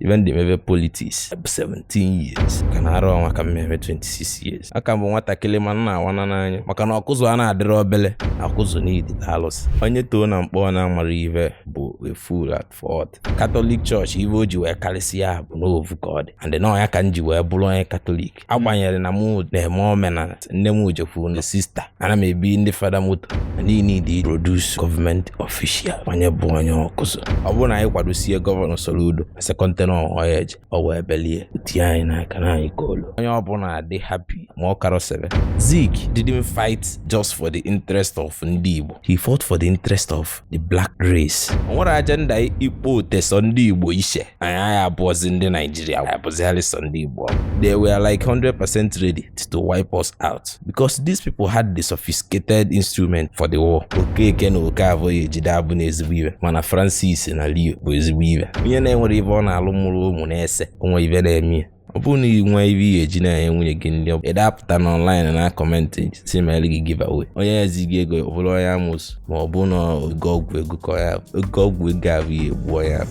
even the maybe politics 17 years kana aro maka mmeme 26 years aka mbo nwata kelema na awana n'anya maka na Akuzu ana adịrị obele Akuzu need ALUSI onye to na mkpọ na amara ive bụ a fool at fault Catholic Church ive oji wee karịsịa bụ n'ovu God and no ya ka nji wee bụrụ onye Catholic agbanyere na mụ na-eme omenala nne m ojekwu na sister ana m ebi ndị fada moto and he need to produce government official onye bụ onye Akuzu ọ bụ na anyị kwadosie gọvanọ Soludo second tenor oyeje o wee belie uti anyị n'aka na anyị kolo onye ọbụla dị happy ma ọ karo sebe Zik didn't fight just for the interest of ndị Igbo he fought for the interest of the black race o nwere agenda ikpo teso ndị Igbo ishe anyị abụọzi ndị Nigeria abụziali so ndị Igbo they were like 100% ready to wipe us out because these people had the sophisticated instrument for the war Okeke na Okafọ ejide abụ na ezigbo iwe mana Francis na Leo bụ ezigbo iwe onye na-enwere ibe ọ na-alụ mụrụ ụmụ na-ese onwe ibe na-eme ọ bụ na inwe ibe eji na enwunye gị ndị edapụta na online na comment si mere gị giveaway onye ezighị ego ọ bụrụ onye amus ma ọ bụ na oge ọgwụ ego ka ya oge ọgwụ ego abụ ya egbuo ya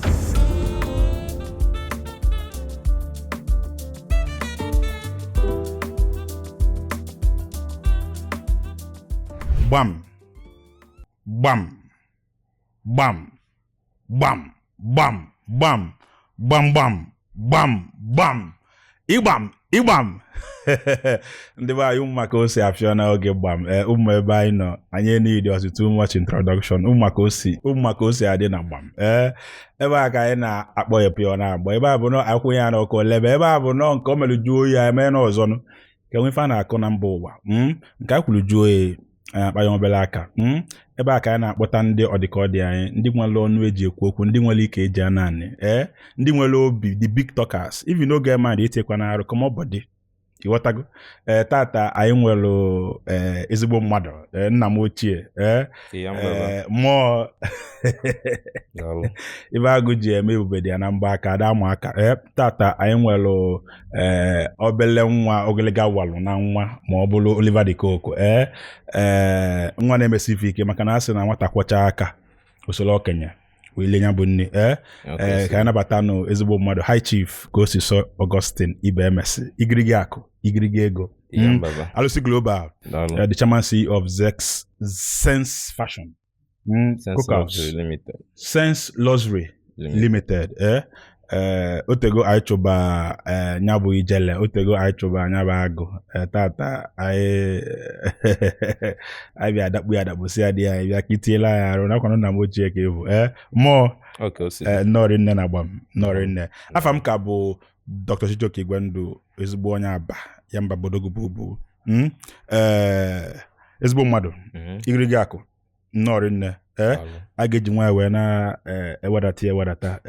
Gbam gbam gbam gbam gbam gbam gbam gbam gbam gbam Igbam ndị be anyị ụmụaka ose afịa na oge gbam ụmụ ebe anyị nọ anyị need us too much introduction ụmụaka ose adị na gbam ebe a ka anyị na-akpọ ya pịọ na agba ebe a bụ na akwụnye ya n'ọkụ lebe ebe a bụ nọ nke o mere juo oyi eme n'ọzọ nụ ka nwe ife a na-akụ na mba ụwa nke a kwuru juo oyi akpa ya obere aka ebe a ka anyị na-akpọta ndị ọdịkọdị anyị ndị nwere ọnụ eji ekwu okwu ndị nwere ike eji ananị ndị nwere obi the big talkers even n'oge mmadụ itekwa na arụ come body ịghọtago tata anyị nwere ezigbo mmadụ nna m ochie mmụọ ibe agụ ji eme ebube dị ya na mgba aka ada ama aka tata anyị nwere obele nwa ogologo walụ na nwa ma ọ bụrụ Oliver de Coque nwa na-emesife ike maka na asị na nwata kwọcha aka usoro okenye wile nya bụ nne ka anyị nabata nụ ezigbo mmadụ High Chief Kosisochukwu Augustine Ibemesi Igirigi Aku Ego ALUSI Global the chairman CEO of Sense Fashion Sense Luxury Limited otego anyị chụba nyabụ ijele otego anyị chụba nyabụ agụ tata anyị bịa adakpu si adị anyị bịa kitiela ya arụ nakwanụ na m ochie ka evu mmụọ nọrị nne na gbam nọrị nne afa m ka bụ Dr. Chijoke Igwendu ezigbo onye Aba ya mba bodogububu ezigbo mmadụ Igirigi Aku nọrị nne a ga-eji nwa wee na-ewedata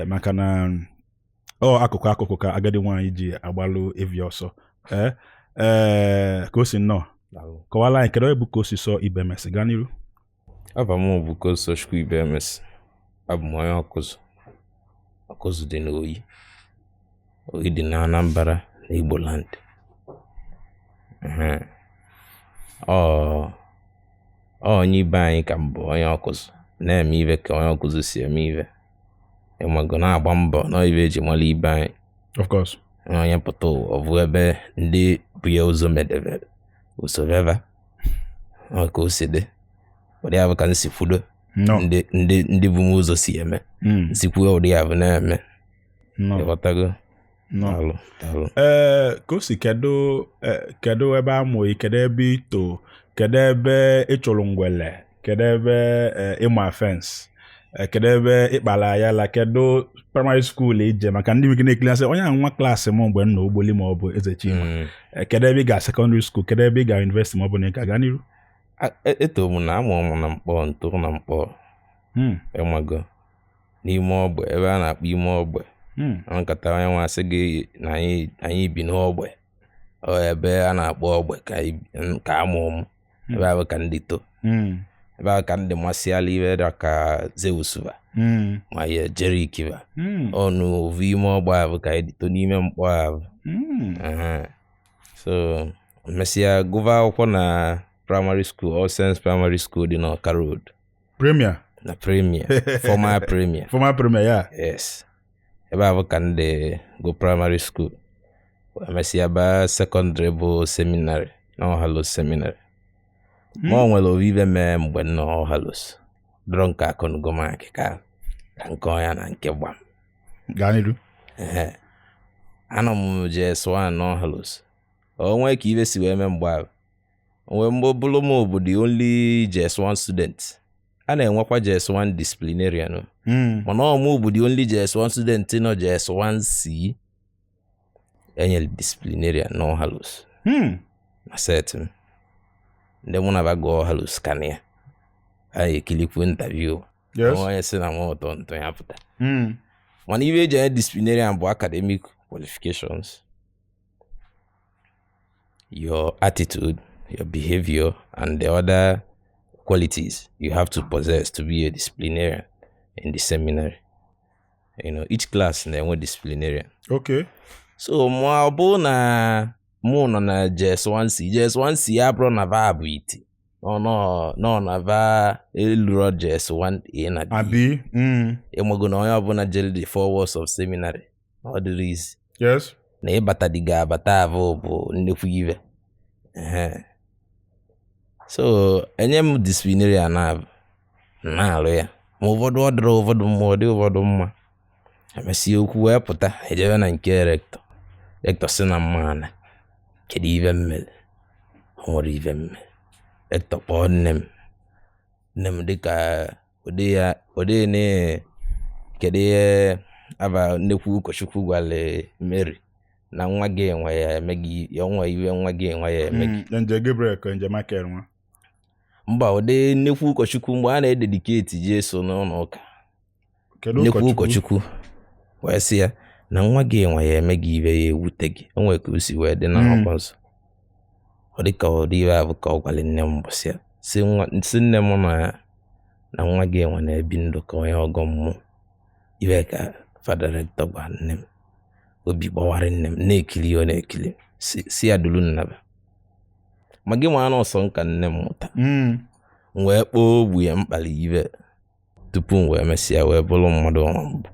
maka na akụkụ ka agadi nwaanyị ji agbalụ evi ọsọ ka o si nnọọ kọwala anyị kedu onye bụ Kosisochukwu Ibemesi gaa n'iru Aba m bụ Kosisochukwu Ibemesi abụ m onye Akuzu dị n'oyi dị na Anambra na Igbo land onye ibe anyị ka mbụ onye Akuzu na-eme ibe ka onye Akuzu si eme ibe enwego na-agba mbọ na ibe eji mara ibe anyị of course onye pụta ọ bụ ebe ndị bụ ya ụzọ medebe usoveva ka o si dị ụdị ya bụ ka nsi fudo ndị bụ m ụzọ si eme nsikwuo ụdị ya bụ na-eme ịghọtago ka o si kedu ebe amụghị kedu ebe ito kedu ebe ịchụrụ ngwele kedu ebe ịma fence kedu ebe ịkpala ya la kedu primary school ije maka ndị nwere na-ekili asị onye nwa klaasị m mgbe nna Ogboli ma ọ bụ Eze Chima kedu ebe ị ga secondary school kedu ebe ị ga university ma ọ bụ na ị ga n'iru eto m na amụ m na mkpọ ntụrụ na mkpọ enwago n'ime ogbe ebe a na-akpọ ime ogbe nkata onye nwa asị gị na anyị bi n'ogbe ebe a na-akpọ ogbe ka amụ m ebe ahụ ka ndị to ebe ahụ ka ndị masịala ibe da ka Zeusuba ma ya jere ikiba ọnụ ovu ime ogbe ahụ ka anyị to n'ime mkpọ ahụ so mesịa gụva akwụkwọ na primary school All Saints Primary School dị n'Ọka Road Premier na Premier former Premier yeah yes ebe ahụ ka ndị go primary school emesịa ba secondary bụ seminary na ALUSI seminary ma ọ nwere ovive mee mgbe nọ ALUSI dọrọ nke akọnugomakị ka nke ọnya na nke Gbam ganiru anọ m JS1 na ALUSI onwe ka ibe si wee mee mgbe ahụ onwe mgbe bụrụ m obodo only JS1 student a na-enwekwa JS1 disciplinarian mana ọmụ bụ the only JS1 student nọ JS1C enyere disciplinarian na ALUSI na set m ndị mụ na bago ALUSI ka ya anyị ekilikwu interview onye si na m ụtọ ntọ ya pụta mana ibe eji disciplinarian bụ academic qualifications, your attitude, your behavior, and the other qualities you have to possess to be a disciplinarian in the seminary. You know, each class na enwe disciplinarian. Okay. So ma bụ na mụ nọ na JS1C abụrụ na va abụ iti. No na va eluro JS1A na B. Abi. Enwego na onye ọbụla jere the 4 walls of seminary. All the reason. Yes. Na ịbata diga abata avụ bụ nnekwu ive. So enye m disciplinarian na-alụ ya. Ma ụfọdụ ọ dịrị ụfọdụ mma, ọ dị ụfọdụ mma. Emesi okwu wee pụta ejebe na nke rector. Rector sị na mma na kedu ive mmele. O nwere ive mmele. Rector kpọọ nne m dịka ode ne kedu ihe aba nnekwu ụkọchukwu gwale Mary na nwa gị enwe ya emegi ya nwa iwe nwa gị enwe ya emegi nje Gabriel ka nje Michael nwa mba ode nnekwu ụkọchukwu mgbe a na-ededicate Jesu n'ụlọ ụka nnekwu ụkọchukwu wee sị ya na nwa gị enwe ya emegi iwe ya ewute gị onwe ka o si wee dị na akwụkwọ nsọ ọ dịka ọ dị iwe abụ ka ọ gwale nne m mbọsị ya si nne m na nwa gị enwe na-ebi ndụ ka onye ọgọ mmụọ iwe ka Fada Rector gwa nne m obi gbawara nne m na-ekili ọ na-ekili si ya dulu nnaba ma gị nwa ọsọ nka nne m mụta wee kpọọ ogbu ya mkpali iwe tupu m wee mesịa wee bụrụ mmadụ ọma mbụ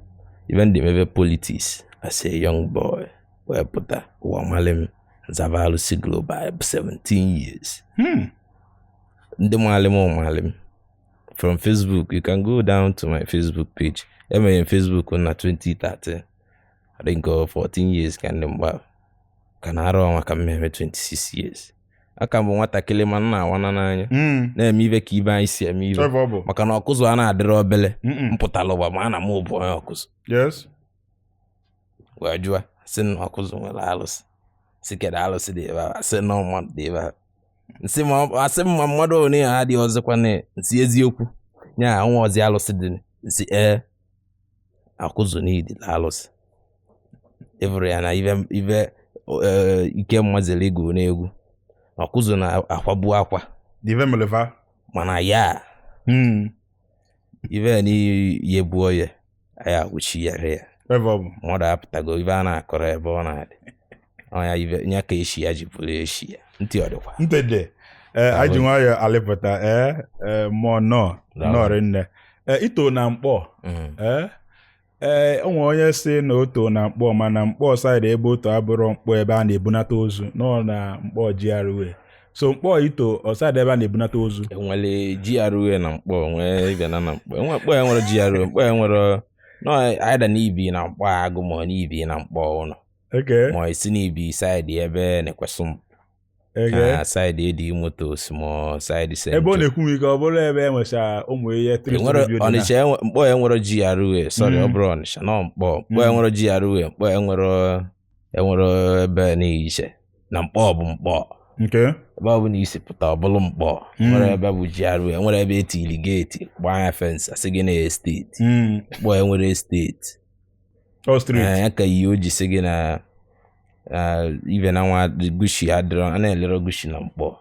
iwe ndị mebe politics as a young boy wee pụta ụwa mali m zaba ALUSI Global 17 years ndị mali m from Facebook. You can go down to my Facebook page. I'm on Facebook na 2013. I think 14 years can remember. Can I run 26 years. Aka mbụ nwatakịrị ma nna awana n'anya na-eme ibe ka ibe anyị si eme ibe maka na ọkụzụ a na-adịrị obele mpụtala ụwa ma ana m bụ onye ọkụzụ. Yes. Wee jụa sị na ọkụzụ nwere ALUSI si kedu ALUSI dị ebe a sị na mmadụ dị ebe a asị ma mmadụ onye ha dị ọzọkwa na nsi eziokwu nya nwa ọzi ALUSI dị nsi akụzụ n'idi ALUSI evere ya na ive ike mmazere ego n'egwu akụzụ na akwabu akwa ive meleva mana ya ive ni yebuo ya aya wuchi ya mmadụ apụtago ive a na-akọrọ ebe ọ na-adị ọnya ive nya ka eshi ya ji pụrụ eshi ya ntị ọ dịkwa ntede aji nwayọ alịpụta mọ nọrị nne ito na mkpọ onwe onye si na oto na mkpọ mana mkpọ saịdị ebe oto abụrụ mkpọ ebe a na-ebunata ozu nọ na mkpọ GRA so mkpọ ito ọsaịdị ebe a na-ebunata ozu enwere GRA na mkpọ nwee ịbịa na mkpọ mkpọ ya nwere GRA mkpọ ya nwere no aida n'ibi na mkpọ agụ ma n'ibi na mkpọ ụlọ ma isi n'ibi saịdị ebe na-ekwesị saịdị edi motos ma saịdị sent ebe ọ na-ekwu ike ọ bụrụ ebe enwecha ụmụ ihe Ọnịcha mkpọ ya nwere GRA sorry ọ bụrụ Ọnịcha na mkpọ ya nwere GRA mkpọ ya nwere ebe n'iche na mkpọ bụ mkpọ ebe ọ bụ na isi pụta ọ bụrụ mkpọ nwere ebe bụ GRA nwere ebe etili geeti gbaa ya fensị asị gị na esteti mkpọ ya nwere esteti ya ka ihe o ji sị gị na ibe na nwa gushi adịrọ a na-elere gushi na mkpọ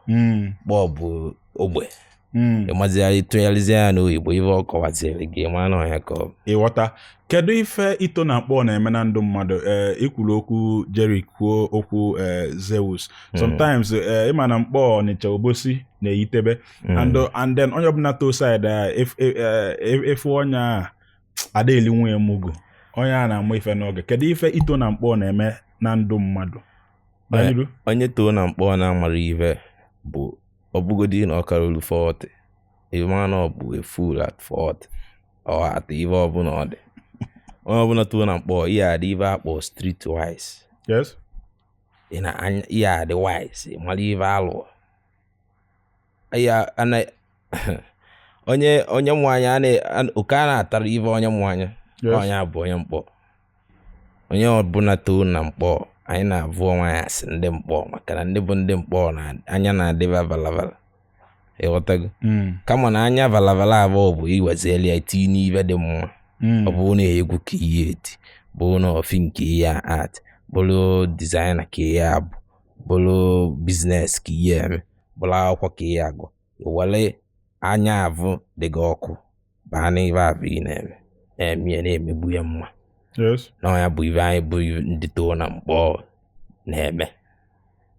bụ ogbe ịmazi tụnyalizi ya n'oyibo ibe ọ kọwaziri gị ma na ya ka ịghọta kedu ife ito na mkpọ na-eme na ndụ mmadụ ikwuru okwu Jerry kwuo okwu Zeus sometimes ịma na mkpọ Ọnịcha Obosi na-eyitebe and then onye ọbụla to side efu onye ada eli nwunye mugu onye a na-amụ ife n'oge kedu ife ito na mkpọ na-eme na ndụ mmadụ onye too na mkpọ na-amara ife bụ ọbụgodi na ọkarolu 40 ịma na ọ bụ a fool at 40 ọ ata ife ọbụla ọ dị onye ọbụla too na mkpọ ihe adị ife akpọ street wise. Yes. Ihe adị wise mara ife alụ onye nwanyị oke a na-atara ife onye nwanyị onye abụ onye mkpọ. Onye ọbụla too na mkpọ anyị na-avụ onwe ya asị ndị mkpọ maka na ndị bụ ndị mkpọ na anya na-adịba valavala ịghọtago kama na anya valavala abụọ bụ iwezieli ya tinye n'ife dị mma. Ọ bụ na egwu ka ihe eti bụ na ofi nke ihe art bụrụ designer ka ihe abụ bụrụ business ka ihe eme bụrụ akwụkwọ ka ihe agụ iwere anya avụ dị gị ọkụ baa n'ife abụ ị na-eme na-emegbu ya mma. Yes. Na ya bụ ife anyị bụ ndị too na mkpọ na-eme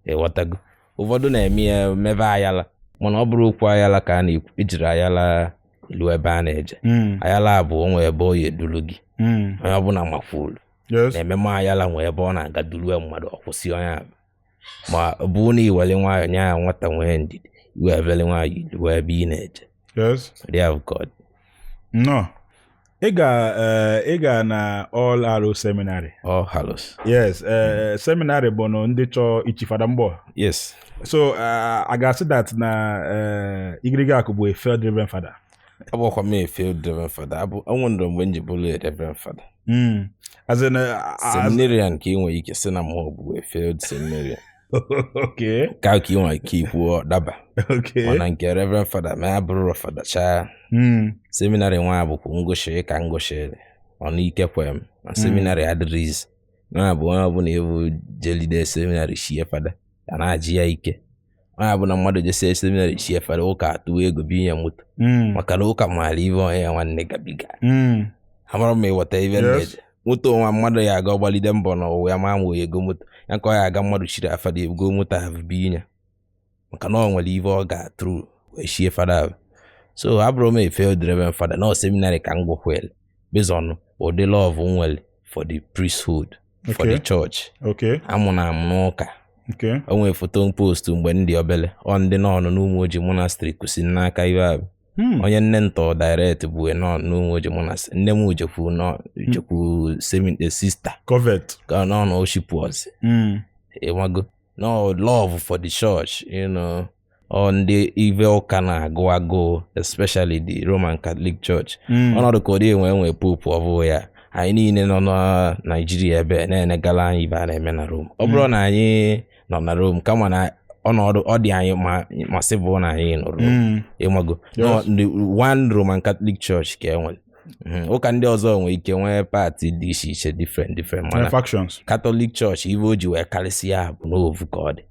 ịghọtago. Ụfọdụ na-eme ya mebe ayala mana ọ bụrụ okwu ayala ka a na-ekwu ejiri ayala ilu ebe a na-eje. Ayala bụ onwe ebe ọ ya eduru gị onye ọbụla makwulu na-ememe ayala nwe ebe ọ na-aga duru mmadụ ọkwụsị onye ahụ ma ọ bụ na iwere nwayọ nye ya nwata nwee ndidi iwe ebele nwayọ ilu ebe ị na-eje. Yes. They have God. No. Ị ga na ALUSI seminary. ALUSI. Yes. Seminary bụ no ndị chọọ ichi fada mgbọ. Yes. So I got say that na Igirigi Aku bụ a failed reverend father. Abụkwa m a failed reverend father. Onwere mgbe nji bụrụ a reverend father. As in seminarian ka ị nwere ike sị na mụ bụ a failed seminarian. Okay. Ka ị nwere ike ikwu daba. Okay. Mana nke reverend father ma ya bụrụ fada cha. Seminary nwa bụkwa ngoshi ka ngoshi ọnụ ike kwem na seminary adịrịzi na bụ onye ọbụla ewu jelide seminary shie fada ya na-ajị ya ike. Onye ọbụla mmadụ jesi seminary shie fada ụka atụ ego binye moto maka na ụka maara ive onye ya nwanne gabiga amara m ịghọta ive nneje moto nwa mmadụ ya aga ọgbalide mbọ na ụwa ya ma nwe ego moto ya ka ọ ya aga mmadụ chiri afada ego moto ahụ binye maka na ọ nwere ive ọ ga-atụrụ wee shie fada ahụ. So abụrụ m a failed reverend father na seminary ka ngwokwel based on ụdị love nwere for the priesthood for the church. Okay. Amụ na amụ n'ụka. Okay. O nwere foto post mgbe ndị obele ọ ndị nọ n'ụmụ oji monastery kwụsị n'aka iwe abụ. Onye nne ntọ direct bụ nọ n'ụmụ oji monastery nne m ojekwu seminary sister covet ka nọ na worship was ịmago no love for the church on the evil kana go especially the Roman Catholic Church. Ọnọdụ ka ọ dị enwe pope ọbụ ya anyị niile nọ na Nigeria ebe na-enegala anyị ibe a na-eme na Rome. Ọ bụrụ na anyị nọ na Rome kama na ọnọdụ ọ dị anyị masị bụ na anyị nọ Rome ịmago the one Roman Catholic Church ka enwere ụka ndị ọzọ nwere ike nwee party dị iche iche different mana factions. Catholic Church ive o ji wee karịsịa bụ n'ovu ka ọ dị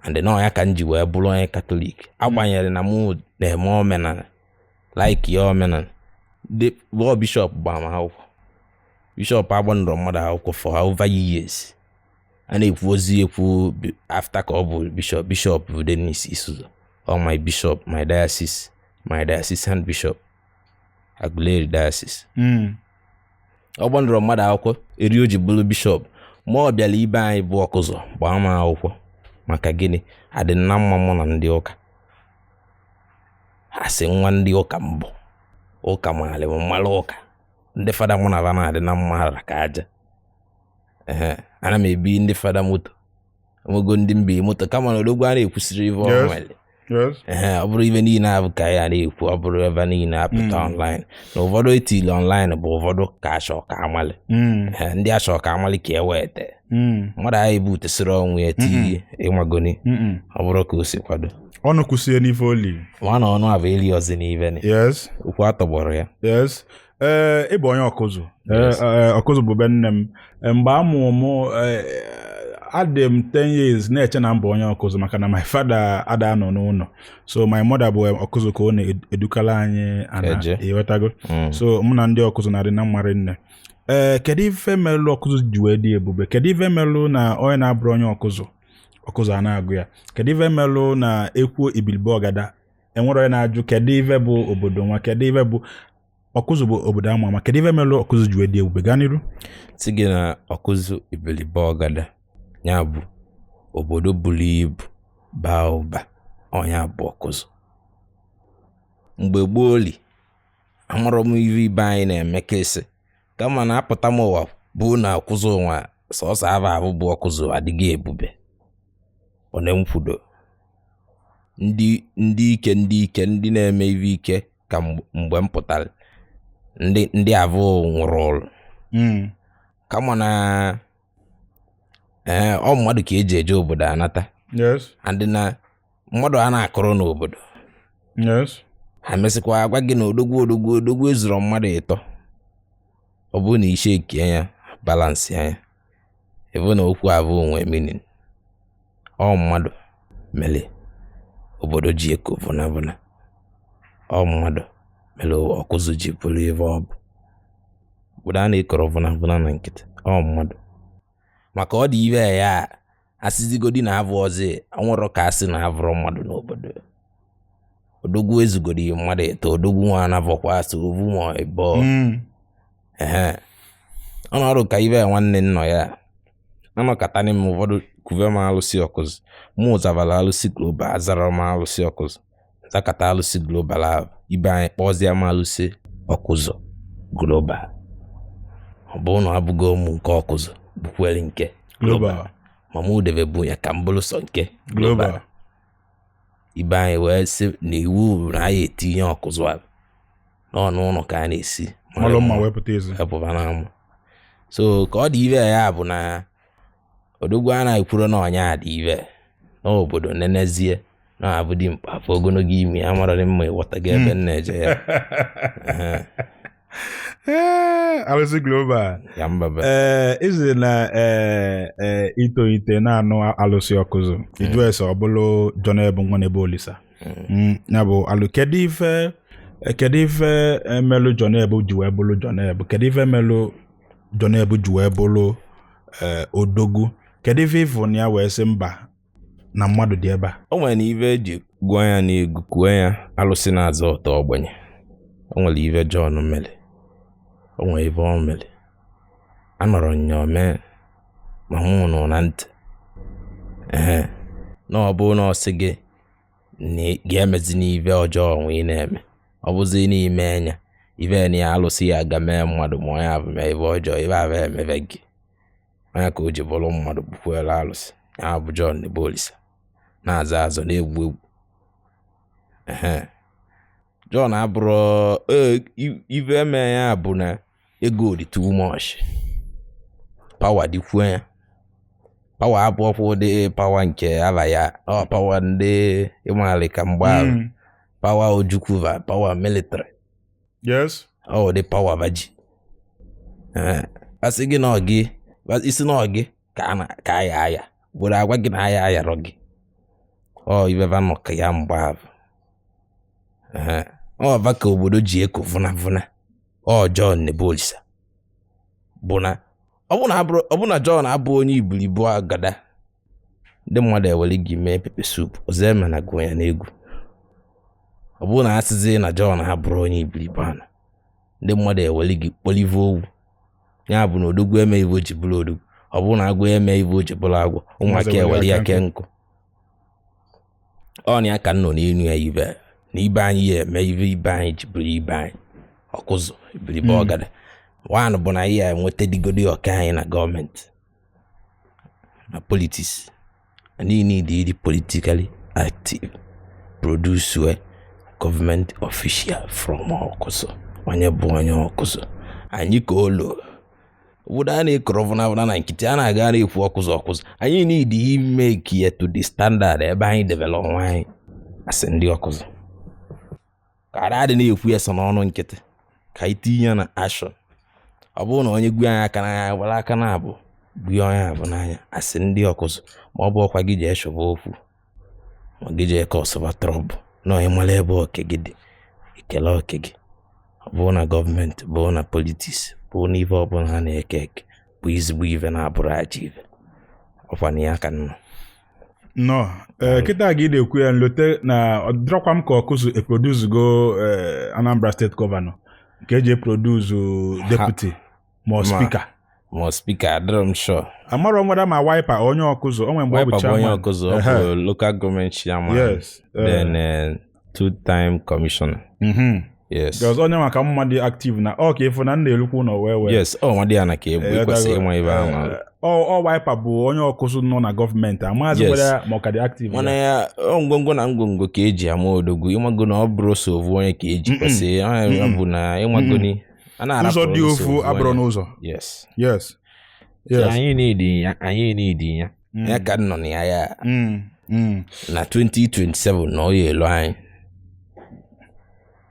and then ya ka nji wee bụrụ onye Catholic agbanyere na mụ na-eme omenala like ya omenala the bishop Gbam akwụkwọ bishop agbanụrụ mmadụ akwụkwọ for over years a na-ekwu ozi ekwu after ka ọ bụ bishop bụ Dennis Isuzo or my bishop my diocesan bishop Aguleri diocese ọ gbanụrụ mmadụ akwụkwọ eri o ji bụrụ bishop ma ọ bịara ibe anyị bụ ọkụzọ gbaa m akwụkwọ maka gịnị adị na mma mụ na ndị ụka asị nwa ndị ụka mbụ ụka maara mmalụ ụka ndị fada mụ na na adị na mma hara ka aja ana m ebi ndị fada moto nwego ndị mbi moto kama na odogwu a na-ekwusiri ive ọnwale ọ bụrụ ive niile abụ ka ya na-ekwu ọ bụrụ ebe niile apụta online na ụfọdụ etili online bụ ụfọdụ ka achọ ka amali ndị achọ ka amali ka ewete mmadụ anyị bụ tesịrị ọnwụ ya tii ịmagoni ọ bụrụ ka o si kwado ọnụ kwụsie n'ife oli nwana ọnụ abụ eli ọzi n'ive ni okwu atọgbọrọ ya ịbụ onye ọkụzụ ọkụzụ bụ be nne m mgbe amụ mụ adị m 10 years na-eche na mbụ onye ọkụzụ maka na my father ada nọ n'ụlọ so my mother bụ ọkụzụ ka ọ na-edukala anyị ana ịghọtago so mụ na ndị ọkụzụ na-adị na mmarị nne kedu ife melụ ọkụzụ ji wee dị ebube kedu ife melụ na onye na-abụrụ onye ọkụzụ a na-agụ ya kedu ife melụ na ekwuo ibilibe ọgada enwere onye na-ajụ kedu ife bụ obodo nwa kedu ife bụ Awkuzu bụ obodo ama ama. Kedu ife melụ Awkuzu ji wee dị ebube gaa n'iru? Si gị na Awkuzu iberibe ọgada ya bụ obodo buru ibu baa ụba ọnya bụ Awkuzu. Mgbe gbooli amụrụ m ibe anyị na-eme kesi kama na apụta m ụwa bụ na Awkuzu nwa sọsọ abụ bụ Awkuzu adịghị ebube. Ọ na-emkwudo ndị ike ndị na-eme ibe ike ka mgbe m pụtara ndị avụ nwụrụ ọrụ kama na ọ mmadụ ka eji eje obodo anata. Yes. Andị na mmadụ a na-akọrọ n'obodo. Yes. Ha mesịkwa agwa gị na odogwu ezuru mmadụ ịtọ. Ọ bụ na ishe eke ya balansị anya ebe na okwu abụ onwe meaning. Ọ mmadụ mele obodo ji eko vụna. Ọ mmadụ mele Awkuzu ji bụrụ ebe ọ bụ. Obodo a na-ekọrọ vụna na nkịtị. Ọ mmadụ maka ọ dị ibe ya asịzigodi na avụ ọzọ anwụrụ ka asị na avụrụ mmadụ n'obodo. Odogwu ezugodi mmadụ eto odogwu nwa anavọkwa asị ovu ma ịbọ. Ọnọdụ ka ibe nwanne nọ ya anọkọtani m ụfọdụ kuve m ALUSI Awkuzu mụ zavala ALUSI global azara m ALUSI Awkuzu zakata ALUSI global ahụ ibe anyị kpọzie m ALUSI Awkuzu global. Ọ bụ na abụgo ụmụ nke Awkuzu bukwere nke global ma mụ debe bụ ya ka mbụrụ sọ nke global. Ibe anyị wee sị na iwu na anyị etinye Awkuzu ahụ n'ọnụ ụlọ ka a na-esi malụ mma wepụta ezi epụba na amụ. So ka ọ dị ibe ya bụ na odogwu a na-ekwuru na ọnya dị ibe n'obodo nenezie na abụ dị mkpa afọ ogologo imi amarọ mma ịghọtaga ebe m na-eje ya. ALUSI global Ya mbaba. Izi na itoite na-anụ ALUSI Awkuzu idu ese ọbụlụ John Ebu nwa NEBOLISA. Ya bụ kedu ife melu John Ebu ji wee bụrụ John Ebu? Kedu ife melu John Ebu ji wee bụrụ odogwu? Kedu ife ịfụ na ya wee sị mba na mmadụ dị ebe a? O nwere ife eji gụọ ya n'egwu kwuo ya ALUSI na-azọ ọtọ ogbenye. O nwere ife John mere. O nwere ife ọ mere. Anọrọ nyome ma hụ nọ na ntị. Na ọ bụ na ọ sị gị na ga-emezi n'ife ọjọọ nwe ị na-eme. Ọ bụzi n'ime enya ife na ya ALUSI ya ga mee mmadụ ma ya bụ mee ife ọjọọ ife abụ emebe gị. Onye ka o ji bụrụ mmadụ bukwere ALUSI ya bụ John NEBOLISA na-aza azọ na-egwu egwu. John abụrụ ife eme ya bụ na ego dị too much. Power dịkwuo ya. Power abụọkwa ụdị power nke aba ya. Ọ power ndị ịmali ka mgbarụ. Power Ojukwu power military. Yes. Ọ dị power baji. Asị gị na ọ gị isi na ọ gị ka aya bụrụ agwa gị na aya rọ gị. Ọ ibe va nọ ka ya mgbarụ. Ọ va ka obodo ji eko vụna. Ọ John NEBOLISA bụ na ọ bụ na John abụ onye iberibe agada ndị mmadụ ewere gị mee pepe soup ọzọ eme na gụọ ya n'egwu. Ọ bụ na asịzi na John abụrụ onye iberibe anọ ndị mmadụ ewere gị kpolive owu ya bụ na odogwu eme ivo ji bụrụ odogwu. Ọ bụ na agwọ eme ivo ji bụrụ agwọ ụmụaka ewere ya ke nkụ. Ọ na ya ka nọ n'enu ya ibe na ibe anyị ya eme ibe anyị ji bụrụ ibe anyị Awkuzu iberibe ọgada. One bụ na ya enweta digodi ọka anyị na gọọmenti na politics. And you need to be politically active. Produce government official from Awkuzu. Onye bụ onye Awkuzu. Anyị ka olo. Obodo a na-ekọrọ na nkịtị a na-aga na-ekwu Awkuzu. Anyị need to make it to the standard ebe anyị develop anyị asị ndị Awkuzu. Ka adị na-ekwu ya so n'ọnụ nkịtị. Ka itinye na action. Ọ bụrụ na onye gwu anyị aka n'anya were aka na-abụ gwu onye abụ n'anya asị ndị Awkuzu ma ọ bụ ọkwa gị jee shọba okwu ma gị jee ka ọsọba trọbụ na onye mara ebe oke gị dị ekele oke gị. Ọ bụrụ na gọọmenti bụ na politiks bụ na ife ọbụla ha na-eke bụ izigbo ife na-abụrụ aja ife ọkwa na ya ka nọ. No, kịta gị na-ekwu ya nlote na ọ dịrọkwa m ka Awkuzu eproduce go Anambra State Governor Nke eji produce deputy more speaker. More speaker, I'm sure. Amaro nwere ma wiper onye ọkụzụ, onwe mgbe ọ bụ chairman. Onye ọkụzụ, ọ bụ local government chairman. Yes. Then two-time commissioner. Yes. Because onye maka mmadụ active na ka ịfụ na nna elukwu nọ wee. Yes, nwadị ya na ka ebu ikwesị ịnwa ibe ahụ. Ọ wiper bụ onye ọkụzụ nọ na gọọmenti. Amaazị were ma ọ ka dị active. Mana ya ngwongwo na ngwongwo ka eji ama odogwu. Ịmago na ọ bụrụ so ovu onye ka eji kwesị. Ọ bụ na ịmago ni ụzọ dị ofu abụrụ n'ụzọ. Yes. Yes. Anyị na-edi ya. Ya ka nọ na ya. Na 2027 na ọ ya elu anyị.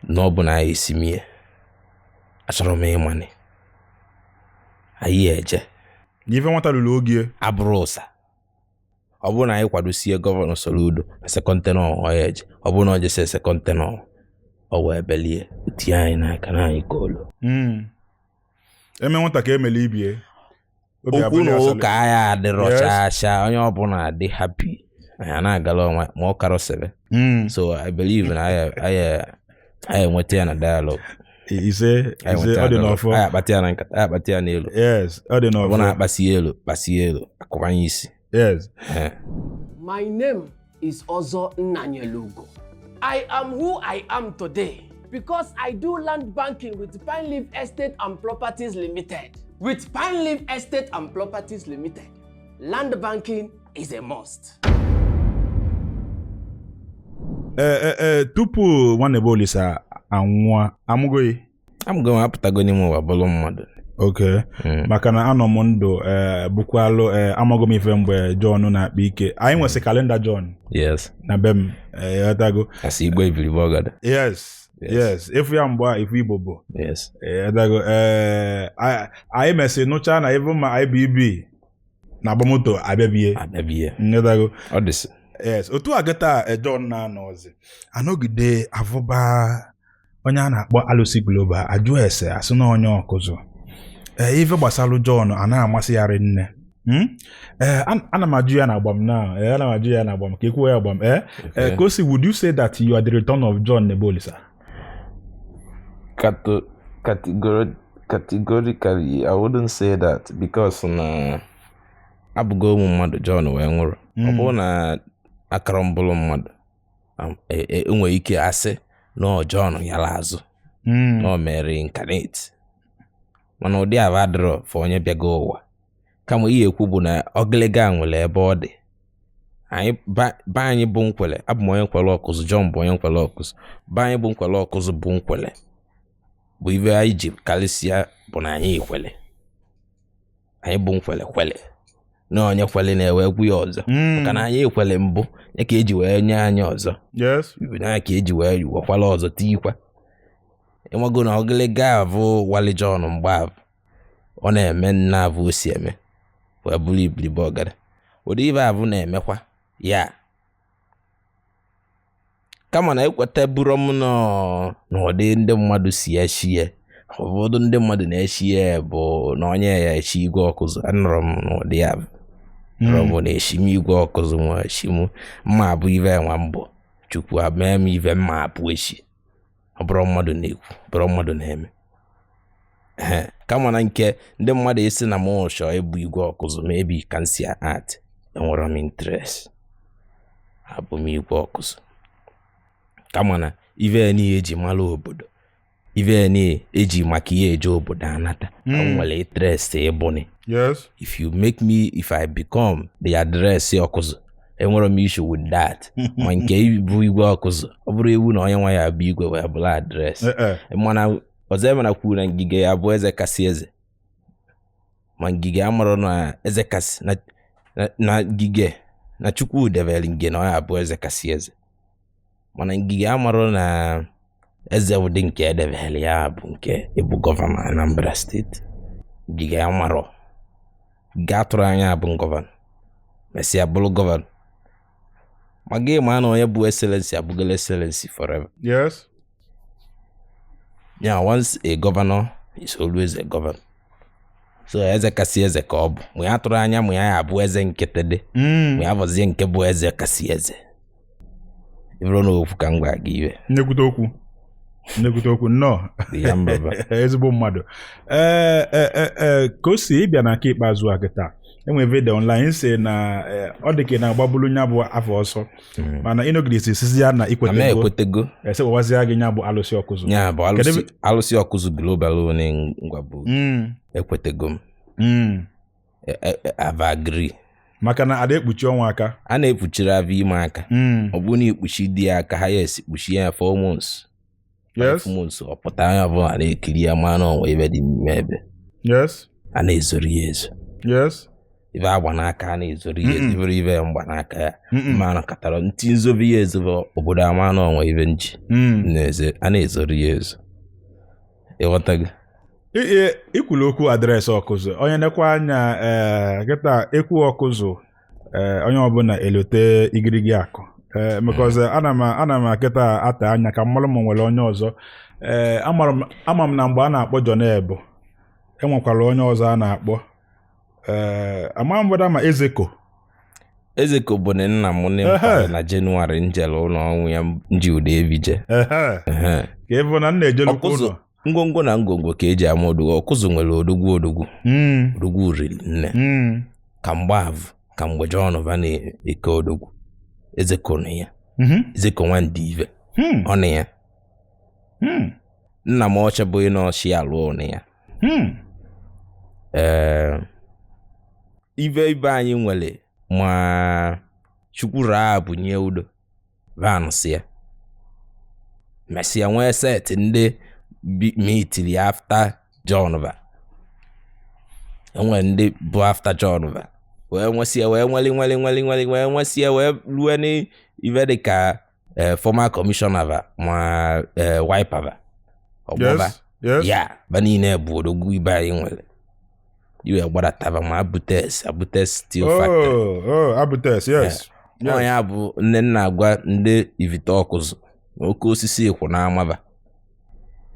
N'ọbụ na anyị esimie. Achọrọ m ịmani. Anyị eje. Ife nwata lụrụ oge. Abụrụ ụsa. Ọ bụrụ na anyị kwadosie gọvanọ Soludo na second tenor ọ ya eje. Ọ bụrụ na ọ jese second tenor ọ wee belie. Uti anyị n'aka na anyị koolu. Eme nwata ka emeli ibie. Okwu na ụka anyị adịrọ chacha. Onye ọbụla adị happy. Anyị na-agala ọnwa ma ọ karọsebe. So I believe na anyị enweta ya na dialogue. Ise ọ dị n'ọfọ. Anyị akpati ya na nkata, anyị akpati ya n'elu. Yes, ọ dị n'ọfọ. Ọ bụ na akpasi elu, akụbanye isi. Yes. My name is Ozo Nnanyelugo. I am who I am today because I do land banking with Pine Leaf Estate and Properties Limited. With Pine Leaf Estate and Properties Limited, land banking is a must. Tupu NEBOLISA anwụọ amụgoyi. Amụgo apụtago n'ime ụwa bụrụ mmadụ. Okay. Maka na anọ m ndụ bukwalụ amago m ife mgbe John na-akpa ike. Anyị nwesị kalenda John. Yes. Na be m yatago. Asị Igbo ibiri bọgada. Yes. Efu ya mgbe ifu Igbo bụ. Yes. Yatago anyị mesị nụcha na ifu ma IBB na agbamoto abịabie. Yatago. Ọ dịsị. Yes, otu agata John na-anọzi. Anọgide avụba onye a na-akpọ ALUSI Global ajụ ese asị na onye ọkụzụ. Ife gbasalụ John a na-amasị ya rinne. Ana m ajụ ya na Gbam now. Ana m ajụ ya na Gbam ka ekwuo ya Gbam. Kosi, would you say that you are the return of John NEBOLISA? Categorically, I wouldn't say that because na abụgo ụmụ mmadụ John wee nwụrụ. Ọ bụrụ na akara mbụlụ mmadụ enwe ike asị na John yala azụ na o mere incarnate, mana ụdị ahụ adịrọ for onye bịago ụwa. Kama ihe ekwu bụ na ọgịlịga nwere ebe ọ dị. Anyị ba anyị bụ nkwele, abụ m onye nkwele ọkụzụ, John bụ onye nkwele ọkụzụ. Ba anyị bụ nkwele ọkụzụ bụ nkwele bụ ibe anyị ji karịsịa bụ na anyị ekwele. Anyị bụ nkwele kwele na onye kwele na-ewe egwu ya ọzọ. Maka na anyị ekwele mbụ ya ka eji wee nye anyị ọzọ. Yes. Ibi na ka eji wee wekwala ọzọ tikwa. Ịmago na ọgịlịga avụ Wali John mgbe abụ ọ na-eme nna avụ o si eme wee bụrụ ibilibe ọgara. Ụdị ibe avụ na-emekwa ya kama na ekweta buru m n'ụdị ndị mmadụ si echi ya. Ụfọdụ ndị mmadụ na-echi ya bụ na onye ya echi igwe ọkụzụ. Anọrọ m n'ụdị ya bụ rọbụ na-echi m igwe ọkụzụ nwa echi m mma abụ ive nwa mbụ Chukwu amee m ive mma abụ echi. Ọ bụrụ mmadụ na-ekwu, bụrụ mmadụ na-eme. Kama na nke ndị mmadụ esi na m chọọ ebu igwe ọkụzụ ma ebe ka m si art enwere m interest abụ m igwe ọkụzụ. Kama na ive niile eji mara obodo, ive niile eji maka ihe eje obodo anata. Nwere interest ebony. Yes. If I become the address ọkụzụ, enwere m issue with that. Ma nke ibu igwe ọkụzụ, ọ bụrụ ewu na onye nwa ya bụ igwe wee bụrụ address. Mana ọzọ emena kwuru na ngige ya bụ eze kasị eze. Ma ngige amarụ na eze kasị na ngige na Chukwu debere ngige na ọ ya bụ eze kasị eze. Mana ngige amarụ na eze ụdị nke edebere ya bụ nke ịbụ gọvanọ Anambra steeti. Ngige amarụ ga-atụrụ anya bụ gọvanọ mesịa bụrụ gọvanọ. Ma gị ma na onye bụ excellency abụgala excellency forever. Yes. Yeah, once a governor is always a governor. So eze kasị eze ka ọ bụ. Mụ ya tụrụ anya mụ ya abụ eze nkete dị. Mụ ya bụzie nke bụ eze kasị eze. Ịbụrụ na okwu ka m gwa gị iwe. Nnekwute okwu. Nnekwute okwu nnọọ. Ya mbaba. Ezigbo mmadụ. Ka o si ịbịa na nke ikpeazụ a kịta enwe video online si na ọ dị ka na-agbabulu nya bụ afọ ọsọ mana ịnọgidesi isizi ya na ekwetego esewazia gị nya bụ alụsị ọkụzụ. Ya bụ alụsị ọkụzụ global one ngwa bụ ekwetego m. Ava agree. Maka na ada ekpuchi ọnwa aka. A na-ekpuchiri ava ime aka. Ọ bụ na ikpuchi di aka ha yes kpuchi ya 4 months. Yes. 5 months ọ pụta anya bụ a na-ekiri ya ma na onwe ebe dị n'ime ebe. Yes. A na-ezori ya ezo. Yes. Ibe agba n'aka a na-ezori ya ezo. Ibe mgba n'aka ya. Ma na katara ntị nzobi ya ezo obodo ama na onwe ebe nji. A na-ezori ya ezo. Ịghọtago? Ikwulu okwu adreesị ọkụzụ onye nekwa anya kịta ekwu ọkụzụ onye ọbụla elote igirigi akụ because ana m kịta ata anya ka mmalụ m nwere onye ọzọ ama m na mgbe a na-akpọ John Ebo enwekwara onye ọzọ a na-akpọ ama mboda ma Ezeko bụ nna m na Jenụwarị njel ụlọ ọnwụ ya nji ụda ebije ka ebe na nna ejelukwu ụlọ ngwongwo na ngwongwo ka eji ama odogwu. Ọkụzụ nwere odogwu riri nne ka mgbavụ ka mgbe John va na-eke odogwu Ezeko na ya Ezeko nwandị ive ọ na ya nna m ọcha bụ ịnọchi alụ na ya ibe anyị nwere ma Chukwu raa bụ nye udo vanụsị ya mesịa nwee set ndị meetili after John va enwe ndị bụ after John va wee nwesịa wee wee nwesịa wee ruo n'ive dị ka former commissioner va ma wiper va ọgbọba ya ba niile bụ odogwu ibe anyị nwere iwe gbadataba ma Abutes Steel Factory. Abutes, yes. Ya bụ nne nna agwa ndị ivite ọkụzụ na oke osisi ekwu na amaba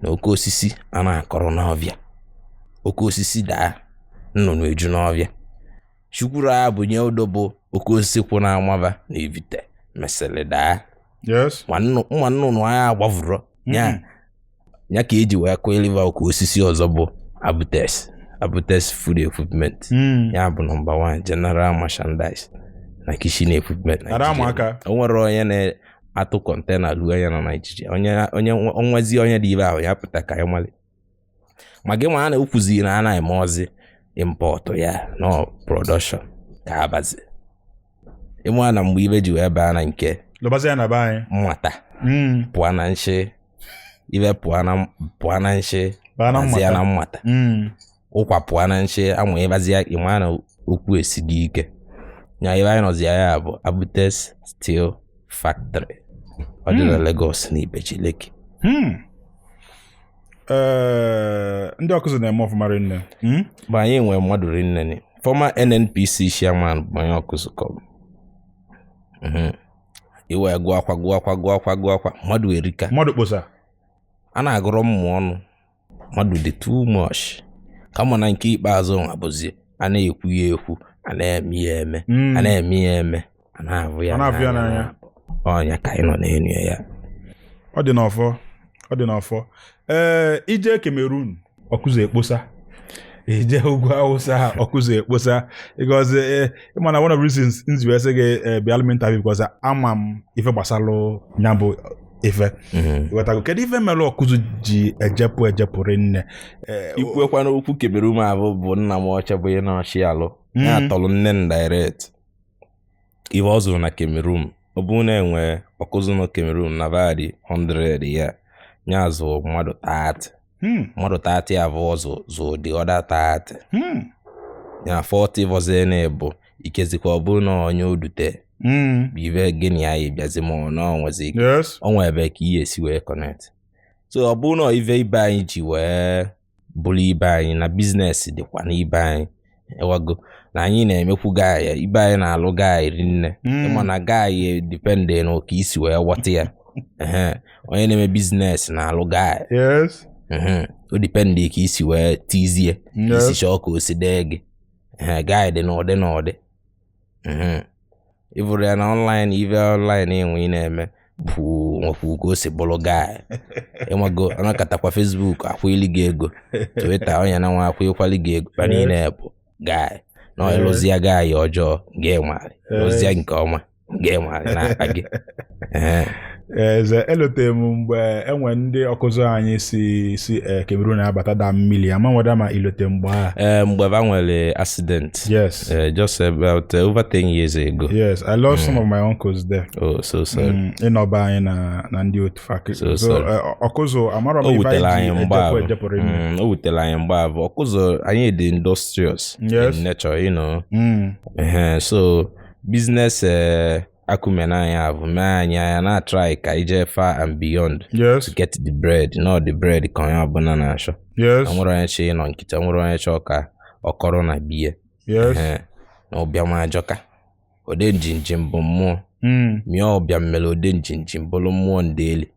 na oke osisi a na-akọrọ n'ọbịa oke osisi daa nnụnụ eju n'ọbịa Chukwuru abụ nye udo bụ oke osisi kwụ na amaba na ivite mesịrị daa nwa nnụnụ anya agbavụrụ ya ka eji wee kụọ eliva oke osisi ọzọ bụ Abutes food equipment ya bụ number 1 general merchandise na kitchen equipment o nwere onye na-atụ kọntena ruo anya na Nigeria onye onwezi onye dị ibe ahụ ya pụta ka anyị mali ma gị ma a na-ekwuzi na a na-eme ozi import ya no production ka abazi ịmụ na mgbe ibe ji wee baa na nke lọbazi ya na be anyị mmata pụọ na nshi ibe pụọ na nshi bazi ya na mmata ụkwa pụọ na nshi amụ ịbazi ya ịma na okwu esighị ike nya ibe anyị nọzi ya bụ Abutes Steel Factory ọ dị na Lagos na Ibejileki. Ndị ọkụzụ na-eme ọfụma rinne bụ anyị nwere mmadụ rinne ni former NNPC chairman bụ onye ọkụzụ kọrọ iwe gụọ akwa mmadụ erika mmadụ kposa a na-agụrọ mmụ ọnụ mmadụ dị too much kama na nke ikpeazụ abụzi a na-ekwu ya ekwu a na-eme ya eme a na-ahụ ya n'anya ọnya ka anyị nọ n'enu ya ọ dị n'ọfọ ije Cameroon ọkụzụ ekposa ije ugwu Hausa ọkụzụ ekposa because ịmana one of the reasons nzi wee sị gị bịa alụm interview because ama m ife gbasalụ ya bụ ife wetago kedu ife mere ọkụzụ ji ejepụrụ nne ikwekwa n'okwu Cameroon abụ bụ nna m ọcha bụ ihe na-achị alụ ya tọrọ nne m direct ife ọ zụrụ na Cameroon ọ bụrụ na enwe ọkụzụ na Cameroon na varị 100 ya nya zụ mmadụ 30 mmadụ 30 abụọ zụ dị ọda 30 ya 40 vọzie na-ebu ikezikwa ọ bụrụ na onye odute ibe gịnị ya ịbịazi ma ọ na onwezi ike onwe ebe ka ihe esi wee connect so ọ bụrụ na ibe anyị ji wee bụrụ ibe anyị na biznes dịkwa na ibe anyị ewago na anyị na-emekwu gaaya ibe anyị na-alụ gaaya rinne ịma na gaaya dipende na oke isi wee wọta ya onye na-eme biznes na-alụ gaaya o dipende ka isi wee tizie isi chọọ ka o si dee gị gaaya dị n'ụdị ịvụrụ ya na online ibe online enwe ị na-eme bụ nwekwu ka o si bụrụ guy ịnwago anakatakwa Facebook akwụili gị ego Twitter onye na nwa akwụikwali gị ego ba niile bụ guy na ịlụzie guy ọjọọ ga-enwari lụzie nke ọma ga-enwari n'aka gị elotere m mgbe enwe ndị ọkụzụ anyị si Cameroon abata da mmiri ama nweda ma ilote mgbe a mgbe ba nwere accident yes just about over 10 years ago. Yes, I lost some of my uncles there. Oh, so sorry. Ịnọba anyị na ndị otu fakị so ọkụzụ amara m o wutere anyị mgbe abụ ọkụzụ anyị dị industrious in nature, you know. So business acumen anyị abụ mee anyị na try ka ije far and beyond to get the bread, not the bread ka onye ọbụla na-achọ. Nwere onye chọ ịnọ nkịta, nwere onye chọ ka ọkọrọ na biye na ụbịa ma ajọka ode njinjim bụ mmụọ mịa ọbịa mmele ode njinjim bụrụ mmụọ ndeli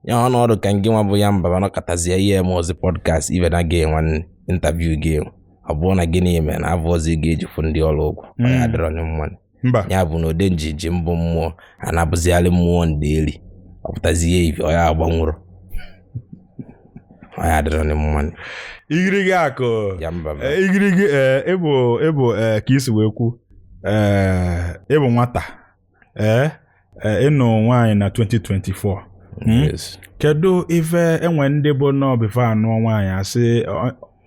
ya ọnọdụ ka ngị nwa bụ ya mba nọkọtazie ihe eme ozi podcast ibe na gị nwanne interview gị ọ bụrụ na gịnị eme na abụ ozi ga-ejifu ndị ọrụ ọgwụ ya dịrọ nye mmanụ ya bụ na ode njinjim bụ mmụọ a na-abụzialị mmụọ ndeli ọ pụtazie ife ọ ya agbanwụrụ ọ ya dịrọ nye mmanụ Igirigi Aku Igirigi ebo ka isi wee kwu ebo nwata ịnụ nwaanyị na 2024 kedu ife enwe ndị bụ nọ bifo anụ nwaanyị asị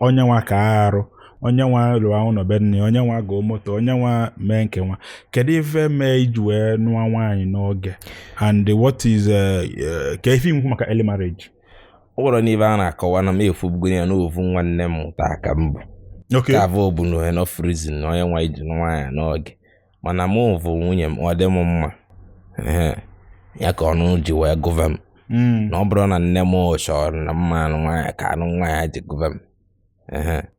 onye nwa ka arụ onye nwa lụọ ahụ n'obe nne onye nwa goo moto onye nwa mee nke nwa kedu ife mee iji wee nụọ nwaanyị n'oge and what is ka ife imekwu maka early marriage? Ụlọ n'ibe a na-akọwa na m efubugo ya n'ovu nwanne m mụta aka mbụ ka avọ bụ na enough reason na onye nwa iji nwaanyị n'oge mana mụ bụ nwunye m ọ dị m mma ya ka ọnụ ji wee gụva m na ọ bụrụ na nne m chọrọ na mma anụ nwaanyị ka anụ nwaanyị ji gụva m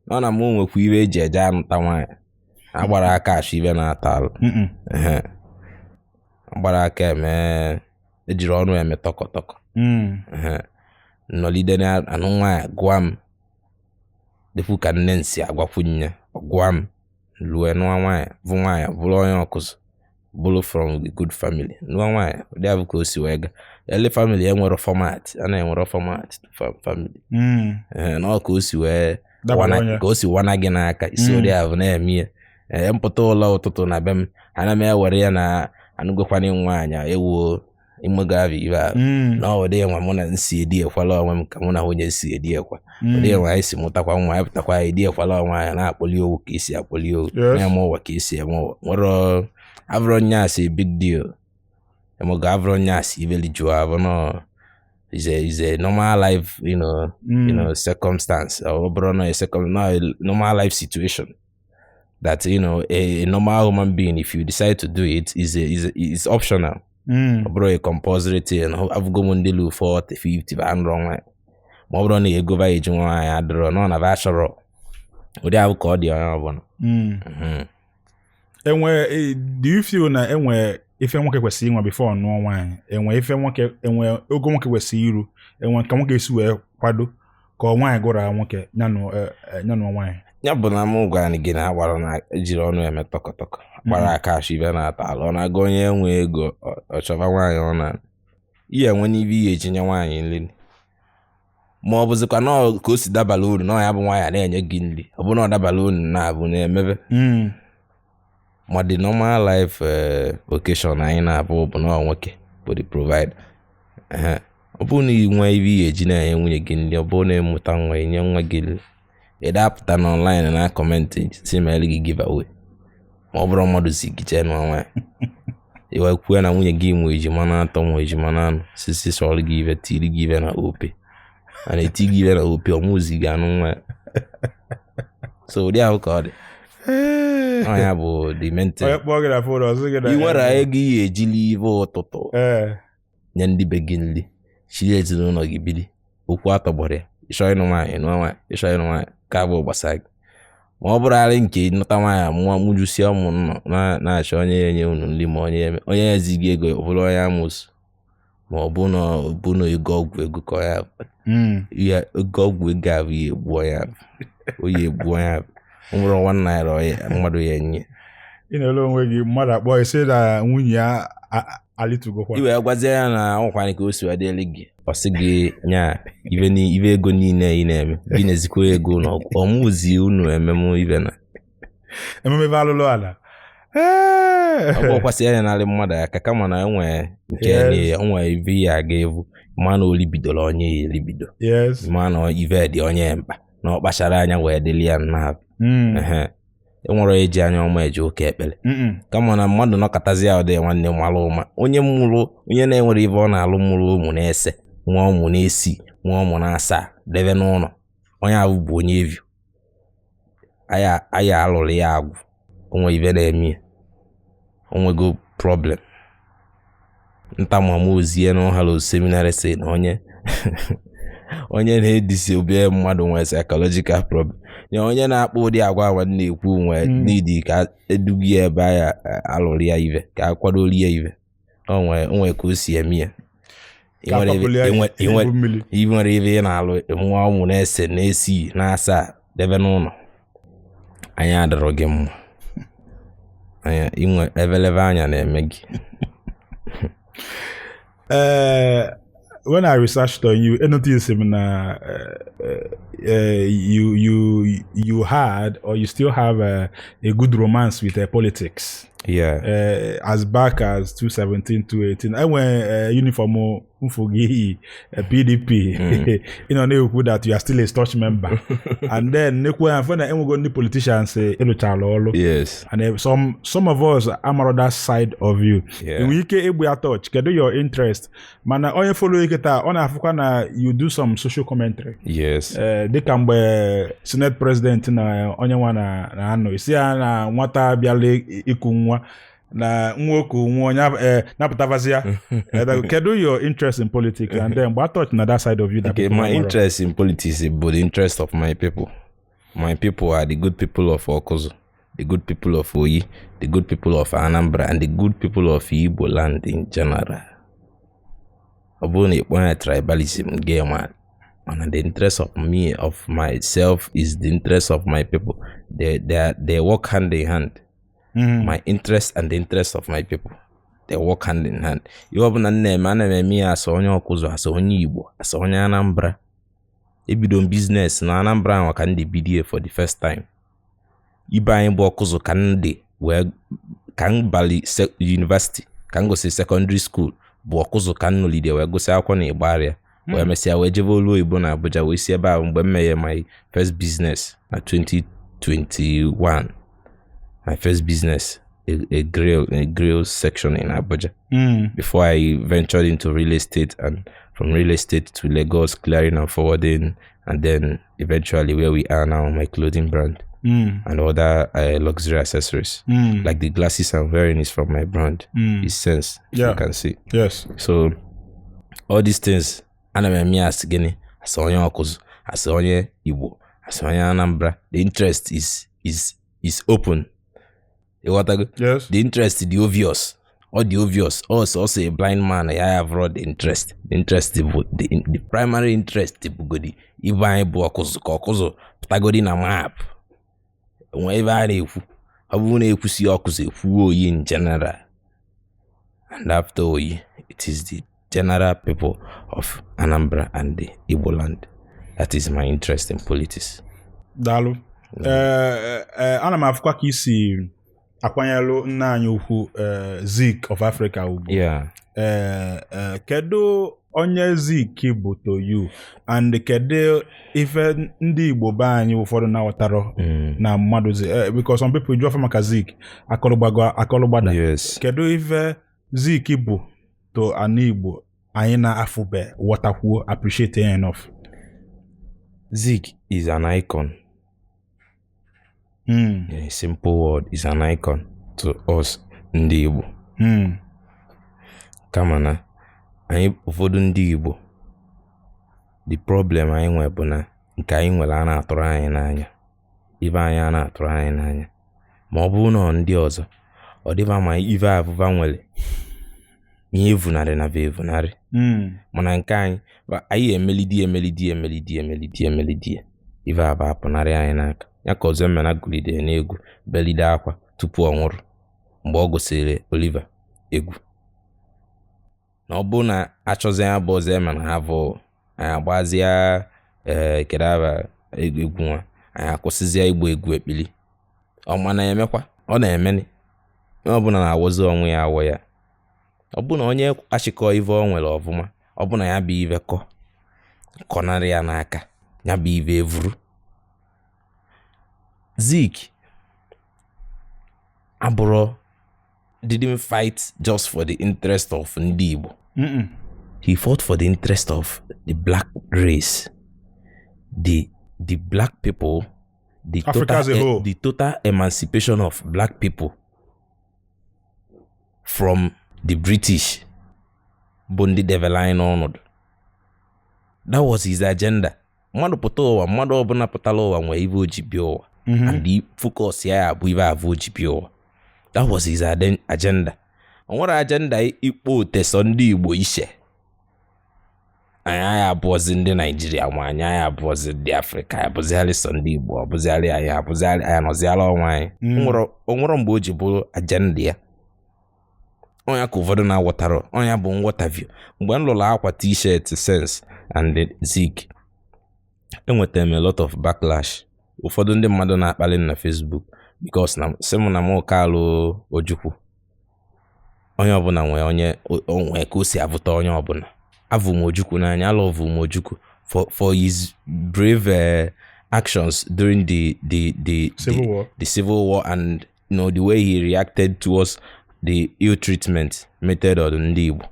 nọ na mụ nwekwa ibe eji eje anụta nwaanyị agbara aka achọ ibe na-ata alụ agbara aka eme ejiri ọnụ eme tọkọtọkọ nnọlide na anụ nwaanyị gụa m defu ka nne nsi agwakwunye gụa m lue nụọ nwaanyị bụ nwaanyị bụrụ onye ọkụzụ bụrụ from the good family nụọ nwaanyị ụdị abụ ka o si wee ga ele family enwere format a na-enwere format family na ọ ka o si wee ka o si wana gị n'aka isi ụdị abụ na-eme ya mpụta ụlọ ụtụtụ na be m ana m ewere ya na anụgokwana nwaanyị ewu imega ibe na ọ dị nwa mụ na nsi edi ekwala onwe m ka mụ na onye si edi ekwa ụdị nwa anyị si mụtakwa nwa anyị pụtakwa edi ekwala onwe anyị na-akpọli owu ka isi akpọli owu na-eme ụwa ka isi eme ụwa nwere avro nyasị big deal emega avro nyasị ibeli jụọ abụ no is a normal life you know circumstance or normal life situation that a normal human being, if you decide to do it, is optional. Bro, a compulsory thing. I've gone on the loop 40, 50, but I'm wrong. More than a go by age, I draw none of Asharo. Would I have called the other one? And where do you feel na enwe if you want to see one before no one, and when if you want to, and where you go to see you, and when come get you kwado, ko wine go ra wonke nyano wine. Ya bụ na mụ gwa ni gị na agbara na ejiri ọnụ eme tọkọtọkọ gbara aka ibe na-ata ala ọ na-aga onye enwe ego ọ chọba nwaanyị ọ na ihe enwe n'ibe ihe ejinye nwaanyị nri ma ọ bụzikwa na ka o si dabala uru na ya bụ nwaanyị na-enye gị nri ọ bụ na ọ dabala uru na-abụ na-emebe ma the normal life vocation anyị na-abụ bụ na nwoke bụ the provider ọ bụ na inwe ibe ihe eji na-enye nwunye gị nri ọ bụ na ịmụta nwa enye nwa gị nri ịdapụta n'online na kọmentị si ma gị giveaway ma ọ bụrụ mmadụ si giche n'ọnwa iwe kwuo na nwunye gị nwe ejima na-atọ nwe ejima na-anụ sisi sọrọ gị ive tiri gị ive na ope a na-eti gị ive na ope ọmụzi gị anụ nwa so ụdị ahụ ka ọ dị ya bụ the mental ị nwere ego ihe ejili ive ụtụtụ nye ndị be gị nri chiri ezinụlọ gị biri okwu atọgbọrọ ya ịchọ ịnụ nwaanyị ka bụ gbasa gị ma ọ bụrụ arị nke nụta nwaanyị mụọ mụjusi ọmụ nnọ na-achọ onye ya enye unu nri ma onye ya ezighị ego ọ bụrụ onye amụsụ ma ọ bụ na ego ọgwụ ka ya ya ego ọgwụ ego ahụ ya egbu onye ahụ nwere $1 mmadụ ya enye ị na-ele onwe gị mmadụ akpọ isi na nwunye ya alitugokwa iwe agwazie ya na ọkwanị ka o si adịrị gị ọ sị gị nya ive ego niile ị na-eme gị na-ezikwa ego na ọmụzi unu ememe ive na ememe alụlụ ala ọ bụkwasị anya narị mmadụ aka kama na enwe nke onwe ive ya aga evu ma na olibidoro onye ya elibido ma na ive dị onye mkpa na ọ kpachara anya wee dịli ya nna enwere eji anya ọma eji oke ekpere kama na mmadụ nọkọtazi ya ọdị nwanne malụ ụma onye na-enwere ive ọ na-alụ mụrụ ụmụ na-ese nwa ụmụ na-esi nwa ụmụ na-asa debe n'ụlọ onye ahụ bụ onye evi aya alụrụ ya agwụ onwe ive na-eme onwego problem ntamama ozie na ọhara seminary say na onye na-edisi obi mmadụ nwere psychological problem ya onye na-akpọ ụdị agwa nwanne ekwu nwe n'idi ka edugi ebe ya alụrụ ya ive ka akwadoli ya ive onwe ka o si eme ya inwere ive ị na-alụ nwa ụmụ na-ese na-esi na-asa debe n'ụlọ anya adịrọ gị mma anya inwe eveleve anya na-eme gị when I researched on you, I noticed you had or you still have a good romance with politics. Yeah. As back as 2017, 2018. I went uniform PDP. You know, they would that you are still a staunch member. And then the politicians say, yes. And some of us are on that side of you. Yeah. We can touch, get your interest. Man, on follow on Africa, you do some social commentary. Yes. They can be Senate President na onye wana na ano. Isi na nwata biale ikunwa na nwoku nwonya naputavazia. Kedu your interest in politics and then what touch na that side of you? Okay, my interest in politics is but the interest of my people. My people are the good people of Awkuzu, the good people of Oyi, the good people of Anambra, and the good people of Igbo land in general. Obone tribalism gay man. And the interest of me, of myself, is the interest of my people. They work hand in hand. My interest and the interest of my people, they work hand in hand. You have a name, me as onye Awkuzu, as onye Igbo, as onye Anambra. If you don't business, na Anambra can the BDA for the first time. Iba Igbo Awkuzu can Bali University, can go say secondary school, but Awkuzu can no leader, we go say akwa Igbo where me say we jevolo Igbo na Abuja we see about mgbe me my first business na 2021. My first business, a grill section in Abuja. Before I ventured into real estate, and from real estate to Lagos clearing and forwarding, and then eventually where we are now, my clothing brand and other luxury accessories, like the glasses I'm wearing is from my brand. It's Sense, you can see. Yes. So all these things, me as Guinea, as onye Awkuzu, as onye Igbo, as onye Anambra, the interest is open. Yes. The interest is the obvious. Or the obvious. Also a blind man, I have brought the interest. The interest, the primary interest, the bugodi. Iba Igbo Awkuzu, Putagodi na map. Whenever I want to see Awkuzu in general. And after Oyi, it is the general people of Anambra and the Igbo land. That is my interest in politics. Dalu. Ana mafuka kisi akwanyelu nna anyị ukwu Zik of Africa ugbu. Yeah. Kedu onye Zik bụ to you and kedu ife ndị Igbo ba anyị ụfọdụ na wotaro na mmadụ because some people do maka Zik akọlụgbada. Yes. Kedu ife Zik bụ to an Igbo anyị na afube watakwuo appreciate enough? Zik is an icon. A simple word is an icon to us ndị Igbo. Kama na anyị ụfọdụ ndị Igbo, the problem anyị nwe bụ na nke anyị nwere a na-atụrụ anyị n'anya, ibe anyị a na-atụrụ anyị n'anya, ma ọ bụrụ na ndị ọzọ ọ dịba ma ive abụba nwere ihe evunarị na evunarị, mana nke anyị emelidi ive abụ apụnarị anyị n'aka. Ya ka ọzọ mmena gụlide n'egwu belide akwa tupu ọ nwụrụ mgbe ọ gụsịrị Oliver egwu. na ọ bụ na achọzi ya bụ ọzọ ema na ha bụ anyị agbazia kedaba egwu nwa anyị akwụsịzịa igbo egwu ekpili ọma na-emekwa ọ na-emeni ọ bụ na na-awụzi onwe ya awọ ya ọ bụ na onye achịkọ ive o nwere ọfụma ọ bụ na ya bụ ive kọnarị ya n'aka ya bụ ive evuru Zik abụrụ didn't fight just for the interest of ndị Igbo. He fought for the interest of the black race, the black people, the total emancipation of black people from the British. Bondi develine ọnọdụ. That was his agenda. Mmadụ pụta ụwa, mmadụ ọbụla pụtala ụwa nwee ive oji bịa ụwa. And the focus ya bụ ive avụ oji bịa ụwa. That was his agenda. O nwere agenda ikpo teso ndị Igbo ishe. Anyị abụọzi ndị Nigeria ma anyị abụọzi ndị Africa, abụziali so ndị Igbo, abụziali anyị, abụziali anyị nọziala ọnwa anyị. O nwere mgbe o ji bụrụ agenda ya. Onya ka ụfọdụ na-aghọtara, onya bụ nghọtaview. Mgbe m lụrụ akwa t-shirt Sense and Zik, enwetara m a lot of backlash. Ụfọdụ ndị mmadụ na-akpali na Facebook because na sị na m kalụ Ojukwu. Onye ọbụla nwere onwe ka o si avụta onye ọbụla. Avụ m Ojukwu n'anya, alọvụ m Ojukwu for his brave actions during the Civil War and the way he reacted towards the ill treatment meted on ndị Igbo.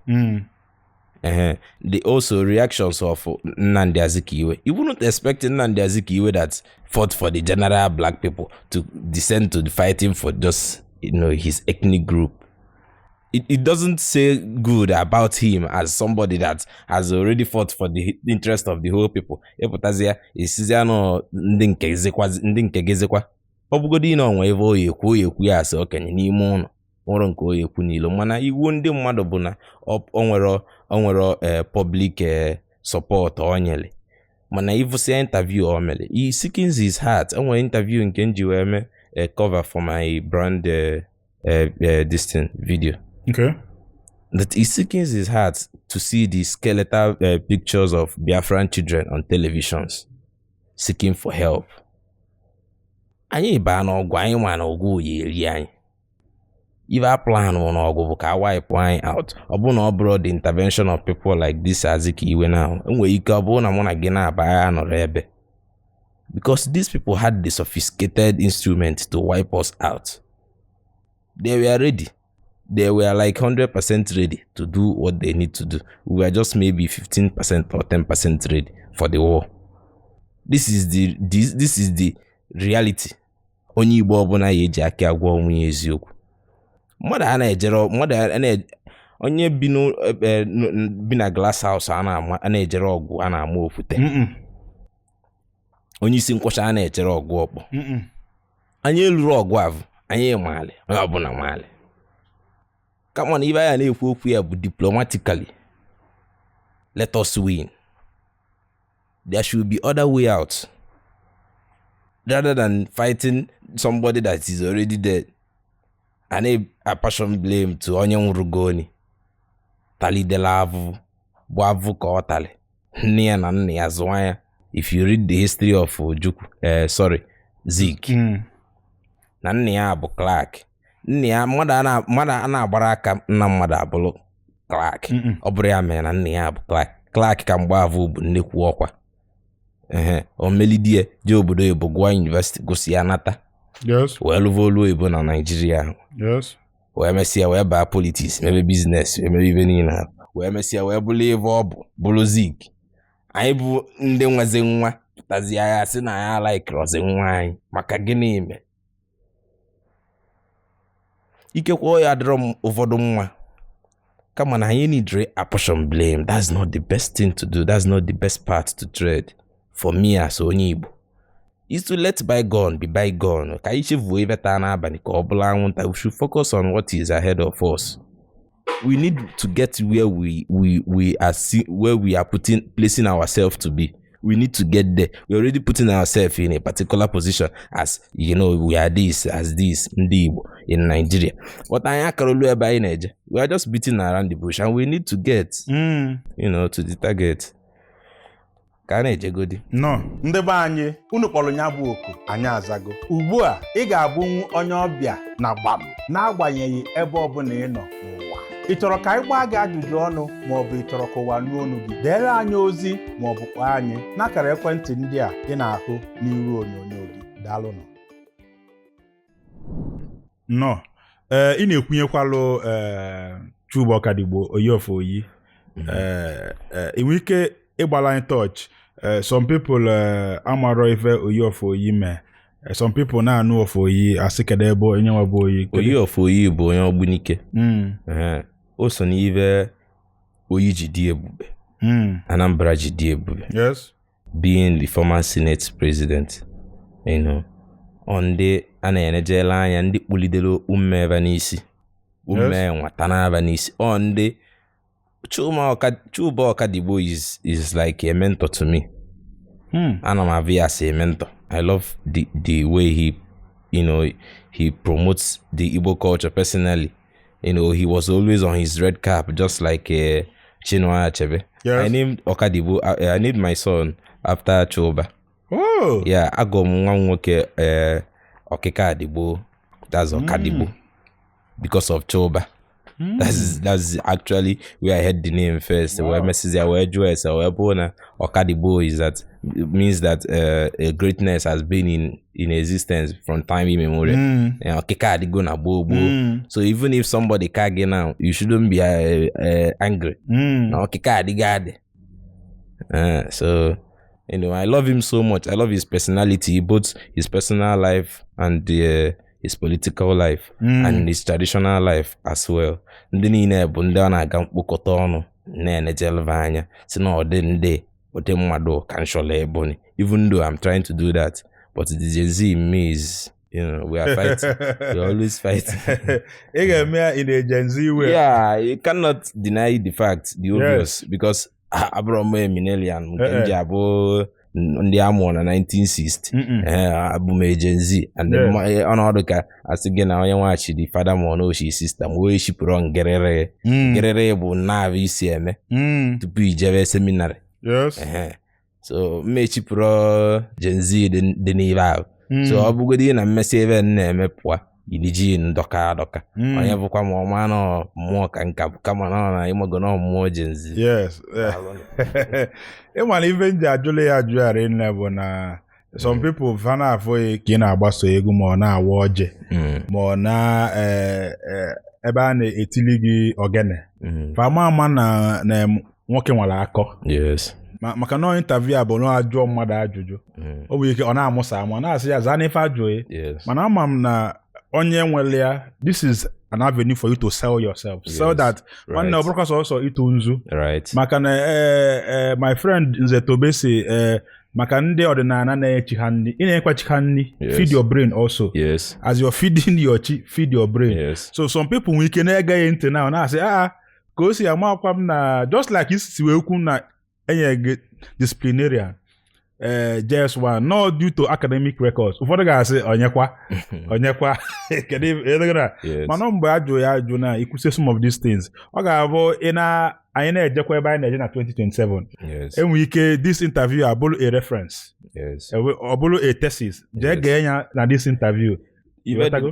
The also reactions of Nnamdi Azikiwe. You wouldn't expect Nnamdi Azikiwe that fought for the general black people to descend to the fighting for just his ethnic group. It doesn't say good about him as somebody that has already fought for the interest of the whole people. Eputazia isiziano ndị nke gezekwa. Obugodi na onwe eve oyekwu ya ase okenye n'ime ụlọ. Nwere nke oyekwu n'ilo mana iwu ndị mmadụ bụ na o nwere public support onyele. Mana ivusia interview o mere. He seekings his heart. O nwere interview nke nji wee me cover for my brand this video. Okay. That he seekings his heart to see the skeletal pictures of Biafran children on televisions seeking for help. Anyị ba n'ọgwụ anyị nwa n'ọgwụ oyeri anyị. Ife plan n'ọgwụ bụ ka wipe anyị out. Ọ bụ na ọ bụrụ the intervention of people like this Azikiwe now. Enwere ike ọ bụ na mụ na gị na-aba ya nọrọ ebe. Because these people had the sophisticated instrument to wipe us out. They were ready. They were like 100% ready to do what they need to do. We were just maybe 15% or 10% ready for the war. This is the reality. Onye Igbo ọbụla ya eji aka agwa onwe ya eziokwu. Onye bi na glass house a na-ejere ọgwụ a na-ama okwute. Onye isi nkwọcha a na-ejere ọgwụ ọkpọ. Anyị eluru ọgwụ avụ, anyị maali, onye ọbụla maali. Come on, if I na-ekwu okwu ya bụ diplomatically. Let us win. There should be other way out. Rather than fighting somebody that is already dead. And a passion blame to onye nwurugoni. Tali de la avu. Bu avu ka ọ tali. Nne ya na nne ya zụwa ya. If you read the history of Zik. Na nne ya bụ Clark. Nne ya mmadụ a na-agbara aka nna mmadụ abụrụ Clark. Ọ bụrụ ya mere na nne ya bụ Clark. Clark ka mgbe avụ bụ nnekwu ọkwa. O melidie je obodo Igbo gụọ university gosi ya nata. Yes. Wee lụva olu Igbo na Nigeria. Yes. Wee mesịa wee baa politics, mebe business, mebe ibe niile. Wee mesịa wee bụrụ ebe ọ bụrụ Zik. Anyị bụ ndị nweze nwa pụtazi ya sị na ya like roze nwa anyị maka gịnị ime. Ikekwe ya adịrọ ụfọdụ nwa. Kama na anyị need apportion blame. That's not the best thing to do. That's not the best path to tread. For me as onye Igbo. Is to let bygone be bygone. Ka iche vuo iveta na abani ka obula anwunta. We should focus on what is ahead of us. We need to get where we are placing ourselves to be. We need to get there. We're already putting ourselves in a particular position as, we are this, as this, Ndi Igbo. in Nigeria. But I we are just beating around the bush, and we need to get, to the target. Ka eje godi. No, ndị be anyị unu kpọrọ nya bụ oku anyị azago. Ugbu a ị ga-abụ onye ọbịa na Gbam n'agbanyeghị ebe ọbụla ị nọ n'ụwa. Ị chọrọ ka anyị gbaa gị ajụjụ ọnụ maọbụ ị chọrọ ka ụwa nụ ọnụ gị, deere anyị ozi maọbụ kpọọ anyị n'akara ekwentị ndị a ị na-ahụ n'iru onyonyo gị. Daalụnụ. No, ị na-ekwunyekwalụ Chubu Ọkadigbo Oyiofo Oyi. Inwe ike ịgbala anyị touch. Some people amaro ife Oyiofo Oyi me. Some people na-anụ Ofo Oyi asị kedu ebe onye nwa bụ Oyi. Oyiofo Oyi bụ onye Ogbunike. O so n'ive Oyi ji dị ebube. Anambra ji dị ebube. Yes. Being the former Senate president, on the ana-enejela anya ndị kpulidere umme ebe n'isi. Umme nwata na ebe n'isi. On the Chubu Ọkadigbo is like a mentor to me. And I'm as a mentor. I love the way he promotes the Igbo culture personally. He was always on his red cap, just like Chinua Achebe. Yes. I named Ọkadigbo. I named my son after Choba. Oh. Yeah, I got nwa nwoke Okika Adigbo. That's Ọkadigbo because of Choba. That's actually where I heard the name first. Where Mrs. where Joyce or Bona Ọkadigbo is that it means that a greatness has been in existence from time immemorial. Okika Adigbo na Bobo. So even if somebody kage now, you shouldn't be angry. Na Okika Adigade. So I love him so much. I love his personality, both his personal life and his political life and his traditional life as well. Ndị niile bụ ndị ọ na-aga mkpokọta ọnụ na-enejelve anya si na ọdị mmadụ ka nshọla ebony. Even though I'm trying to do that, but the Gen Z in me is, we are fighting. We always fight. In a Gen Z way. Yeah, you cannot deny the fact, the obvious, because Abraham Minelian, ndị amụọ na 1960 abụme Gen Z and ọnọdụ ka asị gị na onye nwachi dị fada ma n'ochi system wee shipụrụ ngerere bụ na-abụ isi eme tupu ijebe seminary. So mmechipụrụ Gen Z dị n'ibe ahụ. So ọ bụgodị na mmesi ebe na-eme pụa iliji ndọka onye bụkwa ma ọma na mmụọ ka nka bụ kama na ịmago na mmụọ Gen Z. Yes. Ịmana ife nji ajụla ya ajụgharị nne bụ na some people fa na-afụ ka ị na-agbaso egwu ma ọ na-awa ọjị ma ọ na ebe a na-etili gị ogene fa ama na nwoke nwere akọ. Yes. Maka na interview bụ na ajụọ mmadụ ajụjụ ọ bụ ike ọ na-amụsa ama na-asị ya zaa n'ife ajụghị mana ama m na onye nwere ya, this is an avenue for you to sell yourself. Yes, so that one of brokers also itu nzu. Right. Maka na my friend Nze Tobesi maka ndị ọdịnala na-echi ha nri. Ị na-ekwa chi ha nri. Feed your brain also. Yes. As you're feeding your chi, feed your brain. Yes. So some people we can na-ege ntị now na say ka o si amakwa m na just like isi wee kwu na enye disciplinarian. Just one, not due to academic records. Ụfọdụ ga-asị onyekwa kedu ebe gara mana mgbe ajụ na ikwuse some of these things ọ ga-abụ anyị na-ejekwa ebe anyị na-eje na 2027 enwe ike this interview abụrụ a reference ọ bụrụ a thesis jee gee ya na this interview.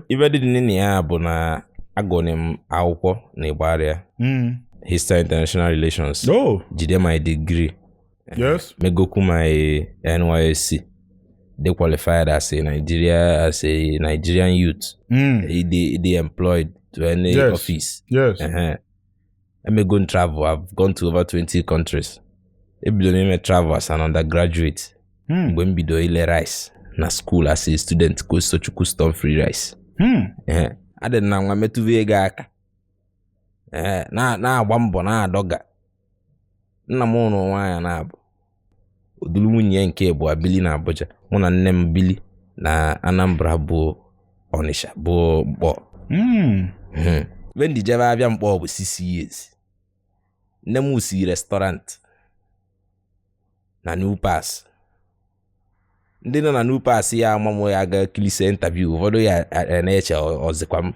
Ibe dị nne ya bụ na agụnị m akwụkwọ na Igbarịa History International Relations jide my degree. Yes. Megoku my NYSC. They qualified as a Nigerian youth. They employed to any office. Yes. I'm going to travel. I've gone to over 20 countries. If you don't travel as an undergraduate, when you do rice na school as a student, Kosisochukwu stop free rice. I didn't know I'm to vega. Na wambo na doga. Nna m ụlọ nwaanyị na-abụ odulu nwunye nke bụ abili na Abuja, mụ na nne m bili na Anambra bụ Ọnịsha bụ Mkpọ. When the jebe abịa Mkpọ bụ 6 years. Nne m si restaurant na New Pass. Ndị nọ na New Pass ya amamụ ya ga kilise interview ụfọdụ ya na-eche ọzịkwa m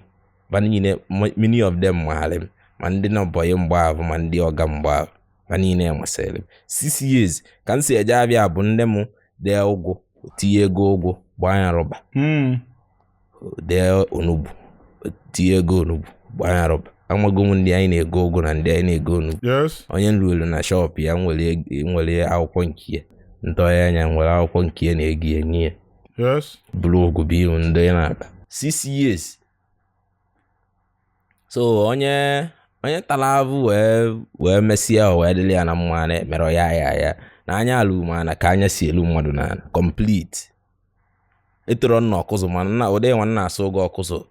ba niile many of them mahalem ma ndị na boy mgbaavụ ma ndị ọga mgbaavụ ba niile masịrị 6 years ka m si eje abịa bụ nne m dee ụgwụ tinye ego ụgwụ gbaa ya rọba dee onugbu tinye ego onugbu gbaa ya rọba amago m ndị anyị na-ego ụgwụ na ndị anyị na-ego onugbu onye nruelu na shop ya nwere akwụkwọ nke ntọya anya nwere akwụkwọ nke na-ego enyi ya bụrụ ụgwụ bụ ihu ndị na-aba 6 years. So onye tara avụ wee mesịa wee dịrị ya na mma na-emerọ ya na anya alụ mana ka anya si elu mmadụ na complete etoro nna ọkụzụ mana nna ụdị nwa nna asụ oge ọkụzụ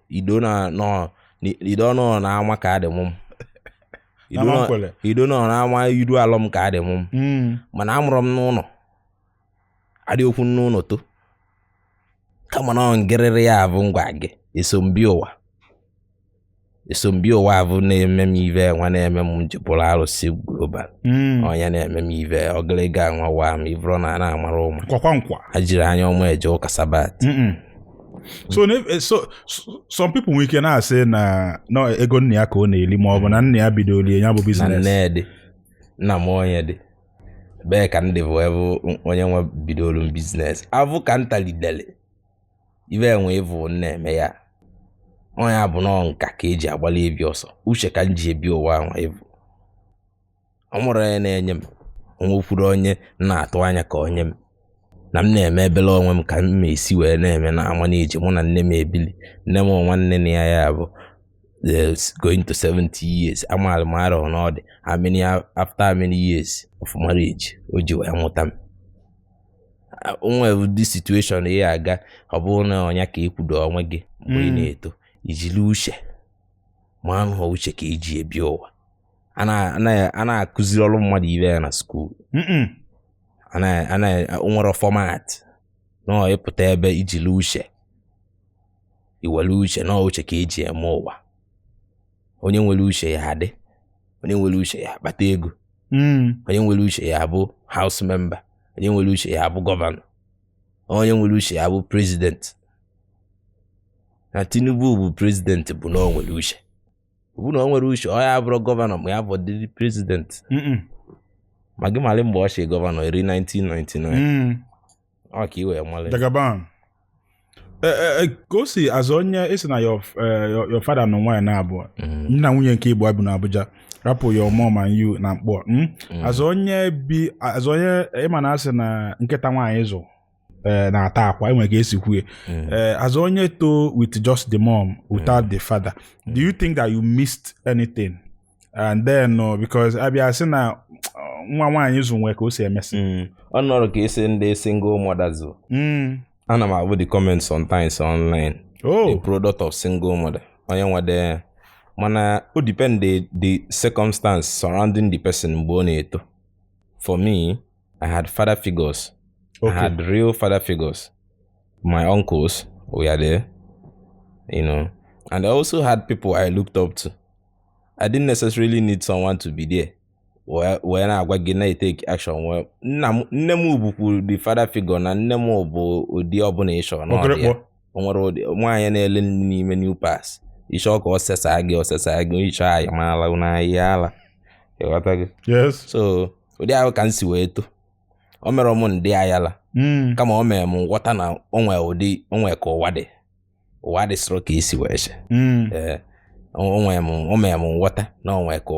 ido nọ na ama ka adị mụ ido nọ na ama idu alọm ka adị mụ mana amụrụ m n'ụlọ adị okwu n'ụlọ to kama na ngịrịrị ya avụ ngwa gị esombi ụwa avụ na-eme m ive nwa na-eme m njipụrụ alụsị global onye na-eme m ive ọgịrịga nwa wa m ivro na na-amara ụmụ ha jiri anya ọmụ eje ụka sabat. So some people we can say na no ego nne ya ka ọ na-eli ma ọ bụ na nne ya bidoro ya bụ business. Na nne dị nna m onye dị bee ka ndị bụ onye nwe bidoro business avụ ka ntalidele ive enwe ịvụ na-eme ya onye abụ nọ nka ka eji agbali ebi ọsọ uche ka nji ebi ụwa ahụ ịvụ ọ mụrụ onye na-enye m onwekwuru onye na-atụ anya ka onye m na m na-eme ebele onwe m ka m esi wee na-eme na ama na-eji mụ na nne m ebili nne m nwanne na ya bụ going to 70 years amaala m arọ n'ọdị after many years of marriage o ji wee mụta m onwe dị situation ya aga ọ bụrụ na ọnya ka ekwudo onwe gị mgbe ị na-eto ijili uche ma anụ uche ka eji ebi ụwa a na-akụziri ọrụ mmadụ ibe ya na skuul nwere format na ịpụta ebe ijili uche iwere uche na uche ka eji eme ụwa onye nwere uche ya adị onye nwere uche ya akpata ego onye nwere uche ya bụ house member onye nwere uche ya bụ gọvanọ onye nwere uche ya bụ president na Tinubu bụ president bụ na o nwere uche bụ na o nwere uche ọ ya bụrụ gọvanọ ma ya bụ dị president ma gị mali mgbe ọ chi gọvanọ eri 1999 ọ ka iwe mali Gbam gosi as onye isi na your father no nwaanyị na abụọ nna nwunye nke Igbo abụ na Abuja rapụ your mom and you na mkpọ as onye ịma na asị na nkịta nwaanyị ịzụ na-ata akwa enwe ka esi kwue as onye to with just the mom without the father do you think that you missed anything and then no because abịa sị na nwa nwaanyị ịzụ nwe ka o si emesi ọ nọrọ ka esi ndị single mothers ana m abụ the comments sometimes online a product of single mother onye nwede mana o depend the circumstance surrounding the person mgbe ọ na-eto. For me, I had father figures. I had real father figures. My uncles were there, and I also had people I looked up to. I didn't necessarily need someone to be there when I was going to take action. Well, nne m bụ the father figure na nne m bụ ụdị ọbụla ịchọ nwaanyị na-ele n'ime new pass ịchọ ka ọsesa gị ịchọ anyị maala n'ahịa ala. Yes. So ụdị ahụ ka m si wee to o mere m ndị ayala kama o mere m nghọta na onwe ka ụwa dị soro ka isi wee che o mere m nghọta na onwe ka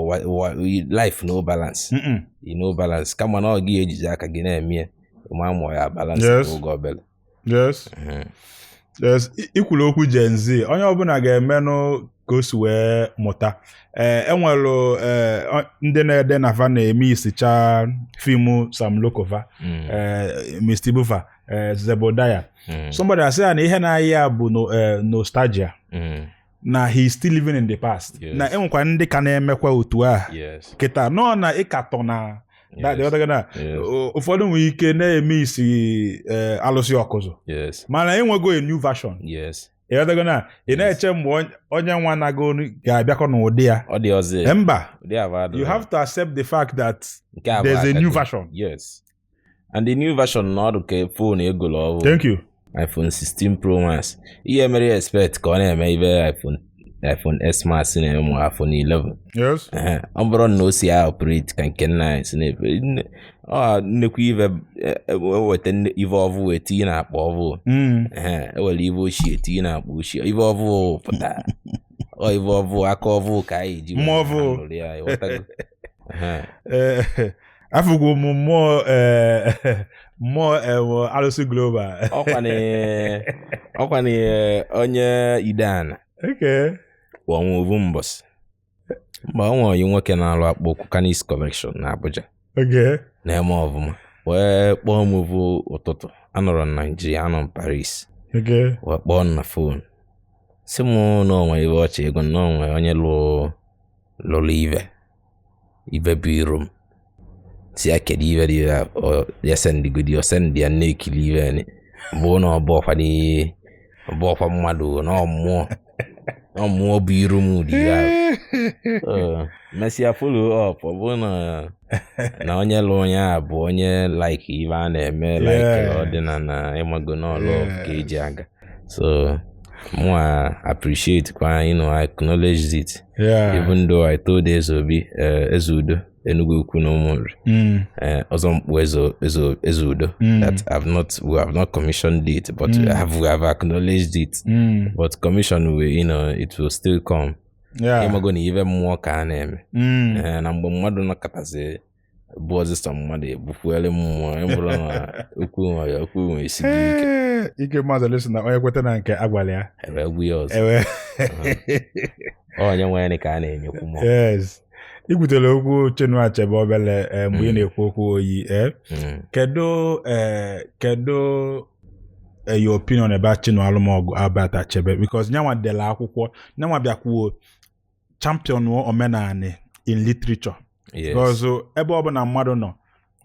life no balance no balance kama na ọ gị ejiji aka gị na-eme ma amụ ya balance oge obele. Yes, ikwulu okwu Gen Z onye ọbụla ga-emenụ ka o si wee mụta enwelu ndị na-ede na fa na-eme isicha fiimu Sam Lokova Mr. Bufa Zebodiah somebody has said na ihe na ya bụ nostalgia na he is still living in the past na enwekwa ndị ka na-emekwa otu a kịta nọ na ịkatọ na ụfọdụ nwere ike na-eme isi alụsị ọkụzụ mana enwego a new version na ị na-eche mgbe onye nwa nago ga-abịakọ n'ụdị ya mba you have to accept the fact that there's a new version. Yes, and the new version na ọdụ ka phone egolo ọhụrụ. Thank you. iPhone 16 Pro Max ihe mere expect ka ọ na-eme ibe iPhone iPhone S Max na iPhone 11. Yes. Ọ bụrụ na o si operate ka nke nna si na nnekwu ive weta ive ọvụ weti na akpa ọvụ ewere ive ochie eti na akpa ochie ive ọvụ pụta ive ọvụ aka ọvụ ka anyị ji mmụọ ya ịghọtago. Afụgwo m mmụọ ALUSI global. Ọkwa na onye Idana ọnwa ovu mbọsị mgbe ọ nwere nwoke na-alụ akpụkụ Canis Collection na Abuja na-eme ọvụma wee kpọọ m ovu ụtụtụ anọrọ na Nigeria anọ m Paris wee kpọọ na fon si mụ na onwe ive ọcha ego na onwe onye lụrụ ive bụ iro m si ya kedu ive dị ya sendigodi o sendi ya na-ekili ive ni bụ na ọbọkwa mmadụ na ọmụọ bụ iru m dị ya mesịa follow up ọ bụ na onye lụ onye a bụ onye like ive a na-eme like ọdịnala ịmago n'ọlụ ka eji aga so more appreciate kwa I acknowledge it even though I told Ezudo Enugu Ukwu no more ọzọ mkpu Ezudo that we have not commissioned it but we have acknowledged it but commission will it will still come ịmago na ive mmụọ ka a na-eme na mgbe mmadụ nọkọtazi bụ ọzịsọ mmadụ ebufuele mmụọ ịbụrụ na okwu nwe isi ike mmadụ lesi na onye kweta na nke agwala ya ebe egwu ya ọzọ onye nwere ka a na-enyekwu mmụọ. Yes. Ikwutere okwu Chinua Achebe obele mgbe ị na-ekwu okwu oyi kedu your opinion about Chinua Albert Achebe because nyanwa dela akwụkwọ nyanwa bịakwuo champion omenani in literature because ebe ọ bụ na mmadụ nọ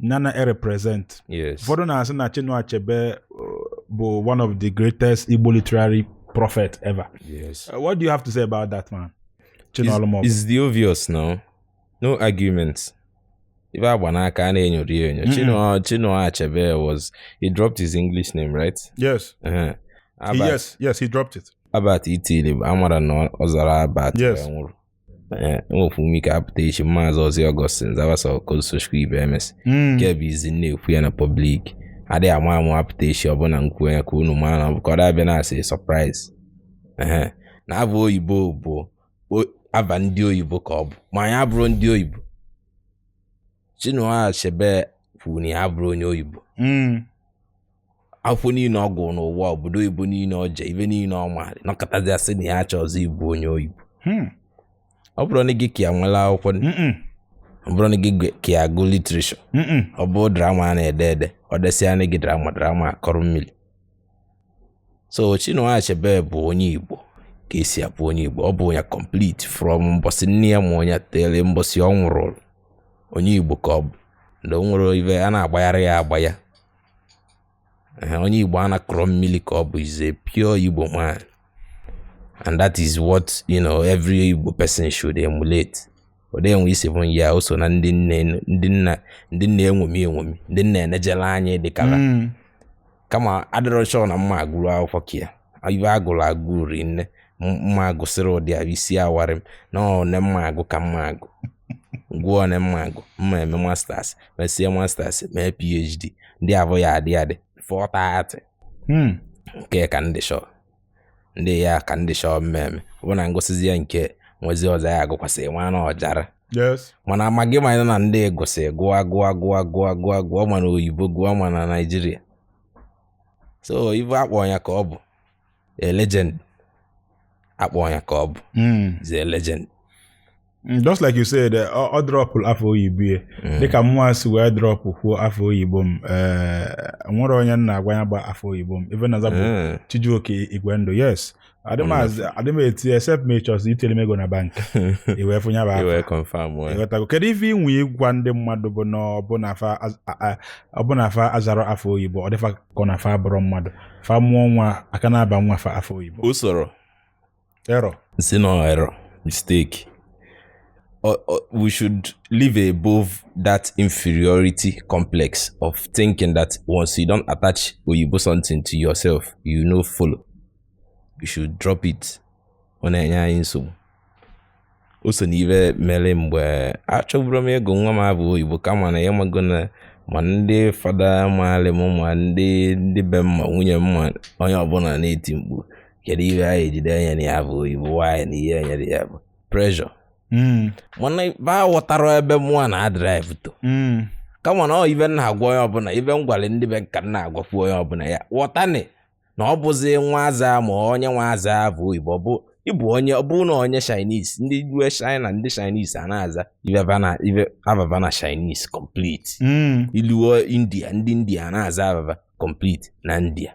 nana represent ụfọdụ na-asị na Chinua Achebe bụ one of the greatest Igbo literary prophet ever. What do you have to say about that man? It's the obvious now. No arguments. If I wanna can Chinua Achebe he dropped his English name, right? Yes. Yes, he dropped it. About Itili, Amara no Ozara about yes. Fumika application Mazi Augustine Chief Kosisochukwu Ibemesi. Kebi is in the na public. Ade amamu application ọbụna nkwenye ka unu mana because that been as a surprise. Na abụ oyibo bụ aba ndị oyibo ka ọ bụ ma ya bụrụ ndị oyibo Chinua Achebe funi abụrụ onye oyibo afọ niile ọgụ n'ụwa obodo oyibo niile ọje ibe niile ọmarị nọkọtazi asị na ya chọzi ịbụ onye oyibo ọ bụrụ na gị ka nwela akwụkwọ ọ bụrụ na gị ka agụ literature ọ bụ drama na-ede ọ desịa na gị drama akọrọ mmiri so Chinua Achebe bụ onye Igbo ka esi abụ onye Igbo ọ bụ onye complete from mbọsị nne ya ma onye tele mbọsị ọ nwụrụ onye Igbo ka ọ bụ na o nwere ive a na-agbayara ya agbaya onye Igbo a na-akọrọ mmiri ka ọ bụ is a pure Igbo man and that is what every Igbo person should emulate. Ode enwe isi bụ ya o so na ndị nne enwomi ndị nne enejela anyị dị kala kama adịrọ shọ na mma agụrụ akwụkwọ kia ive agụrụ agụrụ nne mma agụsịrị ụdị a isi awarị m na ne mma agụ ka mma agụ gwụọ ne mma agụ mma eme masters mesie masters mee PhD ndị abụ ya adị 430 nke ka ndị shọ ndị ya ka ndị shọ mmemme bụ na ngosizi ya nke nwezi ọzọ ya agụkwasị nwa na ọjara mana amaghị ma na ndị gosi gụọ mana oyibo gụọ mana Nigeria so ive akpọ ya ka ọ bụ a legend akpọ ya ka ọ bụ is a legend. Just like you said ọ drop afọ oyibo dịka mmụọ si wee drop kwuo afọ oyibo m nwere onye nna agwa ya gba afọ oyibo m even na bụ Chijioke Igwendo yes adịm eti except me chọs itele mego na bank iwe fụnya ba iwe confirm we kedu ife inwe ịgwa ndị mmadụ bụ na ọbụna fa azara afọ oyibo ọ dịfa ka na fa abụrụ mmadụ fa mụọ nwa aka na-aba nwa fa afọ oyibo usoro error si no error mistake. We should live above that inferiority complex of thinking that once you don't attach Oyibo something to yourself, follow. You should drop it. ọ na-enye anyị nsogbu. O so n'ive mere mgbe achọburu m ịgụ nwa m abụ oyibo kama na ya mago na ma ndị fada maala m ma ndị be m ma nwunye m ma onye ọbụla na-eti mkpu kedu ihe anyị ejide anya na ya bụ oyibo nwaanyị na ihe enyere ya bụ pressure. Mana ba ghọtara ebe mụa na drive to kama na ọ ive na-agwa onye ọbụla ive m gwara ndị be ka na-agwakwu onye ọbụla ya ghọtani na ọ bụzi nwa aza ma onye nwa aza bụ oyibo ịbụ onye ọ bụ na onye Chinese ndị US China ndị Chinese anaza ive ababa na Chinese complete. Iluo India ndị India anaza ababa complete na India.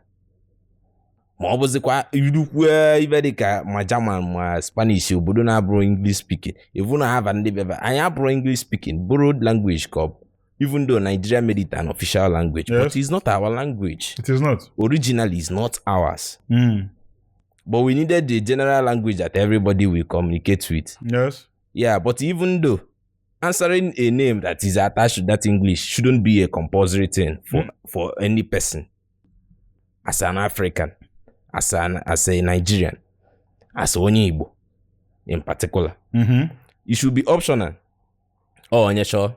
Ma ọ bụzikwa irukwe ive dịka ma German ma Spanish obodo na-abụrụ English speaking even na ava ndị bebe anyị abụrụ English speaking borrowed language called even though Nigeria made it an official language, but it's not our language. It is not. Originally, it's not ours. But we needed the general language that everybody will communicate with. Yes. Yeah, but even though answering a name that is attached to that English shouldn't be a compulsory thing for any person, as an African, as a Nigerian, as onye Igbo in particular, it should be optional. Oh, onye sure.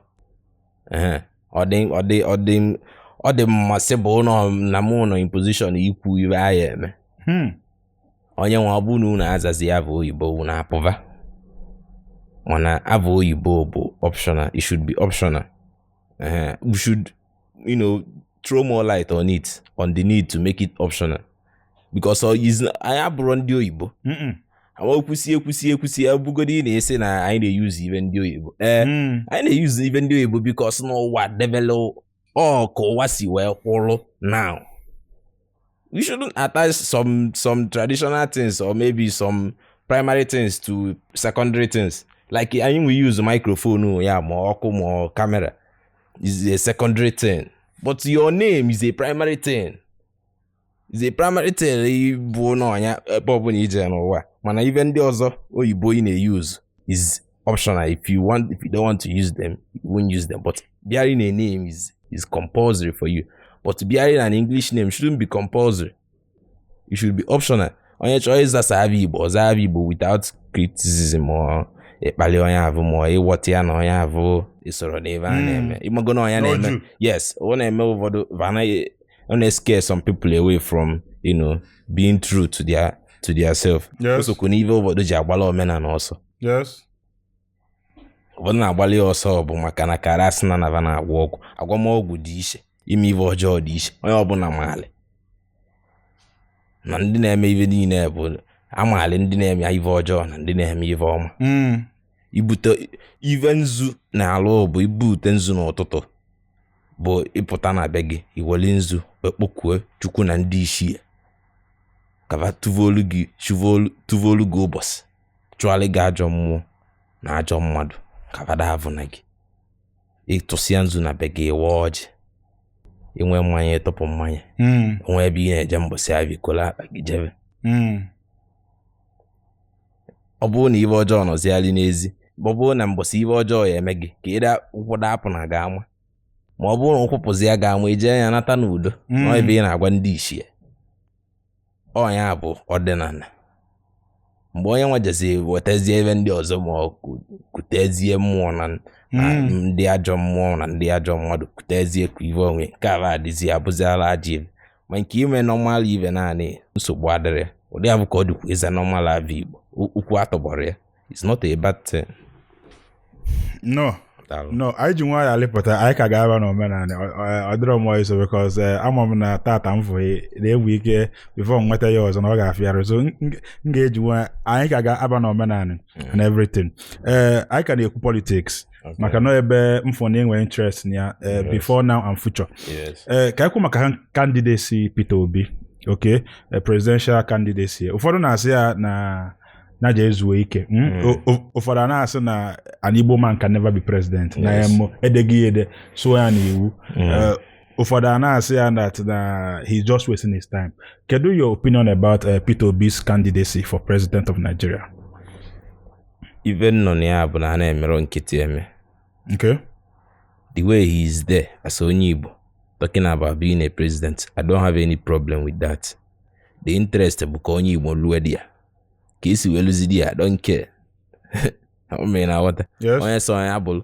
Ọ dị mmasị bụ na mụ nọ in position ikwu iwe anyị eme. Onye nwa bụ na unu azazi ya bụ oyibo na apụva mana abụ oyibo bụ optional. It should be optional. We should throw more light on it, on the need to make it optional, because anyị abụrụ ndị oyibo. Awa ekwusi abugodi na-ese na anyị na-use ive ndị oyibo. Anyị na-use ive ndị oyibo because n'ụwa develop ka ụwa si wee kwụrụ now. We shouldn't attach some traditional things or maybe some primary things to secondary things. Like anyị we use microphone ya ma ọkụ ma camera is a secondary thing, but your name is a primary thing. It's a primary thing bụ na ọnya ebe ọbụla ije n'ụwa. Mana even ndị ọzọ oyibo ị na-use is optional. If you don't want to use them, you won't use them. But bearing a name is compulsory for you. But bearing an English name shouldn't be compulsory. It should be optional. Onye chọrọ ịza ọza Igbo without criticism or ịkpali onye ahụ ma ịghọta ya na onye ahụ isoro n'ebe a na-eme. Ịmago na onye na-eme. Yes, ọ na-eme ụfọdụ ọ na-scare some people away from being true to their self. Yes. So kuna ive obodo ji agbala omenala ọsọ. Yes. Obodo na-agbali ọsọ bụ maka na kara asị na nava na-agwọ ọgwụ. Agwọmọgwụ dị iche, ime ive ọjọọ dị iche. Onye ọbụla maali. Na ndị na-eme ive niile bụ amaali ndị na-eme ive ọjọọ na ndị na-eme ive ọma. Ibute ive nzu na-alụ bụ ibute nzu n'ụtụtụ bụ ịpụta na be gị iweli nzu ekpokue Chukwu na ndị ichie kava tuvolu gị ụbọchị chụalị gị ajọ mmụọ na ajọ mmadụ kavada avụ na gị ịtụsịa nzu na be gị ịwa ọjị inwe mmanya ịtọpụ mmanya onwe ebe ị na-eje mbọsị abịa kola akpa gị jebe. Ọ bụrụ na ive ọjọọ nọzialị n'ezi, ọ bụrụ na mbọsị ive ọjọọ ya eme gị ka ịda ụkwụda apụ na ga ama, ma ọ bụrụ na ụkwụpụzi ya ga-ama ije ya nata n'udo na ebe ị na-agwa ndị ichie. Ọnya bụ ọdịnala. Mgbe onye nwa jezi wetazie ebe ndị ọzọ ma kutezie mmụọ na ndị ajọ mmụọ na ndị ajọ mmadụ kutezie ka ive onwe nke a adịzi abụziala ajọ ive. Ma nke ime normal ive naanị nsogbu adịrị. Ụdị abụ ka ọ dịkwa ịza normal abụ Igbo. Ukwu atọgbọrọ ya. It's not a bad thing. No, anyị ji nwa ya alịpụta anyị ka ga-aba n'omenala ọ dịrọ mụọ iso because ama m na tata m fụ na-enwe ike before nweta ya ọzọ na ọ ga-afịarụ, so m ga-eji nwa anyị ka ga-aba n'omenala and everything. Anyị ka na-ekwu politics maka na ebe mfụ na enwe interest ya before now and future. Ka anyị kwu maka candidacy Peter Obi, okay, presidential candidacy. Ụfọdụ na-asị ya na je ezuwe ike. Ụfọdụ na-asị na an Igbo man can never be president. Na ya edeghị ede so ya n'iwu. Ụfọdụ na-asị ya that he's just wasting his time. Kedu your opinion about Peter Obi's candidacy for president of Nigeria? Even nọ na ya bụ na na-emere nkịtị eme. Okay. The way he is there as onye Igbo talking about being a president, I don't have any problem with that. The interest bụ ka onye Igbo lue dị ya. ka esi weluzidi ya don't care o me na wata onye so onye abụlụ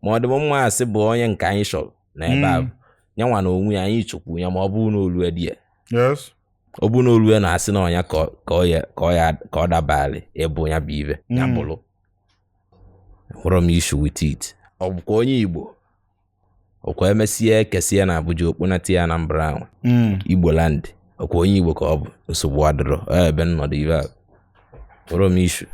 ma ọ dị mma asị bụ onye nke anyị chọrọ na ebe a nyanwa na onwe anyị chukwu ya ma ọ bụ na olu edi ya yes ọ bụ na olu na asị na onya ka ọ dabalị ebe onya bụ ive ya bụlụ from issue with it ọ bụkwa onye Igbo ọkwa emesie kesie na Abuja okpunati ya Anambra ahụ Igbo land ọkwa onye Igbo ka ọ bụ nsogbu adịrọ ebe nnọdụ ive a from issue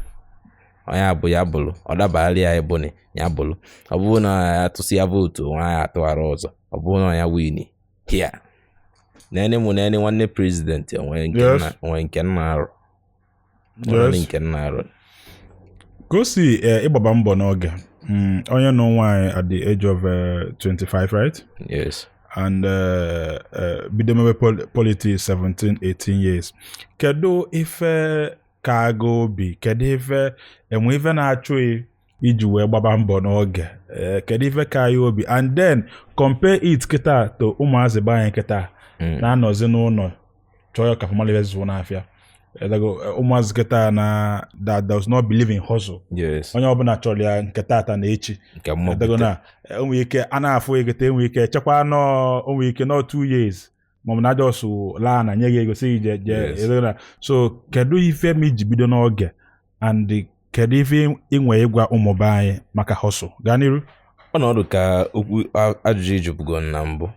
onye abụ ya bụlụ ọ dabalị ya ebone ya bụlụ ọ bụrụ na atụsị ya votu nwa ya atụghara ọzọ ọ bụrụ na ya win here nene mụ nene nwanne president onwe nke nna arụ nke nna arụ Kosi ịgbaba mbọ n'oge onye nọ nwaanyị at the age of 25 right yes and bido mewe politics 17-18 years kedu ife ka aga obi kedu ife enwe ife na-achụ iji wee gbaba mbọ n'oge kedu ife ka ya obi and then compare it kịta to ụmụazị banye kịta na-anọzi n'ụlọ chọọ ka famali wezuo n'afịa ụmụazị kịta na that does not believe in hustle yes onye ọbụla chọrọ ya nke tata na echi na enwe ike a na-afụ egete enwe ike chekwa onwe ike nọ 2 years maọbụ na ajọsụ laa na nye gị ego si je so kedu ife m iji bido n'oge and kedu ife inwe ịgwa ụmụba anyị maka hustle gaa n'iru ọnọdụ ka okwu ajụjụ ijupụgo na mbụ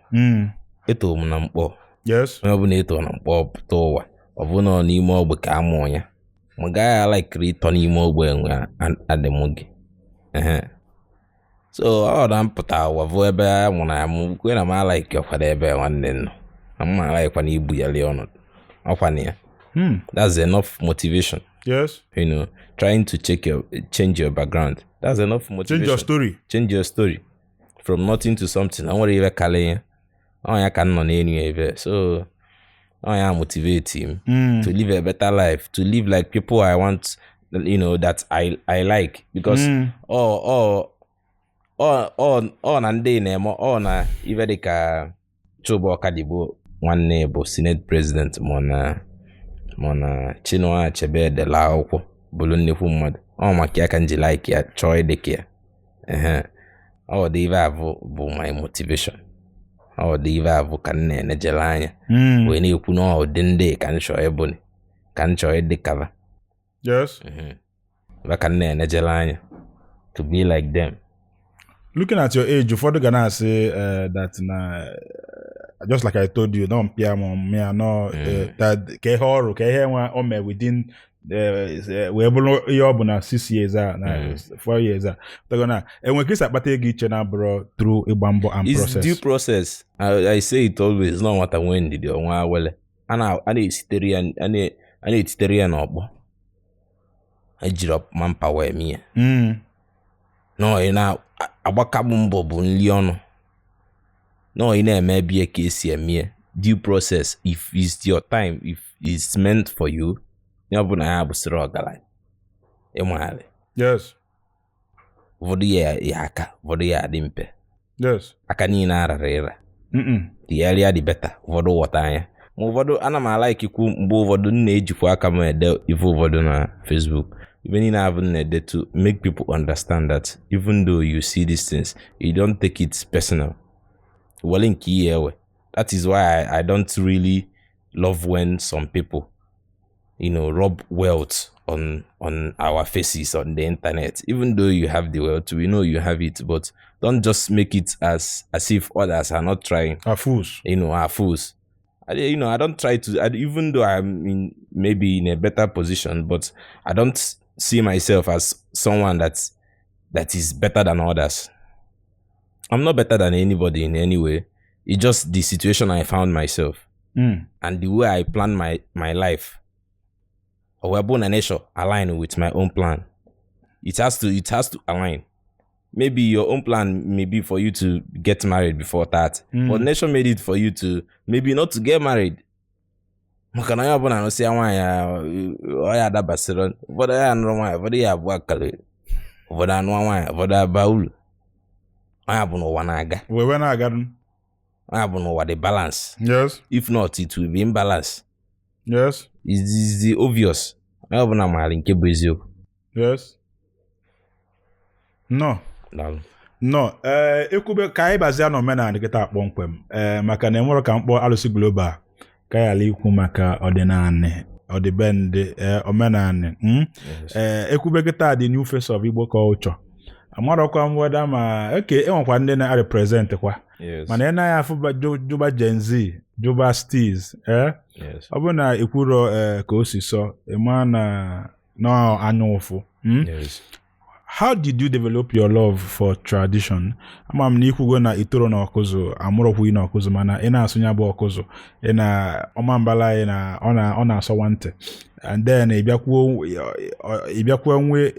eto m na mkpọ yes onye ọbụla eto na mkpọ pụta ụwa ọ bụ na n'ime ogbe ka amụ ya ma gaghị alaikiri ịtọ n'ime ogbe enwe adịmụgị so ọ da mpụta ụwa bụ ebe a mụrụ ya mụ kwe na m alaiki ọkwado ebe nwanne nọ na m alaikwa na ibu ya lie ọnọdụ ọkwana ya that's enough motivation yes you know trying to change your background that's enough motivation change your story from nothing to something I nwere iwe kale ya ya ka nọ n'enu ya ebe so ya motivate him to live a better life, to live like people I want, you know, that I like because na ndị na-eme na ive dịka Chuba Ọkadibo nwanne bụ Senate President ma na Chinua Achebe dela akwụkwọ bụrụ nnekwu mmadụ maka ya ka nji like ya chọọ ịdịka ya dị ive abụ bụ my motivation ọ dị ive abụ ka nna enejere anya wee na-ekwu na ọ dị ndị ka nchọ ebuni ka nchọ ịdịkava yes ka nna enejere anya to be like them. Looking at your age ụfọdụ ga na-asị that na just like I told you no mpia me no that ka ihe ọrụ ka ihe nwa o mee within wee bụrụ ihe ọ bụ na 6 years na 4 years tagona enwe ka isi akpata ego iche na abụrụ through ịgba mbọ and process. It's due process. I say it always no matter when did ọnwa wele a na-esitere ya n'ọkpọ ejiri manpower eme ya no ị na-agbakabụ mbọ bụ nli ọnụ no ị na-eme bie ka esi eme due process if it's your time if it's meant for you ya bụ na ya bụsịrị ọgaranya ịmagharị yes ụfọdụ ya aka ụfọdụ ya adị mpe yes aka niile arara ịra the earlier the better ụfọdụ ghọta anya ma ụfọdụ ana m alaiki ikwu mgbe ụfọdụ na-ejikwa aka m ede ife ụfọdụ na Facebook even in having to make people understand that even though you see these things, you don't take it personal. Well, in key that is why I don't really love when some people, you know, rub wealth on our faces on the internet. Even though you have the wealth, we know you have it, but don't just make it as if others are not trying. Are fools. You know, are fools. I don't try to, even though I'm maybe in a better position, but I don't see myself as someone that is better than others. I'm not better than anybody in any way. It's just the situation I found myself and the way I plan my life. Or born a nation align with my own plan. It has to align. Maybe your own plan may be for you to get married before that, but nation made it for you to maybe not to get married. Maka na ya bụ na nosi nwaanyị ya adabasịrị ụfọdụ ya nụrụ nwaanyị ụfọdụ ya abụọ akara ụfọdụ anụ nwaanyị ụfọdụ aba ulu onye bụ n'ụwa na-aga onye bụ n'ụwa dị balance. Yes. If not, it will be imbalance. Yes. It's the obvious. Ọ bụ na maara nke bụ eziokwu. Yes. No. No. Ekwube ka anyị bazia na omenala kịta kpọmkwem. Maka na enwere ka mkpọ ALUSI Global ka ya ala ikwu maka ọdịnala, ọdịbendị, omenala. Ekwube kịta the new face of Igbo culture. Amarọkwa mweda ma enwekwa ndị na-represent kwa. Mana ị naghị afụ Juba Gen Z, Juba Steez. Ọ bụ na ikwuro Kosiso ịma na anya ụfụ. How did you develop your love for tradition? Ama m na ikwugo na itoro na ọkụzụ, amụrụkwu ị na ọkụzụ, mana ị na-asụnya bụ ọkụzụ, ị na ọmambala ị na ọ na-asọ nwantị. And then ị bịakwuo nwe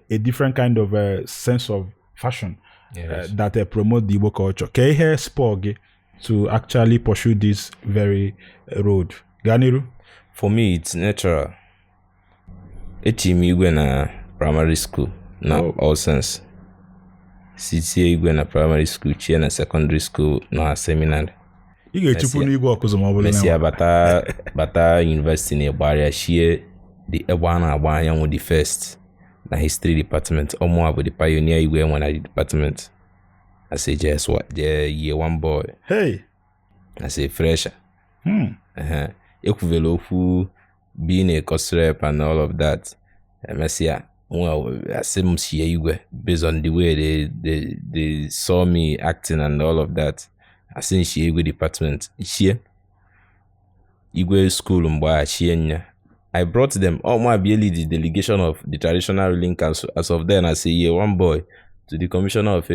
a different kind of sense of fashion that promote the Igbo culture. Ka ihe spur gị to actually pursue this very road? Ganiru? For me, it's natural. Echi m igwe na primary school na all sense. Sitie igwe na primary school, chie na secondary school na seminary. Ị ga-echipu n'igwe ọkụzụ ma ọ bụrụ na Mesia bata university na Igbaria shie the ebe a na-agba anyanwụ the first na history department. Ọmụ bụ the pioneer igwe enwe na the department. As a just year one boy. Hey. As a fresher. Ekwuvele okwu being a course rep and all of that. Mesia, well, asem shie igwe based on the way they saw me acting and all of that. I seen shie igwe department. Shie igwe school mba shie nya. I brought them all my barely the delegation of the traditional ruling council as of then as a year one boy to the commissioner of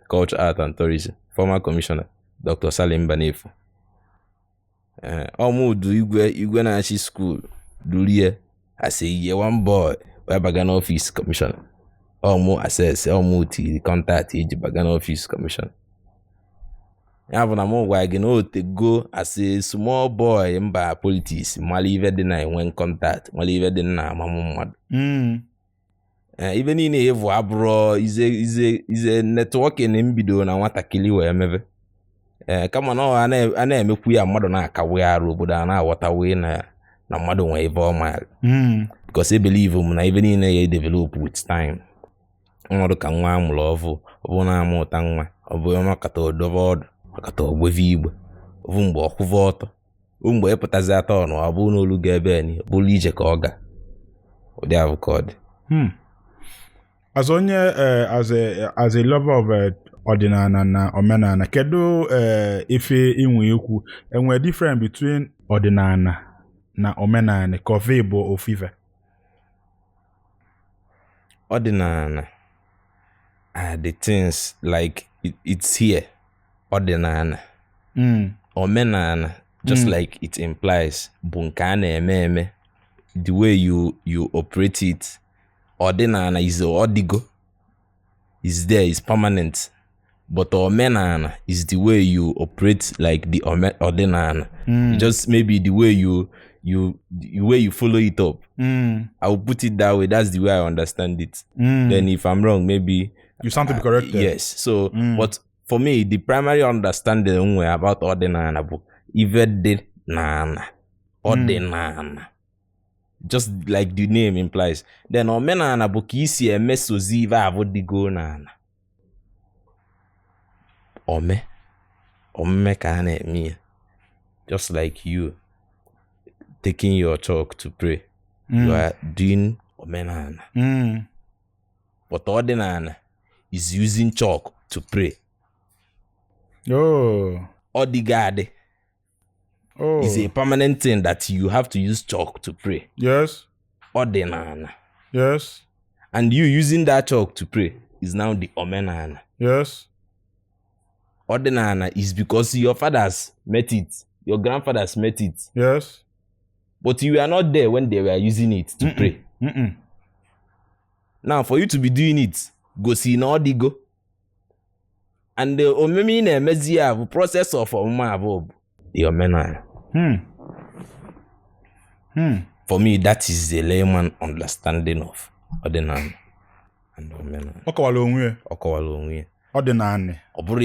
culture, art and tourism, former commissioner Dr. Salim Banefo. Almost igwe na achi school dulie as a year one boy where bagan office commissioner. Almost assess almost the contact age bagan office commissioner. Ya bụ na m gwa gị na ote go as a small boy mba politics mala ive dị na enwe contact mala ive dị na amamụ mmadụ. Ive niile evu abụrụ ize networking mbido na nwatakịrị wee mebe. Kama na a na-emekwu ya mmadụ na-akawe arụ obodo a na-aghọtawe na mmadụ nwee ive ọma. Because I believe na ive niile ya develop with time. Ọnọdụ ka nwa amụrụ ọvụ ọ bụ na amụ ụta nwa ọ bụ ọma kata odobe ọdụ akata ogbevi Igbo ovu mgbe ọkwụva ọtọ mgbe ịpụtazi atọ ọnụ ọ bụ n'olu ga ebe ni bụrụ ije ka ọ ga ụdị ahụ ka ọ dị. As onye as a lover of ọdịnala na omenala, kedu ife inwe ikwu enwe difference between ọdịnala na omenala ka ọ bụ ofufe? Ọdịnala are the things like it's here. Ọdịnala. Omenala, just like it implies, bụ nke a na-eme the way you operate it. Ọdịnala is ọdịgo, is there, is permanent. But omenala is the way you operate like the ọdịnala. Just maybe the way you follow it up. I will put it that way. That's the way I understand it. Then if I'm wrong, maybe you sound to be corrected. Yes. So, but for me, the primary understanding about ọdịnala bụ ive dị n'ala. Ọdịnala. Just like the name implies. Then omenala bụ ka isi emesozi ive abụ dịgo n'ala. Ome ka a na-eme ya. Just like you taking your chalk to pray. You are doing omenala. But ọdịnala is using chalk to pray. Odigade is a permanent thing that you have to use chalk to pray. Yes. Ọdịnala. Yes. And you using that chalk to pray is now the omenala. Yes. Ọdịnala is because your fathers met it, your grandfathers met it. Yes. But you were not there when they were using it to pray. Now, for you to be doing it, go see na ọdịgo. And the omemi na-emezi ya bụ process of ọmụma abụọ bụ the omenala. For me, that is the layman understanding of ọdịnala and omenala. Ọ kọwara onwe ya. Ọ kọwara onwe ya. ọdịnala ọ bụrụ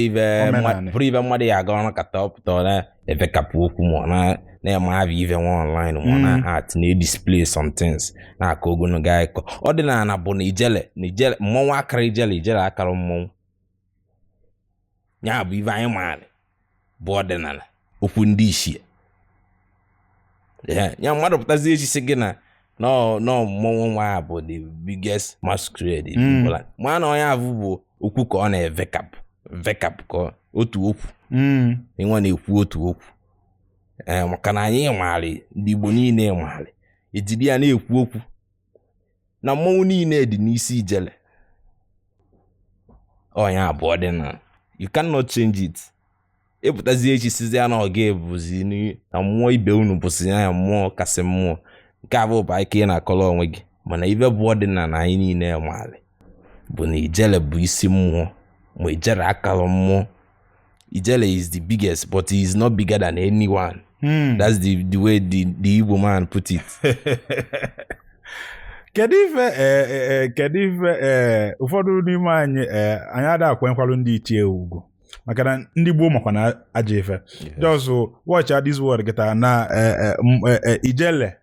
ive mmadụ ya aga ọrụ kata ọpụta na evekapụ okwu ma na-eme abụ ive nwa online ma na art na-display some things na-aka ogologo ịkọ. Ọdịnala bụ na ijele mmọnwụ akara ijele akara mmọnwụ ya bụ ive anyị maara bụ ọdịnala okwu ndị ichie ya mmadụ pụtazi echi gị na mmọnwụ nwa bụ the biggest masquerade in Igbo land. Mana onye abụ bụ okwu ka ọ na-evekapụ ka otu okwu ịnwa na-ekwu otu okwu maka na anyị maara ndị Igbo niile maara ejiri ya na-ekwu okwu na mmọnwụ niile dị n'isi ijele onye abụ ọdịnala. You cannot change it. Epụtazi echi sizi ya na ọ ga-ebuzi na mmụọ ibe unu bụzi ya mmụọ kasị mmụọ nke abụ bụ ike ị na-akọrọ onwe gị. Mana ibe bụ ọdịnala anyị niile maara bụ na ijele bụ isi mmụọ ma ijele akara mmụọ. Ijele is the biggest but he is not bigger than anyone. That's the way the Igbo man put it. Kedu ife ụfọdụ n'ime anyị ada akwenkwalụ ndị ichie ugwu maka na ndị Igbo makwa na aja ife. Just watch out this word geta na ijele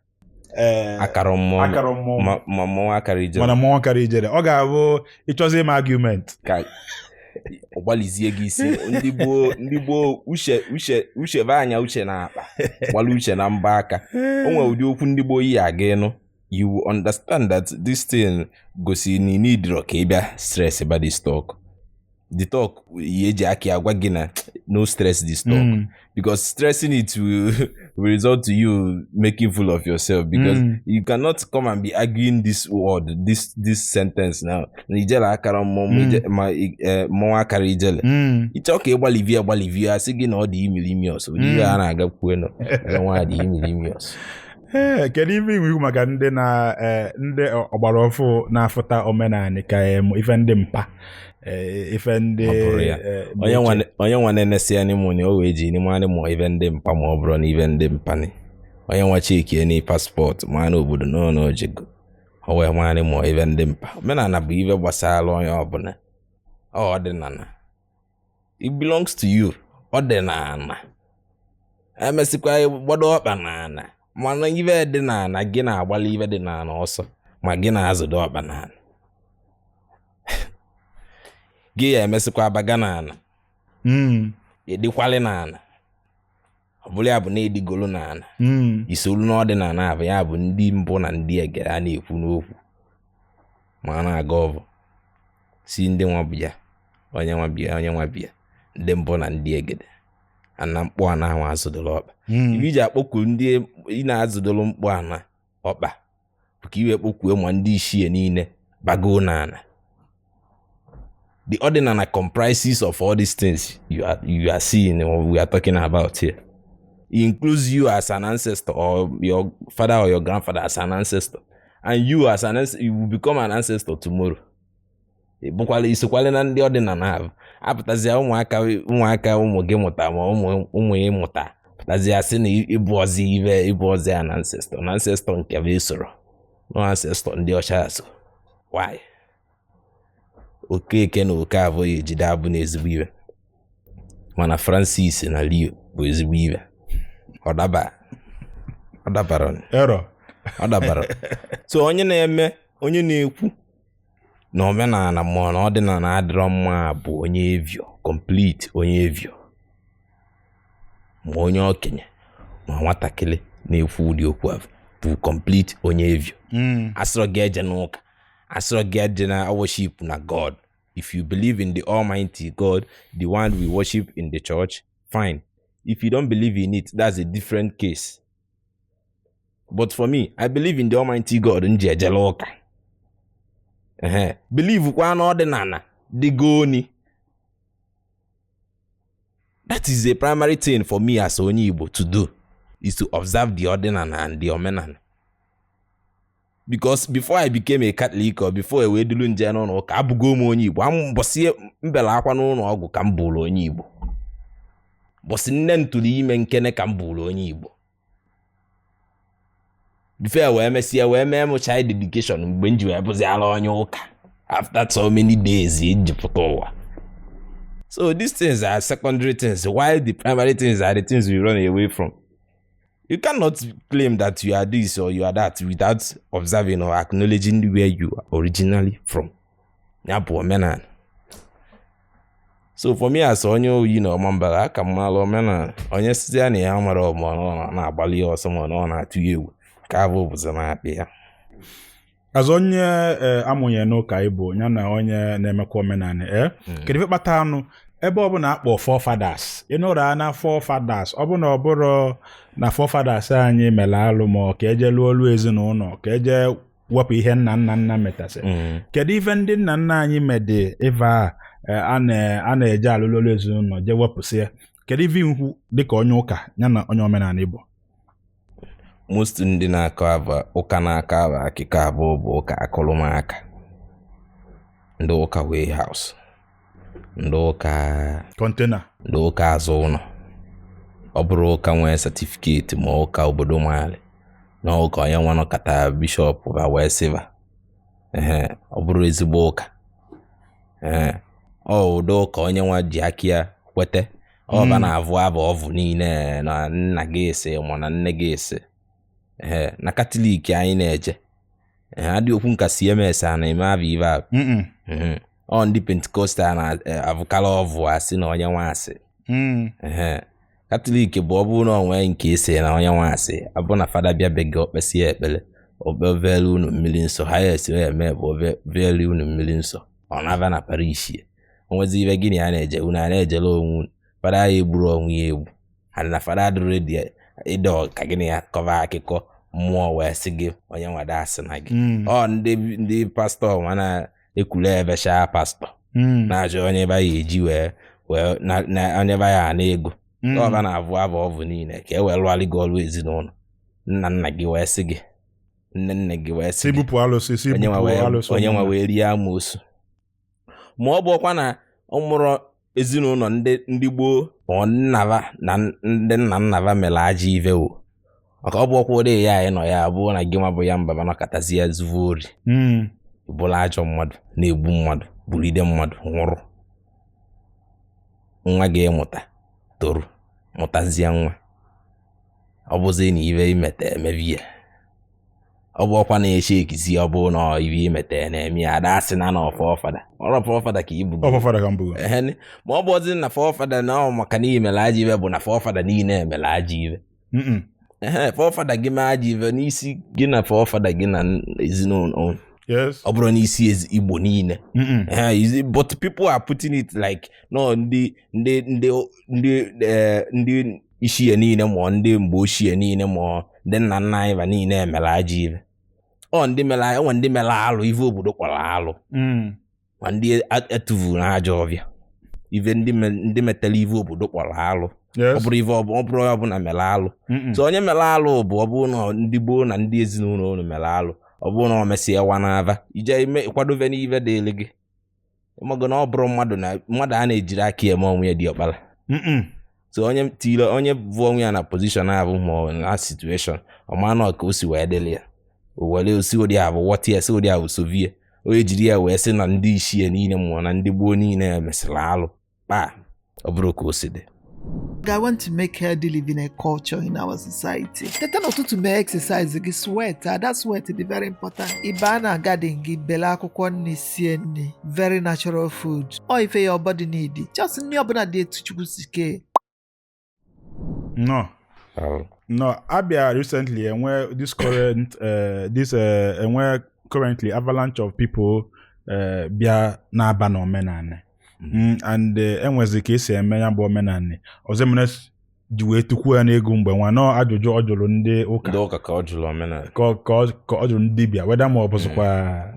akara mmụọ ma mmụọ akara ijele. Mana mmụọ akara ijele ọ ga-abụ ịchọzi ime argument ka ọgbalizie gị isi. Ndị Igbo uche anya uche na akpa gbala uche na mba aka. O nwere ụdị okwu ndị Igbo yi aga ịnụ. You will understand that this thing gosi ni need ka ịbịa stress about this talk. The talk yeji aki agwa gị na no stress this talk because stressing it will result to you making fool of yourself because you cannot come and be arguing this word, this sentence now. Ijele akara mmụọ akara ijele. Ịchọ ka ịgbalivia asị gị na ọ dị imilimi ọsọ. Ụdị a na-aga kwuo na nwa dị imilimi ọsọ. Kedu ife iwu maka ndị ọgbara ọfụ na-afụta omenani ka ife ndị mpa ife ndị onye nwa na-enesi ya n'ime onye o wee ji n'ime anyị mụọ ife ndị mpa ma ọ bụrụ na ife ndị mpa ni onye nwa cheki ni paspọtụ ma n'obodo n'ojigo o wee nwa anyị mụọ ife ndị mpa. Omenala bụ ife gbasara onye ọbụla. Ọdịnala it belongs to you. Ọdịnala emesikwa gbado ọkpa n'ala mana ife dị n'ala gị na-agbalị ife dị n'ala ọsọ ma gị na-azụdo ọkpa n'ala gị ya emesikwa abaga n'ala edikwali n'ala ọ bụrụ ya bụ na edigolo n'ala isolu n'ọdịnala abụ ya bụ ndị mbụ na ndị ege a na-ekwu n'okwu ma na-aga ọbụ si ndị nwa bịa onye nwa bịa ndị mbụ na ndị egede ana mkpụ ana ahụ azụdoro ọkpa. Ibe iji akpọku ndị ị na-azụdoro mkpụ ana ọkpa bụ ka iwe kpọkuo ma ndị ichie niile bago n'ala. The ordinary comprises of all these things you are seeing or we are talking about here. It includes you as an ancestor or your father or your grandfather as an ancestor. And you as an ancestor, you will become an ancestor tomorrow. Isokwale na ndị ọdịnala ahụ apụtazia ụmụaka ụmụ gị mụta ma ụmụ ya mụta pụtazia sị na ịbụ ozi an ancestor na ancestor nke bụ esoro no ancestor ndị ọcha so. Why? Okeke na oke abụ ya ejide abụ na ezigbo iwe mana Francis na Leo bụ ezigbo iwe. Ọ dabara so onye na-ekwu na omenala mmụọ na ọdịnala adịrọ mma bụ onye evio complete onye evio ma onye okenye ma nwatakịrị na-ekwu ụdị okwu ahụ bụ complete onye evio. Asịrọ gị eje n'ụka, asịrọ gị eje na worship na God. If you believe in the Almighty God, the one we worship in the church, fine. If you don't believe in it, that's a different case. But for me, I believe in the Almighty God nje ejele ụka. Believe kwa na ọdịnala dị goni. That is a primary thing for me as onye Igbo to do, is to observe the ọdịnala and the omenala. Because before I became a Catholic or before I wee dulu nje n'ụlọ ka abụgo m onye Igbo, mbọsị mbela akwa n'ụlọ ọgwụ ka m bụrụ onye Igbo. Bọsị nne ntụrụ ime nkene ka m bụrụ onye Igbo. Before wee mesịa wee mee m child dedication mgbe m ji wee bụzi ala onye ụka after so many days ejipụta ụwa. So these things are secondary things, while the primary things are the things we run away from. You cannot claim that you are this or you are that without observing or acknowledging where you are originally from. So for me as onye you know mambara aka mmalụ omenala onye site na ya mara ọmọ na agbali ọsọ ma na na-atụ egwu ka abụ bụzọ na-akpị ya. As onye amụnye n'ụka Igbo ya na onye na-emekwa omenala kedu ife kpata anụ ebe ọ bụ na akpọ forefathers ịnụra na forefathers ọ bụ na ọ bụrụ na forefathers anyị mere alụ ma ka eje lụọ olu ezinụlọ ka eje wepụ ihe nna metasị kedu ife ndị nna anyị mede eva a na-eje alụlụ olu ezinụlọ je wepụsị ya kedu ife ihu dịka onye ụka ya na onye omenala Igbo? Most ndị na-akọ aba ụka na-akọ aba akụkọ abụọ bụ ụka akụlụmaka, ndị ụka warehouse, ndị ụka container, ndị ụka azụ ụlọ. Ọ bụrụ ụka nwee certificate ma ụka obodo maali na ụka onye nwa nọkọta bishọp ba wee sịba ọ bụrụ ezigbo ụka ọ ụdị ụka onye nwa ji aka ya kwete ọ ba na-avụ abụ ọvụ niile na nna gị ese ma na nne gị ese na Katọlik anyị na-eje adị okwu nka CMS a na-eme abụ ibe abụ ọ ndị Pentikọstal na-avụkala ọvụ asị na onye nwa asị. Katọlik bụ ọ bụrụ na onwe nke ese na onye nwa asị abụ na fada bịa be gị okpesi ya ekpele obevele unu mmiri nsọ ha ya esi eme bụ obevele unu mmiri nsọ ọ na-aba na parish onwezi ibe gịnị a na-eje unu a na-ejele onwe fada ya egburu onwe ya egbu ha na fada adụrụ ịdọ ka gịnị ya kọva akụkọ mmụọ wee sị gị onye nwada asị na gị ọ ndị pastọ mana ekwule ebesha pastọ na-ajụ onye ba ya eji wee na onye ba ya na ego ọba na-avụ abụ ọvụ niile ka e wee lụọlị gị ọrụ ezinụlọ nna gị wee sị gị nne gị wee sị gị onye nwa wee rie amoosu. Ma ọ bụkwa na ọ mụrụ ezinụlọ ndị gboo ma nnava na ndị nna mere ajọ ive o maka ọ bụkwa ụdị ya anyị nọ ya abụọ na gị nwa bụ ya mba nọkọtazi ya zuvu ori bụla ajọ mmadụ na-egbu mmadụ buride mmadụ nwụrụ nwa ga-emụta toru mụtazie nwa ọ bụzi na ive imete emebi ya ọ bụ ọkwa na-eche ekizi ọ bụ na ive imete na-eme ya ada asị na ọfọfada ọfọfada ka ibu ma ọ bụ ọzi na fọfada na ọ maka na imere ajọ ive bụ na fọfada niile emere ajọ ive fọfada gị mee ajọ ive n'isi gị na fọfada gị na ezinụlọ ọ bụrụ n'isi Igbo niile but people are putting it like no ndị ishie niile ma ndị mgbe ochie niile ma ndị nna anyị ba niile emere ajọ ive ọ ndị mere alụ ive obodo kpọrọ alụ ma ndị etuvuru na ajọ ọbịa ive ndị metara ive obodo kpọrọ alụ ọ bụrụ ive ọ bụrụ ọbụla mere alụ so onye mere alụ bụ ọ bụrụ na ndị gboo na ndị ezinụlọ unu mere alụ ọ bụrụ na o mesịa wa n'ava ije ịkwadobe n'ive dịịlị gị ịmago na ọ bụrụ mmadụ a na-ejiri aka eme onwe ya dị ọkpara so onye bụ onwe ya na pozishọn abụ ma na situation ọmanụ ka o si wee dịrị ya o were osi ụdị abụ wọta ya si ụdị abụ sovie onye jiri ya wee sị na ndị ishie niile ma na ndị gboo niile mesịrị alụ ọ bụrụ ka o si dị. I want to make healthy living a culture in our society. Teta n'ụtụtụ mee exercise gị sweat, that sweat is very important. Ịba na garden gị bele akwụkwọ nri sie nri, very natural food. Ọ ife your body need. Just nri ọbụla dị etu Chukwu si kee. No, Abia recently enwe this currently avalanche of people bịa na-aba na omenala. And enwezi ka esi eme ya bụ omenala ọzọ mere ji wee tukwu ya n'ego mgbe nwa nọ ajụjụ ọ jụrụ ndị ụka ka ọ jụrụ omenala ka ọ jụrụ ndị dibịa weda ma ọ bụzikwa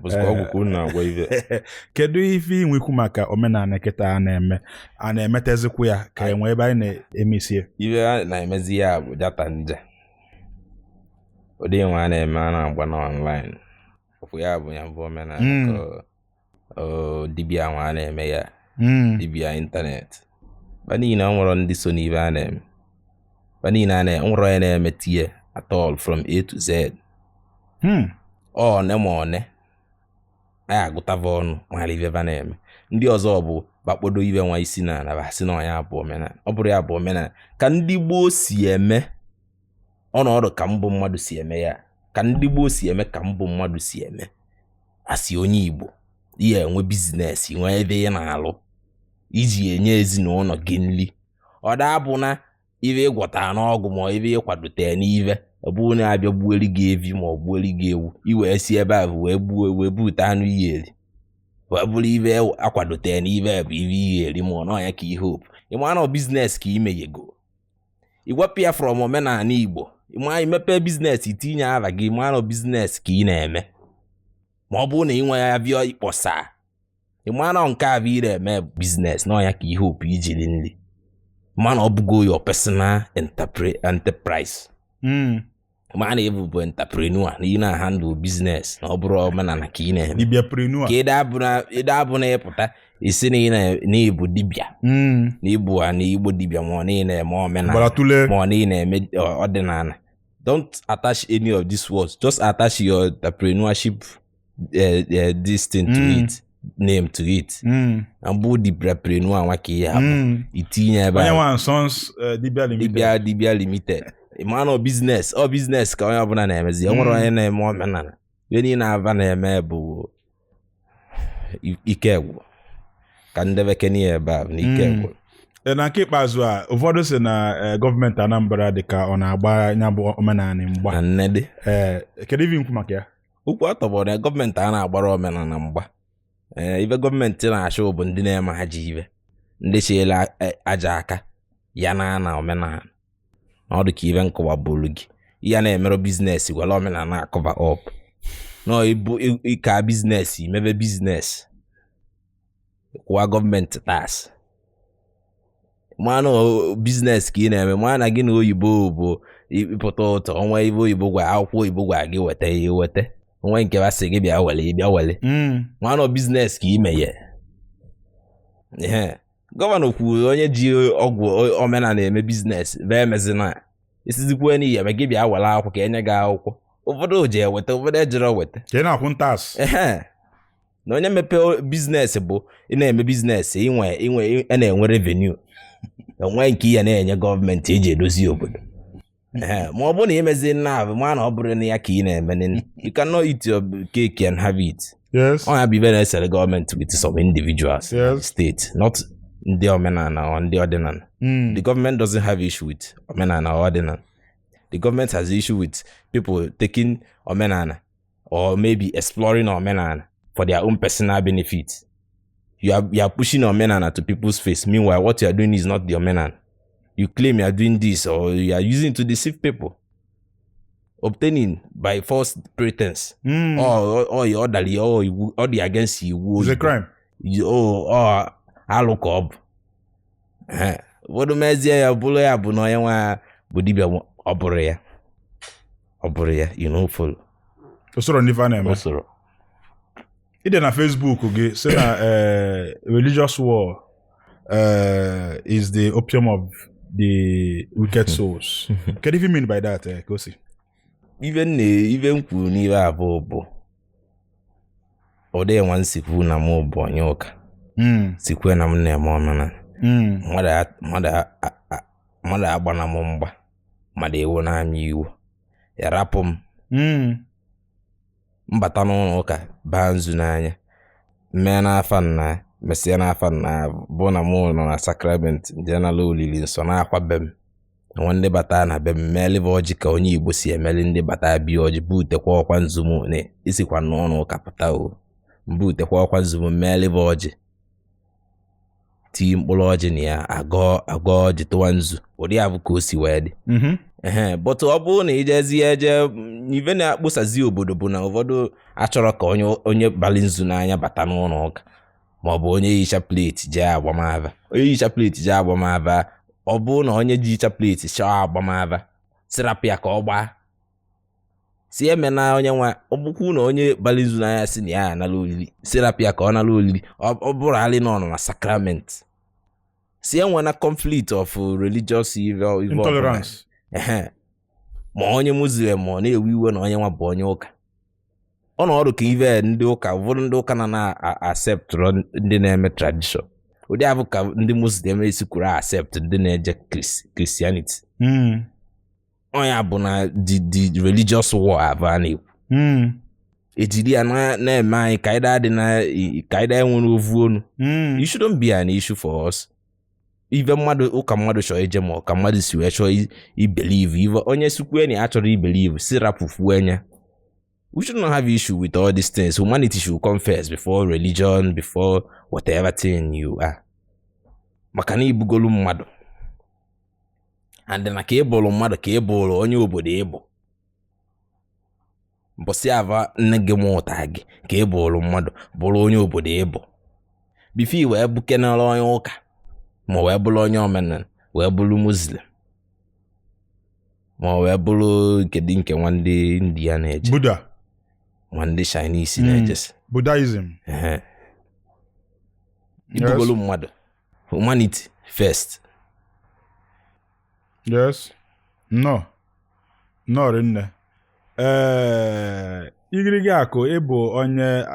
ọgwụkwụ na-agwa ive. Kedu ife inwekwu maka omenala kịta a na-emetezikwu ya ka enwe ebe anyị na-emesie ive a na-emezi ya bụ data nje ụdị nwe a na-eme a na-agba na online okwu ya bụ ya bụ omenala dibịa nwa a na-eme ya dibịa ịntanetị ba niile ọ nwere ndị so n'ibe a na-eme ba niile a nwere onye na-eme tie at all from A to Z one ma one anyị agụtava ọnụ mara ife va na-eme. Ndị ọzọ bụ bakpodo ibe nwa isi na basị na ya bụ omenala. Ọ bụrụ ya bụ omenala ka ndị Gboo si eme ọnọdụ ka mbụ mmadụ si eme ya, ka ndị Gboo si eme ka mbụ mmadụ si eme. Asị onye Igbo ihe enwe biznes, nwee ebe ị na-alụ iji enye ezinụlọ gị nri. Ọ da-abụ na ibe ịgwọta n'ọgwụ ma ibe ịkwadote n'ive bụ na abịa gbuori gị evi ma ọ gbuori gị ewu iwee si ebe a wee bute anụ ihe eri wee bụrụ ibe akwadote n'ive bụ ibe ihe eri ma ọ nọ ya ka ihe hope. Ịma na biznes ka imeghego iwepụ ya from omenala Igbo. Ịma imepe biznes itinye ava gị ma na biznes ka ị na-eme ma ọ bụrụ na ị nwe ya bịa ịkpọsa. Ịma na nke a bụ ire eme biznes nọ ya ka ihe hope ijiri nri. Man ọ bụgo your personal enterprise. Man ebu bụ entrepreneur na ị na-handle business na ọ bụrụ omenala ka ị na-eme. Dibiapreneur. Ka ịda abụ na ịpụta isi na ịbụ dibịa. Na ịbụ na Igbo dibịa ma ọ na-eme omenala ma ọ na-eme ọdịnala. Don't attach any of these words. Just attach your entrepreneurship this thing to it. Name to it. Ambu dibiapreneur nwa ka ihe abụ. Itinye ebe onye nwa Sons Dibia Limited. Imano business, ọ business ka onye ọbụla na-emezi. Ọ nwere onye na-eme omenala. Ihe niile na-aba na-eme bụ ike gwụ. Ka ndebeke n'ihe ebe a na ike gwụ. Na nke ikpeazụ a ụfọdụ sị na gọọmenti Anambra dị ka ọ na-agba ya bụ omenala mgba. Na nnede. Kedu ife nkwu maka ya? Okwu atọbọ na gọọmenti a na-agbara omenala mgba. Ibe gọọmenti na-achọ bụ ndị na-eme ajọ ibe. Ndị chiela aja aka ya na omenala. Ọ dị ka ibe nkọwa bụrụ gị. Ya na-emere biznes gwara omenala na-akọva up. No ibu ịka biznes mebe biznes. Kwa gọọmenti tas. Mano biznes ka ị na-eme mana gị na oyibo bụ ịpụta ụtọ ọnwa ibe oyibo gwa akwụkwọ oyibo gwa gị weta ya weta. Onwe nke basị gị bịa wele. Mano biznes ka ime ya. Gọvanọ kwuru onye ji ọgwụ omenala eme biznes bụ emezina. Isizikwe n'ihe ma gị bịa wele akwụkwọ ka enye gị akwụkwọ. Ụfọdụ je weta, ụfọdụ ejere weta. Ka ị na-akwụ ntas. Na onye mepe biznes bụ ị na-eme biznes inwe na-enwe revenue. Enwe nke ya na-enye gọọmenti eji edozi obodo. Ma ọ bụ na imezi nna abụ ma na ọ bụrụ na ya ka ị na-eme. You cannot eat your cake and have it. Yes. Ọ ya bụ ibe na-esere gọọmenti with some individuals. Yes. State, not ndị omenala or ndị ọdịnala. The government doesn't have issue with omenala or ọdịnala. The government has issue with people taking omenala or maybe exploring omenala for their own personal benefit. You are pushing omenala to people's face. Meanwhile, what you are doing is not the omenala. You claim you are doing this or you are using to deceive people. Obtaining by false pretense. Or you orderly or the against you. It's a crime. Look up. What do mezie ya bụrụ ya bụ na onye nwa bụ dibịa ọ bụrụ ya you know follow. Osoro n'ife na-eme. Osoro. Ide na Facebook gị say na religious war is the opium of the wicked souls. What do you mean by that, Kosi? Even kwuru n'ife abụọ bụ ọ dị nwa nsikwu na mụ bụ onye ụka. Sikwe na m na-eme omenala. Mmadụ agbana m mgba mmadụ ewu na-anya iwu ya rapụ m mbata n'ụlọ ụka baa nzu n'anya mee n'afa nna mesịa n'afa nna bụ na mụ nọ na sakrament jee n'ala olili nsọ n'akwa be m nwa ndị bata na be m meelive ọjị ka onye Igbo si emeli ndị bata bịa ọjị butekwa ọkwa nzu m na isikwa n'ụlọ ụka pụta o mbutekwa ọkwa nzu m meelive ọjị ti mkpụrụ ọjị na ya agọ ọjị tụwa nzu ụdị abụ ka o si wee dị. But ọ bụrụ na ijezi eje ive na-akpụsazi obodo bụ na ụfọdụ achọrọ ka onye bali nzu n'anya bata n'ụlọ ụka maọbụ onye yicha pleti jee agbamava. Onye yicha pleti jee agbamava ọ bụrụ na onye ji yicha pleti chọọ agbamava sirapụ ya ka ọ gbaa si eme na onye nwa ọbụkwu na onye bali nzu n'anya si na ya anala olili sirapụ ya ka ọ nala olili ọ bụrụ alị nọ na sakrament si enwe na conflict of religious intolerance. Ma onye Muslim ọ na-ewe iwe na onye nwa bụ onye ụka ọnọdụ ka ive ndị ụka ụfọdụ ndị ụka na-accept ndị na-eme tradition ụdị abụ ka ndị Muslim esikwuru accept ndị na-eje Christianity onye bụ na the religious war abụ a na-ekwu ejiri ya na-eme anyị kaida enwere ovu onu. It shouldn't be an issue for us. Ive mmadụ ụka mmadụ chọrọ eje ma ka mmadụ si wee chọọ ibelieve ive onye sikwu enyi achọrọ ibelieve si rapụfu enya. We should not have issue with all these things. Humanity should come first before religion, before whatever thing you are. Maka na ibugolu mmadụ. And then ka ịbụrụ mmadụ ka ịbụrụ onye obodo ịbụ. Mbọsị ava nne gị mụta gị ka ịbụrụ mmadụ bụrụ onye obodo ịbụ. Bifo i wee bukenara onye ụka ma wee bụrụ onye omenala wee bụrụ Muslim. Ma wee bụrụ kedu nke nwandị India na-eje. Buddha. Nwandị Chinese na-eje. Buddhism. Ibugolu mmadụ. Humanity first. Yes. No. Rinne. Igirigi Aku ịbụ onye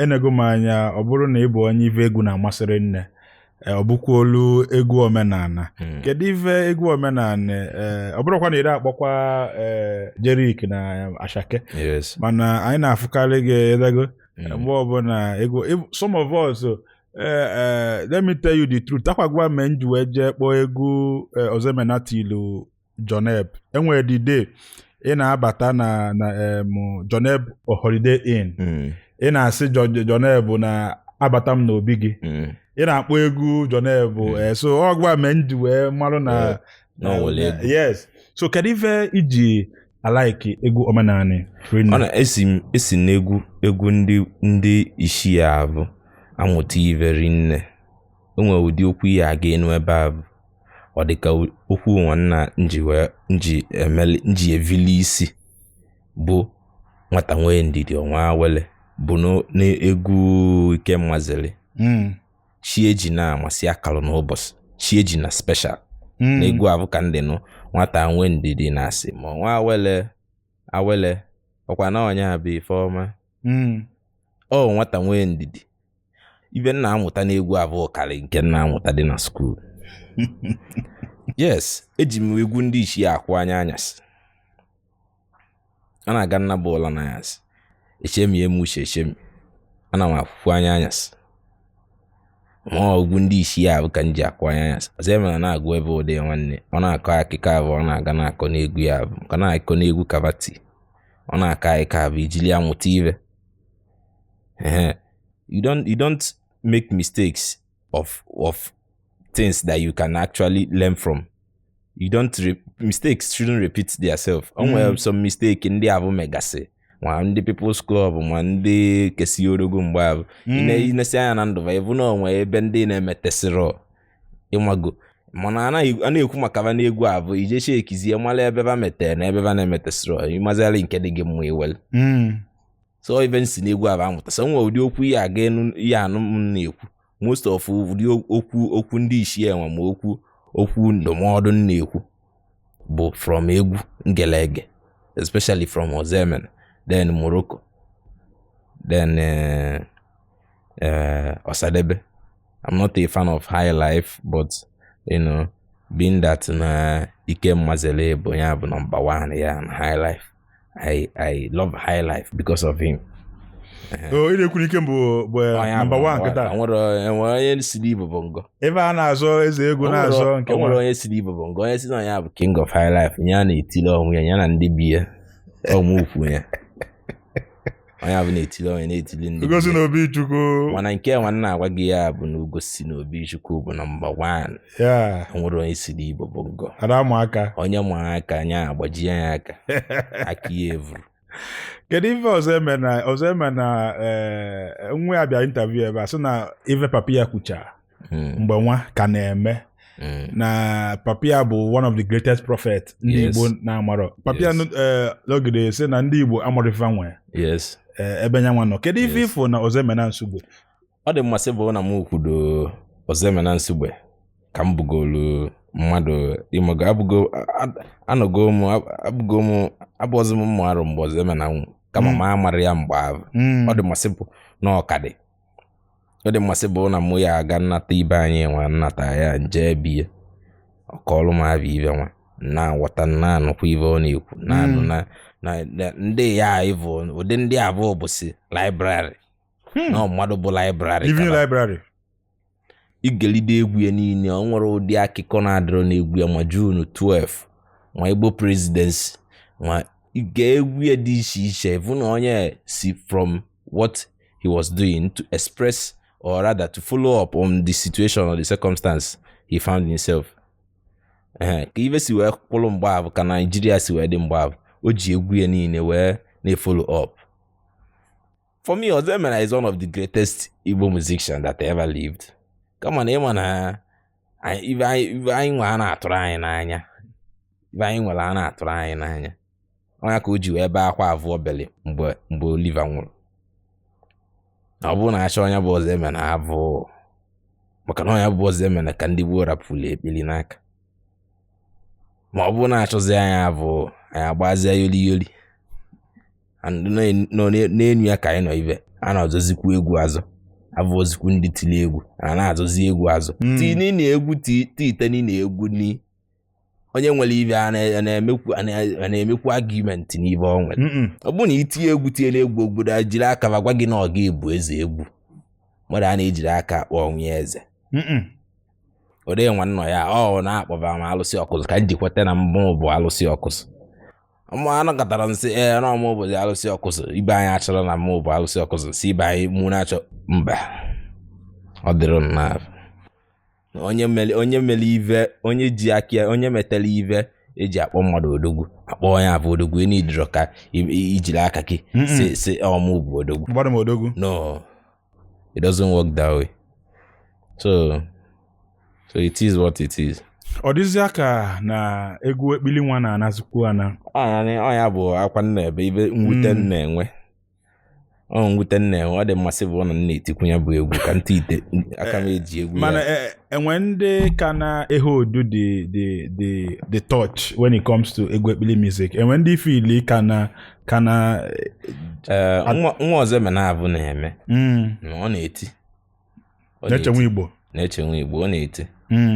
enego m anya ọ bụrụ na ịbụ onye ive egwu na-amasịrị nne ọ bụkwa olu egwu omenala. Kedu ive egwu omenala ọ bụrụkwa na ire akpọkwa Jerik na Ashake. Yes. Mana anyị na-afụkarị gị edego mgbe ọbụla egwu some of us let me tell you the truth. Akwagwa me nji wee jee kpọọ egwu Ozemenatilu Joneb. Enwere the day ị na-abata na Joneb Holiday Inn. Ị na-asị Joneb na-abata m n'obi gị. Ị na-akpọ egwu Joneb. So ọ gwa me nji wee marụ na yes. So kedu ife iji alike egwu omenani? Esi n'egwu ndị isi ya abụ amụta ive rinne. Onwe ụdị okwu ya aga enu ebe abụ ọ dịka okwu nwanna nji evili isi bụ nwata nwee ndidi ọnwa awele bụ n'egwu ike mmazili. Chi eji na-amasị akalụ n'ụbọchị chi eji na special n'egwu abụ ka ndị nụ nwata nwee ndidi na-asị ma nwa awele ọkwa na onye abụ ife ọma nwata nwee ndidi. Ibe nna amụta n'egwu abụ karị nke nna amụta dị na school. Yes, eji m egwu ndị isi akwụ anya anyasị. A na-aga nna bọọlụ na anyasị. Echemi emuche echemi. Ana m akwụkwọ anya anyasị. Ma egwu ndị isi abụ ka nji akwụ anya anyasị. Ọzọ emere na-agụ ebe ụdị nwanne. Ọ na-akọ akụkọ abụ ọ na-aga na-akọ n'egwu ya abụ. Ka na-akọ n'egwu kabati. Ọ na-akọ akụkọ abụ ijili amụta ive. You don't make mistakes of things that you can actually learn from. You don't mistakes shouldn't repeat themselves. Onwe some mistake ndị abụ megasi. Ma ndị People's Club ma ndị kesi orogo mgbe abụ. Inesi anya na ndụ evu na onwe ebe ndị na-emetesịrọ ịmago. Mana a na-ekwu maka ba n'egwu abụ ijechi ekizie mala ebe ba metere na ebe ba na-emetesịrọ ịmazali nke dị gị mma iwel. So even si n'egwu abụ amụta. So onwe ụdị okwu ya aga enu ya anụ m na-ekwu. Most of ụdị okwu ndị isi enwe ma okwu ndụmọdụ na-ekwu bụ from egwu ngelege, especially from Ozemen, then Morocco, then Osadebe. I'm not a fan of high life, but being that na Ike Mazele bụ ya bụ number 1 ya na high life. I love high life because of him. Ire kwuru ike bụ number 1 kịta. Enwere onye siri Igbo bongo. Ebe a na-azọ eze ego na-azọ nke nwere onye siri Igbo bongo. Onye si na ya bụ king of high life. Ya na-etili onwe ya na ndị biya. Ọmụ ukwu ya. Onye abụ na-etili onye na-etili ndị. Ugosi n'obi Chukwu. Mana nke nwanne agwa gị ya bụ na Ugosi n'obi Chukwu bụ number 1. Enwere onye siri Igbo bongo. Ada mụ aka. Onye mụ aka anya agbajie ya aka. Aka ya evuru. Kedu ife ọzọ eme na nwa ya bịara interview ebe a sị na ife papi ya kwucha mgbe nwa ka na-eme na papi ya bụ one of the greatest prophet ndị Igbo na-amarọ. Papi ya lọgide sị na ndị Igbo amarifa nwe ebe nyanwa nọ. Kedu ife ifo na Ozemena Nsugbe? Ọ dị mmasị bụ na m kwudo Ozemena Nsugbe ka m bugolu mmadụ ịmago abụghị m mmụarụ mgbe Ozemena nwụ. kama ma amara ya mgbe ahụ ọ dị mmasị bụ na ọkadị ọ dị mmasị bụ na mụ ya aga nnata ibe anyị nwa nnata ya nje biye ọkọlụ ma abịa ibe nwa na-aghọta na-anụkwa ibe ọ na-ekwu na-anụ na ndị ya ịbụ ụdị ndị abụọ bụsị library na mmadụ bụ library igelide egwu ya niile ọ nwere ụdị akụkọ na-adịrọ n'egwu ya ma June 12 ma Igbo presidency ma ige egwu ya dị iche iche bụ na onye si from what he was doing to express or rather to follow up on the situation or the circumstance he found himself. Ka ibe si wee kwụrụ mgbe ahụ ka Nigeria si wee dị mgbe ahụ o ji egwu ya niile wee na-follow up. For me, Ozemena is one of the greatest Igbo musicians that ever lived. Come on, ịma na ibe anyị nwe a na-atụrụ anyị n'anya ibe anyị nwere a na-atụrụ anyị n'anya onye ka o ji wee bee akwa avụọ beli mgbe Oliver nwụrụ. Ọ bụrụ na achọ onye bụ Ozemena abụ maka na onye bụ Ozemena ka ndị gboo rapụrụ ekpili n'aka ma ọ bụrụ na achọzi anyị abụ anyị agbazie yoli nọ n'enu ya ka anyị nọ ibe a na-azọzikwu egwu azụ avụozikwu ndị tili egwu a na-azọzi egwu azụ tini na egwu titeni na egwu ni onye nwere ibe a na-emekwu argument n'ibe ọ nwere ọ bụrụ na itinye egwu tiele egwu obodo jiri aka gwa gị na ọ ga-ebu eze egwu mmadụ a na-ejiri aka akpọ onwe eze ode nwanne ya ọ na-akpọba m alụsị ọkụzụ ka njikweta na mbụ bụ alụsị ọkụzụ anọkọtara nsị na ọmụ bụ alụsị ọkụzụ ibe anyị achọrọ na mụ bụ alụsị ọkụzụ si ibe anyị mụ na-achọ mba ọ dịrị na onye mere ive onye ji aka onye metela ive eji akpọ mmadụ odogwu akpọ onye abụ odogwu n'idiro ka ijiri aka gị si ọmụ bụ odogwu no it doesn't work that way so it is what it is. Ọ dịzị aka na egwu ekpili nwa na-anazikwu ana ọnya bụ akwa nna ebe ibe mwute nna enwe ọ dị mmasị bụ na nna etikwunye bụ egwu ka ntị ite aka m eji egwu mana enwe ndị ka na-ehe odu the touch when it comes to egwu ekpili music enwe ndị fili ka na nwa Ozemena abụ na-eme ọ na-eti na-echenwe Igbo ọ na-eti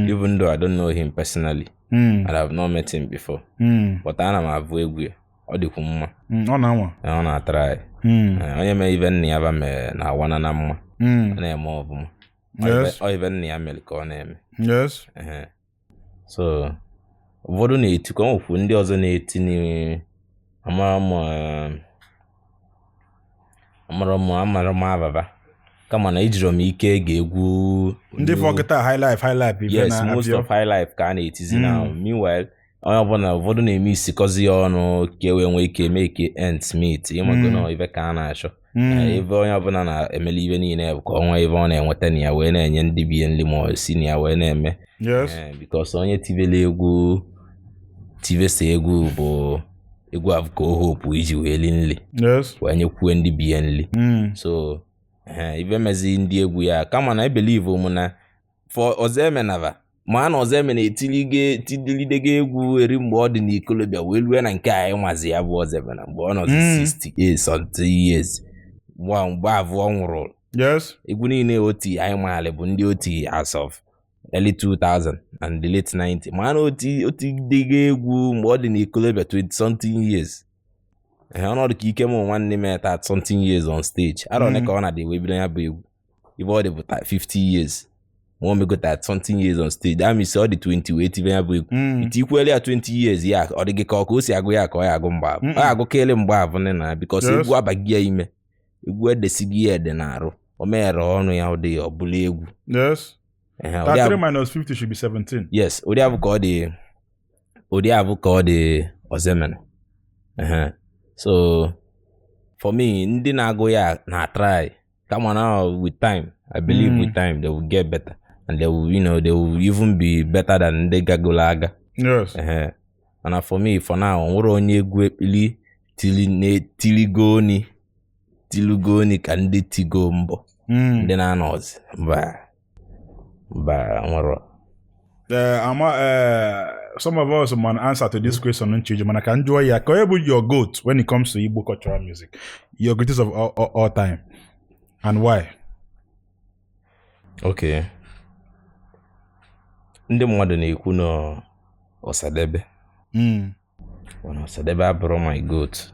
even though I don't know him personally and I've not met him before but ana m abụ egwu ya ọ dịkwu mma ọ na-atara onye mee ibe nna ya ba mere na awana na mma ọ na-eme ọbụma ọ ibe nna ya mere ka ọ na-eme so ụfọdụ na-eti ka ọ nwekwu ndị ọzọ na-eti amara m ababa kama na ijiri m ike ga-egwu ndị fọkịta high life yes most of high life ka a na-etizi na meanwhile onye ọbụla ụfọdụ na-eme isikọzi ya ọnụ ka e nwee ike mee ka ends meet ịmago na ibe ka a na-achọ ebe onye ọbụla na-emeli ibe niile bụ ka ọ nwee ebe ọ na-enweta na ya wee na-enye ndị biye nri ma si na ya wee na-eme because onye tibele egwu tivesa egwu bụ egwu abụ ka o hope iji wee li nri wee nyekwuo ndị biye nri so ibe mezi ndị egwu ya kama na ebelieve m na for Ozemena ma na Ozemena etilidego egwu eri mgbe ọ dị n'ikolobịa wee lue na nke anyị nwazi ya bụ Ozemena mgbe ọ nọzi 68 something years mgbe abụọ nwụrụ egwu niile oti anyị maara bụ ndị oti as of early 2000 and the late 90 ma na otigidego egwu mgbe ọ dị n'ikolobịa 20 something years ọnọdụ ka ike m nwanne m at something years on stage arọ ne ka ọ na-adị wee bido ya bụ egwu ibe ọ dị bụ 50 years ma o megota at something years on stage that means ọ dị 20 wee tibe ya bụ egwu itikwele ya 20 years ya ọ dị gị ka o si agụ ya ka ọ ya agụ mgbe abụ ọ agụkele mgbe abụ na because egwu abaghị ya ime egwu edesighị ya ede na-arụ o meghere ọnụ ya ọ dị ọbụla egwu 33 - 50 should be 17 yes ụdị abụ ka ọ dị Ozemena so for me ndị na-agụ ya na try come on now with time I believe with time they will get better and they will they will even be better than ndị gagụla aga and for me for now nwere onye egwu ekpili tiligoni ka ndị tigo mbọ ndị na-anọzi mba nwere some of us want answer to this question on children. Man, I can enjoy ya. Can you your goat when it comes to Igbo cultural music? Your greatest of all time, and why? Okay. Ndị mmadụ na-ekwu na Osadebe. When Osadebe abụrụ my goat.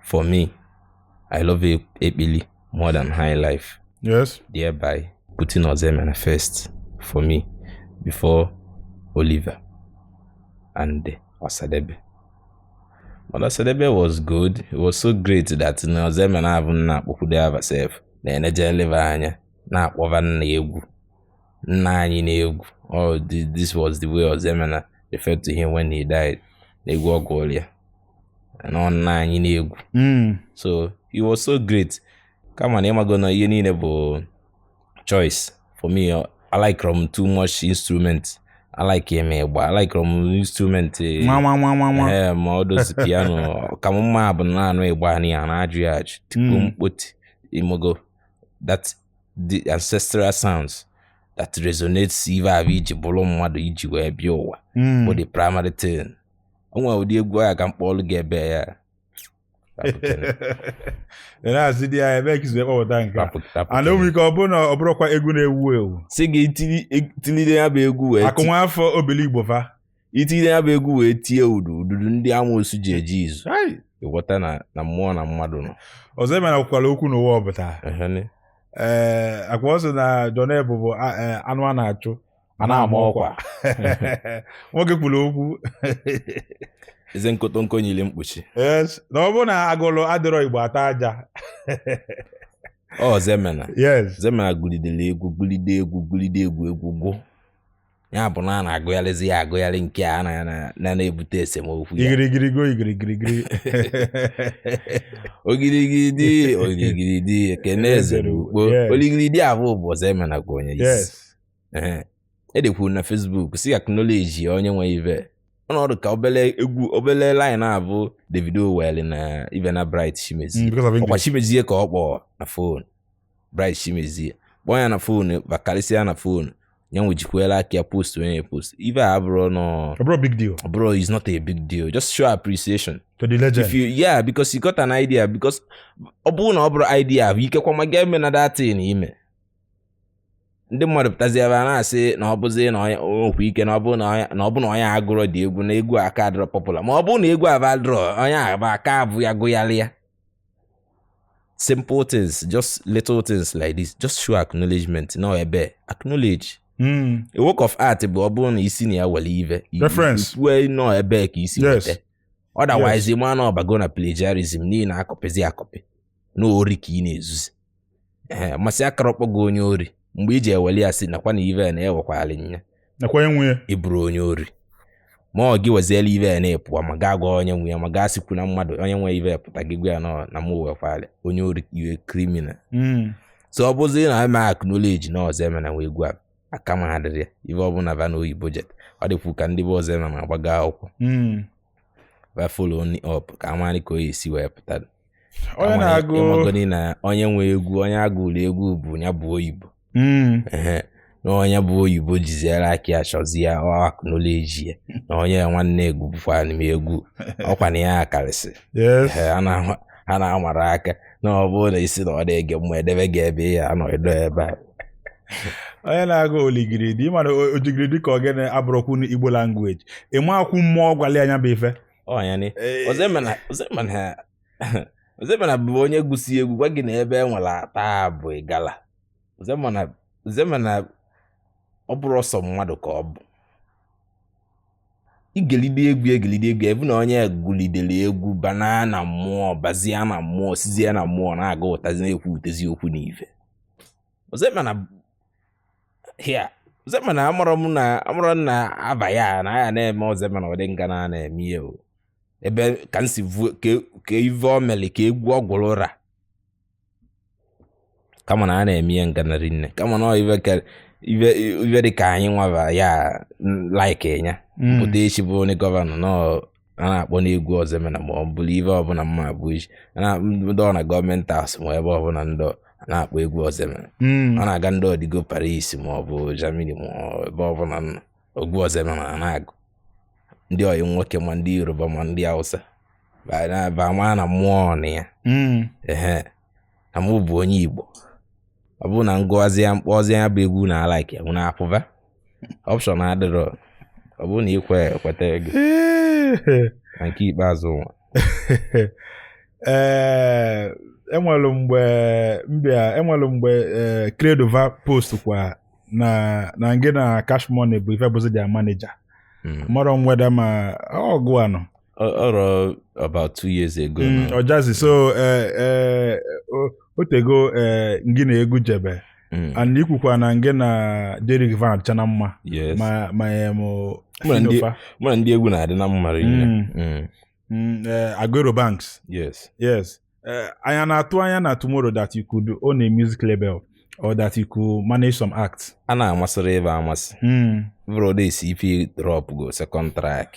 For me, I love Ekpili more than High Life. Yes. Thereby putting Ozemena first for me before Oliver and Osadebe. But Osadebe was good. It was so great that Ozemena haven't na herself. Na energy level anya na akpọva nna egwu. Nna anyị na egwu. Oh, this was the way Ozemena referred to him when he died. Egwu Ogolia. And on nna anyị na egwu. So he was so great. Come on, I'm gonna you need a choice. For me, I like too much instrument. I like him, but I like instrument. More those piano. Come on, ma banana ebani and adriage. Put imogo. That the ancestral sounds that resonates even with bolom madu iji we biowa. But the primary thing. Onwa odi egwu I can Paul get bear. And as the I make is all done. And then we go bono obrokwa egwu na ewu ewu. Sigi itili ya be egwu e. Akonwa afọ obiligbo fa. Itili ya be egwu we tie udu ndị amosu je jizu. Hai. Iwota na mmụọ na mmadụ no. Ozemena kwala okwu no wo obata. Akwaso na Jonebo bụ anụ a na-achụ ana ama ọkwa. Nwoke kwuru okwu. Eze nkotonko nyile mkpuchi. Yes. Na ọ bụ na agụlụ adịrọ Igbo ata aja. Zemena. Yes. Zemena gulide egwu gwụ. Ya bụ na na-agụgharịzi ya agụgharị nke a na-ebute esemokwu ya. Igirigiri. Ogirigidi keneze n'ugbo. Oligiridi abụ bụ Zemena gwa onye isi. Yes. Edekwu na Facebook si acknowledge onye nwe ive. Ọnọdụ ka obele line abụ Davido wele na Ivana Bright Chimezie. Ọkwa Chimezie ka ọ kpọ na phone. Bright Chimezie. Kpọ ya na phone, bakalisia na phone. Nyanwe jikwela aka ya post when you post. Ive abro no. Bro, big deal. Bro, it's not a big deal. Just show appreciation to the legend. Because you got an idea. Because obu na obro idea. You can come again na that thing ime. Ndị mmadụ pụtazi ebe a na-asị na ọ bụzi na okwu ike na ọ bụ na onye agụrụ dị egwu na egwu aka adịrọ popular. Ma ọ bụ na egwu abadrọ onye agba aka abụ ya gụgharịa. Simple things, just little things like this. Just show acknowledgement. No ebe acknowledge. A work of art bụ ọ bụ na isi na ya wele ive. Reference. Wee no ebe ka isi wete. Otherwise, the man ọbago na plagiarism n'ihi na akọpịzi akọpị. No ori ka ị na-ezuzi. Masị akara ọkpọgo onye ori. Mgbe iji eweli asị nakwa na ive na-ewekwala nya. Nakwa enwe Iburu onye ori. Ma ọ gị weziela ive na-epụwa ma gaa gwa onye nwe ya ma gaa sikwu na mmadụ onye nwe ive pụta gị gwa ya na mụ wekwala onye ori iwe criminal. So ọ bụzi na eme acknowledge na Ozemena wee gwa aka ma adịrị ya ive ọ bụ na va n'oyibo jet. Ọ dịkwu ka ndị bụ Ozemena agbaga akwụkwọ. Va follow only up ka amari ka o esi wee pụta. Onye na-agụ ịmagoni na onye nwe egwu onye agụrụ egwu bụ ya bụ oyibo. Na onye bụ oyibo jiziere aka ya chọzi ya acknowledge ya na onye nwanne egwu bụkwa n'ime egwu ọkwa na ya akarịsị. Ha na-amara aka na ọ bụ na isi na ọ na-ege mma edebe gị ebe ya anọdụ ebe a. Onye na-agụ oligiridi mana ojigiridi ka ogene abụrụkwu n'Igbo language ịmakwu mmụọ gwali anya bụ ife. Ya ni Ozemena bụ onye gụsi egwu gwa gị na ebe enwere ata bụ igala. Ozemena ọ bụrụ ọsọ mmadụ ka ọ bụ. Igelide egwu ebu na onye gụlidere egwu bana na mmụọ bazie na mmụọ sizie na mmụọ na-aga ụtazi na-ekwu utezi okwu n'ife. Ozemena amụrụ na aba ya na ya na-eme Ozemena ọ dị nga na-eme ihe o. Ebe ka nsi ka ive omeli ka egwu ọgwụrụ ra. Kama na a na-eme nganarị nne. Kama na ive dị ka anyị nwaba ya like enya. Pụta echi bụ onye gọvanọ na a na-akpọ n'egwu Ozemena ma ọ bụrụ ive ọbụla mma abụ echi. Ndọ na gọọmenti haus ma ebe ọbụla ndọ na-akpọ egwu Ozemena. Ọ na-aga ndị ọdịgo Paris ma ọ bụ Germany ma ebe ọbụla nọ. Ogwu Ozemena na-agụ. ndị oyi nwoke ma ndị Yoruba ma ndị Hausa ba ma na mmụọ na ya na mụ bụ onye Igbo ọ bụ na ngụwazi ya mkpọzi ya bụ egwu na like ya na apụva option adịrọ ọ bụ na ekweta ego na nke ikpeazụ nwa enwere mgbe Credova post kwa na nge na Cash Money bụ ife bụzi their manager mara mweda ma ọgụ anọ or about 2 years ago ojazi so otego ngi na egwu jebe and ikwukwa na nge na Derek Van chana mma ma mụ ndị egwu na-adị na mma Aguero Banks yes anya na-atụ anya na tomorrow that you could own a music label or that you could manage some acts. A na-amasịrị ebe amasị bro dey CP drop go second track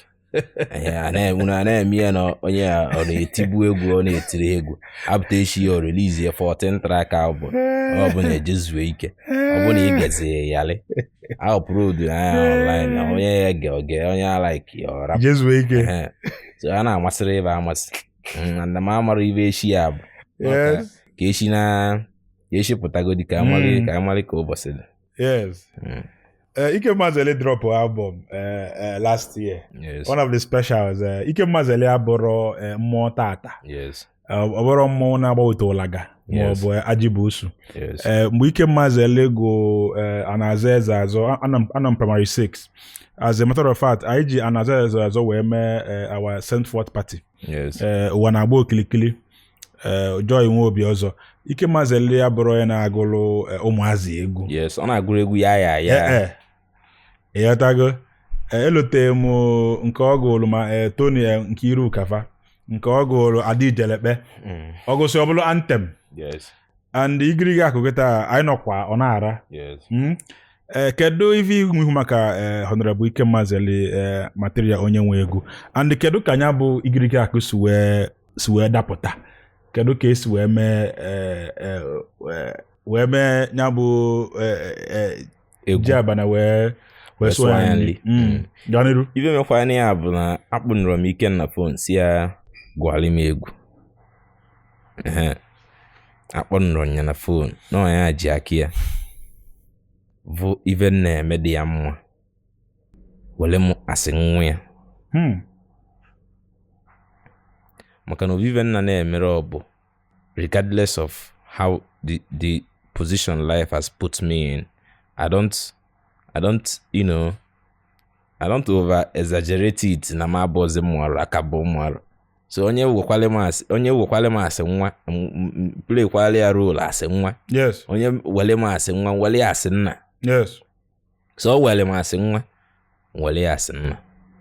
na-eme ya na onye ọ na-etibu egwu ọ na-etiri egwu apụta echi ya release ya 14 track album ọ bụ na ejezuo ike ọ bụ na ị gezie yali upload anya online na onye ya ge onye like ya rap jezuo ike so a na-amasịrị ebe amasị na ma amara ibe echi ya bụ ka echi pụtago dị ka amali ka ụbọchị dị. Yes. Ike Mazele drop album last year. Yes. One of the specials. Ike Mazele abụrụ mmụọ tata. Yes. Ọbụrụ mmụọ na-agbawite ụlaga ma ọ bụ ajibusu. Yes. Mgbe Ike Mazele go anaza eze azọ anọ primary 6. As a matter of fact, anyị ji anaza eze azọ wee mee our sent forth party. Yes. Ụwa na-agba okilikili. Joy nwe obi ọzọ. Ike Mazele abụrụ ya na-agụrụ ụmụazị egwu. Yes, ọ na-agụrụ egwu ya. Ịghọtago elote m nke ọ gụrụ ma Tony nke iru kafa nke ọ gụrụ Adijelekpe ọ gụsị ọbụla anthem. Yes. And Igirigi Aku kịta anyị nọkwa ọ na-ara. Yes. Kedu ife ihu maka Honorable Ike Mazele material onye nwe egwu and kedu ka anya bụ Igirigi Aku si wee dapụta kedu ka esi wee mee nya bụ egwu abana wee so ya nri ganiru ibe mekwa anya ya bụ na akpụnụrụ m Ike na phone si ya gwali m egwu akpụnụrụ nya na phone na ya ji aka ya bụ ibe na-eme dị ya mma wele m asị nwa ya maka na obibe nna na-emere ọ bụ regardless of how the position life has put me in, I don't over exaggerate it na ma bozi mwara akabo mwara. So onye wekwale m asị nwa play kwale ya role asị nwa. Yes. Onye wele m asị nwa wele asị nna. Yes. So wele m asị nwa wele asị nna.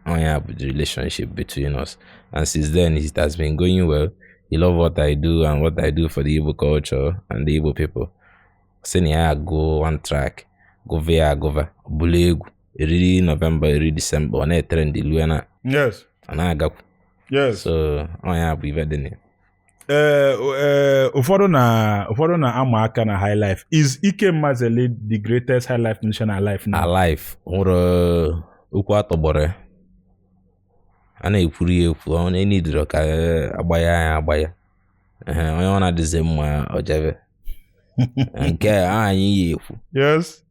Onye bụ the relationship between us, and since then it has been going well. You love what I do and what I do for the Igbo culture and the Igbo people. Send ya go one track, go via gova, bulegu, really November, really December, on a trend Luana. Yes. And I go. Yes. So I have even done ụfọdụ na ama aka na high life. Is Ike Mazele the greatest high life musician alive now? Alive. Or ukwu atọgbọrọ. A na-ekwuru ya ekwu onye nidiro ka agbaya onye ọ na-adịzi mma ojebe nke anyị ya ekwu. Yes.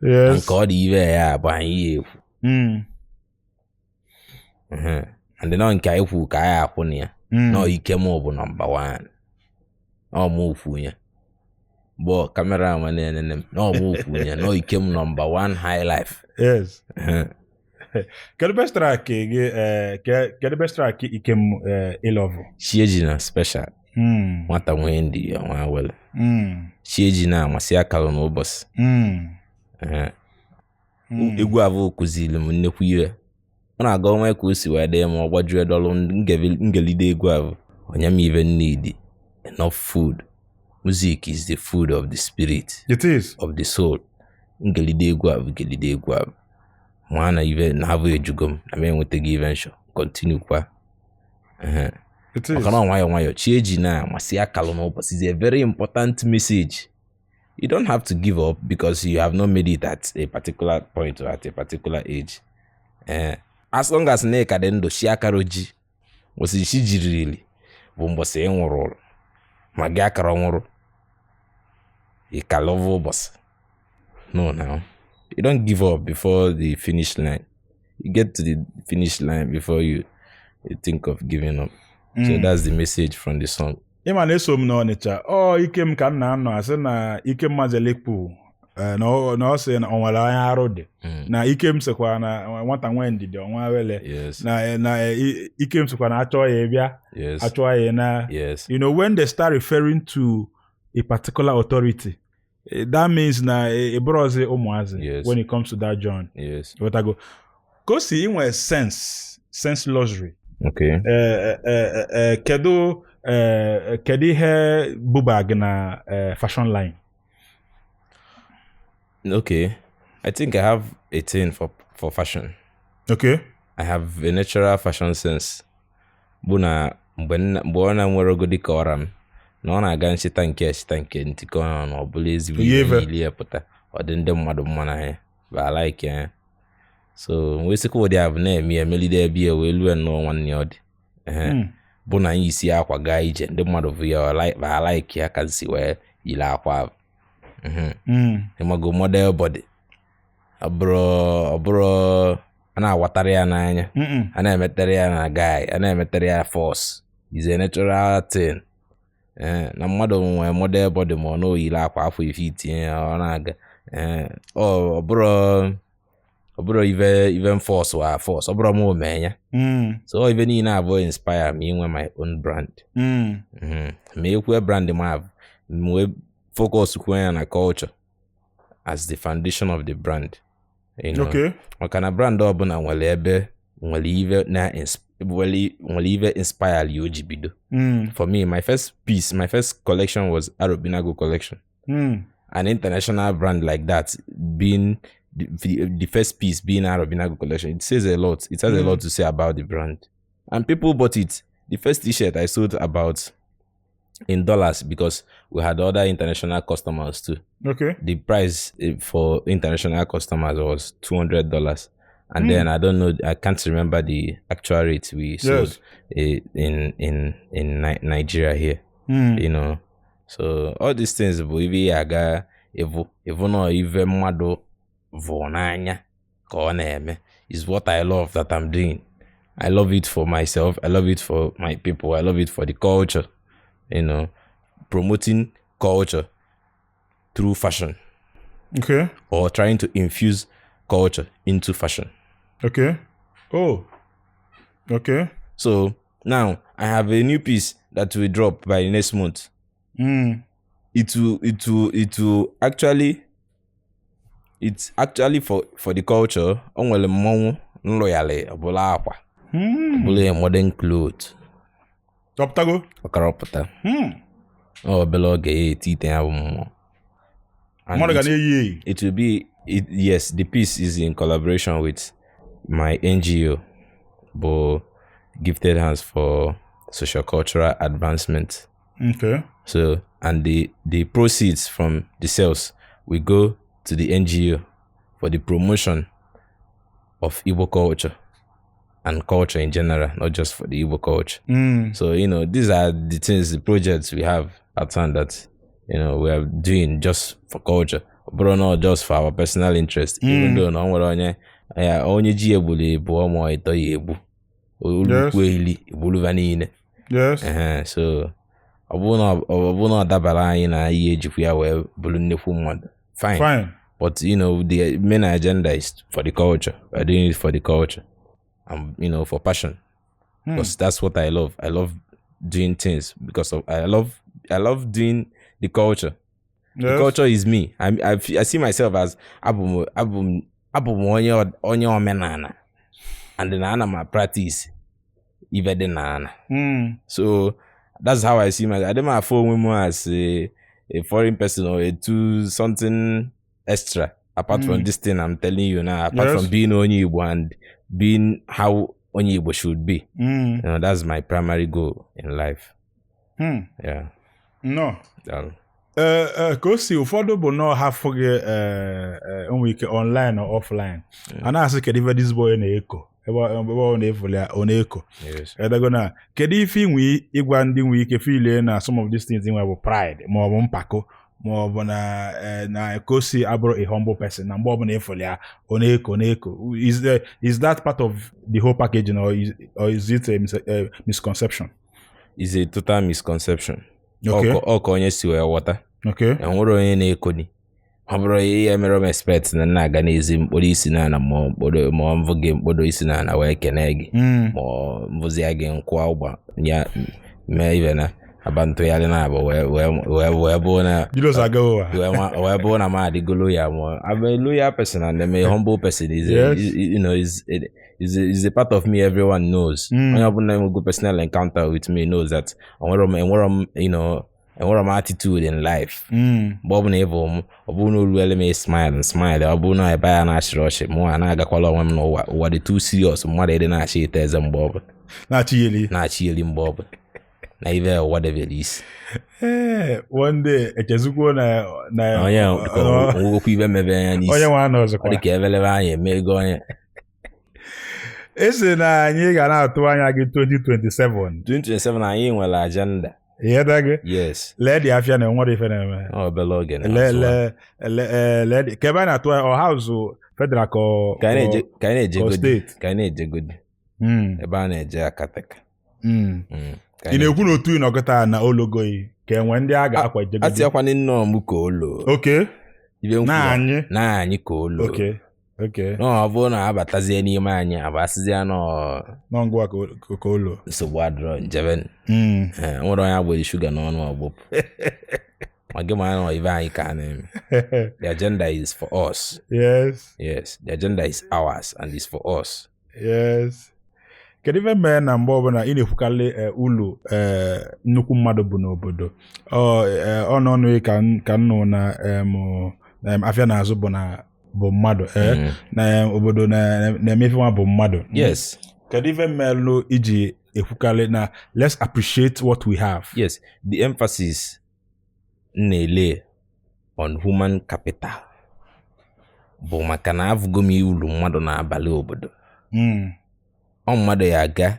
Nke ọ dị ibe ya bụ anyị ya ekwu. And then nke anyị kwu ka anyị akwụ na ya na Ike m bụ number 1 ọ mụ ukwu ya bụ kamera ma na-enene m na ọ mụ ukwu ya na Ike m number 1 high life. Yes. Kedu best track Ike m ilovu? Chiejina special. Nwata nwee ndị ya nwa wele. Chiejina amasị akala n'ụbọchị. Egwu avụ kụzili m nnekwu ihe. Ọ na-aga onwe ka o si wee dee ma ọ gbajuo dọlụ ngelide egwu avụ. Onye m even need enough food. Music is the food of the spirit. It is. Of the soul. Ngelide egwu avụ. Mwana even na have ejugom na me enwetegi even show continue kwa it is makana nwayo chieji na masi akalo n'ụbọchị is a very important message. You don't have to give up because you have not made it at a particular point or at a particular age. as long as na ka dị ndụ shi akara oji wụsị shi jirili bụ mbọsị ịnwụrụ ma gị akara nwụrụ ị ka love ụbọsị. No, now you don't give up before the finish line. You get to the finish line before you think of giving up. So that's the message from the song. Ịma na eso m n'Ọnịcha ike m ka m na-anọ asị na ike mmazelipu na ọ sị na ọ nwere anya arụ dị na ike m sịkwa na nwata nwee ndidi ọnwa wele na ike m sịkwa na achọ ya bịa achọ ya na you know when they start referring to a particular authority that means na ebrozi ụmụazị when it comes to that John what I go ka o si inwe sense luxury. Okay. Kedu ihe buba gị na fashion line? Okay, I think I have a thing for fashion. Okay. I have a natural fashion sense. Buna mgbe ọ na-nwere ogo dịka ọra m na ọ na-aga nchita nke ntịkọ ha na ọ bụla ezigbo ili ya pụta ọ dị ndị mmadụ mma na ya but I like ya. So wee sịkwa ụdị abụ na-eme emelide ebe ya wee lue nnọọ nwanne ọ dị bụ na anyị isi akwa gaa ije ndị mmadụ bụ ya I like ya ka nsi wee yiri akwa abụ ịmago model body ọ bụrụ a na-awatara ya n'anya a na-emetere ya na guy a na-emetere ya force is a natural thing. Na mmadụ nwee model body ma ọ na oyiri akwa afọ ife itinye ya ọ na-aga ọ bụrụ even force wa force ọ bụrụ m omenya so even niile abụọ inspire me inwe my own brand ma ekwe brand m wee focus kwenye na culture as the foundation of the brand, you know. Okay. Maka na brand ọbụla nwere ebe nwere ive inspire you ji bido. For me, my first collection was Arobinago collection. An international brand like that being the first piece being Arobinago collection, it says a lot. It has a lot to say about the brand. And people bought it. The first t-shirt I sold about in dollars because we had other international customers too. Okay. The price for international customers was $200. And then I don't know, I can't remember the actual rate we sold in Nigeria here. You know. So all these things we aga evo no even mado vonanya ka na-eme is what I love that I'm doing. I love it for myself, I love it for my people, I love it for the culture. You know, promoting culture through fashion. Okay. Or trying to infuse culture into fashion. Okay. Oh. Okay. So now I have a new piece that will drop by next month. It will actually, it's actually for the culture. Onwele mongu nloyale abola akwa. Abole modern clothes. Optago. Okaropata. Oh, below gay teeth and it will be yes, the piece is in collaboration with my NGO, but Gifted Hands for Social-Cultural Advancement. Okay. So, and the proceeds from the sales will go to the NGO for the promotion of Igbo culture and culture in general, not just for the Igbo culture. So, you know, these are the things, the projects we have at hand that, you know, we are doing just for culture, but not just for our personal interest. Even though no one onye ji ebule bụ ọmụ ito ya ebu olukwu ili ebulu vanine. Yes. So ọ na dabara anyị na ihe ejikwu ya wee bulu nnekwu mmadụ. Fine. But you know, the main agenda is for the culture. We're doing it for the culture. And you know, for passion. Because that's what I love. I love doing things because of I love doing the culture. Yes. The culture is me. I see myself as abum onye omenana, and then I practice even the nana. So that's how I see myself. I don't have women as a foreign person or to something extra apart from this thing I'm telling you now. Apart from being onye Igbo and being how onye Igbo should be. You know, that's my primary goal in life. Yeah. No. Ka o si ụfọdụ bụ na ha fụghị onwe ike online or offline. A na-asị kedu ife this boy na-eko ebe ọ na-efuli oneko. Yes. Edagona kedu ife inwe ịgwa ndị nwe ike feel na some of these things inwe bụ pride ma ọ bụ mpako ma ọ bụ na kosi abụrụ a humble person na mgbe ọ bụ na efuli oneko. Is that part of the whole packaging or is it a misconception? Is a total misconception. Okay. Ọkọ onye si wee ghọta. Okay. Enwere onye na-ekoni. Ọ bụrụ ihe mere m expect na-aga n'ezi mkpụrụ isi na ma mvụ gị mkpụrụ isi na wee kene gị ma mvụzi gị nkwa ụgba ya mee ibe na abantụgharị na abụ wee bụ na wee bụ na ma adịgolo ya ma I'm a loyal person and I'm a humble person. Is a part of me everyone knows. Onye ọbụla enwego personal encounter with me knows that enwere m attitude in life. Mgbe ọ bụ na ịbụ m ọ bụ na oluele m smile ọ bụ na ebe ya na-achịrị ọchị mụ a na-agakwala onwe m n'ụwa ụwa dị too serious mmadụ ịdị na-achị ite eze mgbe ọ bụ na-achị elu mgbe ọ bụ na ibe ụwa debere isi. One day echezukwo na onye nwekwu ibe mebe anya n'isi onye nwa anọ ọzọkwa ọ dị ka ebelebe anya eme ego onye esi na anyị ga na-atụ anya gị 2027 anyị nwere agenda. Yes. Lady afia na nwere ife na-eme. Obele oge na lady ka ebe a na-atụ ọ house federal ka anyị na-eje godi ebe a na-eje akataka. Ị na-ekwu n'otu ịnọkọta na ologoyi ka enwe ndị a ga-akwa ijegodi. Atiakwana nnọọ m ka olo. Okay. Na anyị ka olo. Okay. No, ọ bụrụ na abatazie n'ime anyị abasịzie n'ọngwa ka olo. Nsogbu adịrọ njebe. Nwere onye agbụrụ shuga n'ọnụ ọgbụpụ. Ma gị ma nọ ibe anyị ka na-eme. The agenda is for us. Yes. The agenda is ours and is for us. Yes. Kedu ife mee na mgbe ọbụla ị na-ekwukarị ụlọ nnukwu mmadụ bụ n'obodo ọ n'ọnụ ka nnụ na afịa n'azụ bụ mmadụ na obodo na-emefe nwa bụ mmadụ. Yes. Kedu ife meelụ iji ekwukarị na let's appreciate what we have? Yes. The emphasis na-ele on human capital bụ maka na avụgo m ulu mmadụ na-abalị obodo. Ọ mmadụ ya aga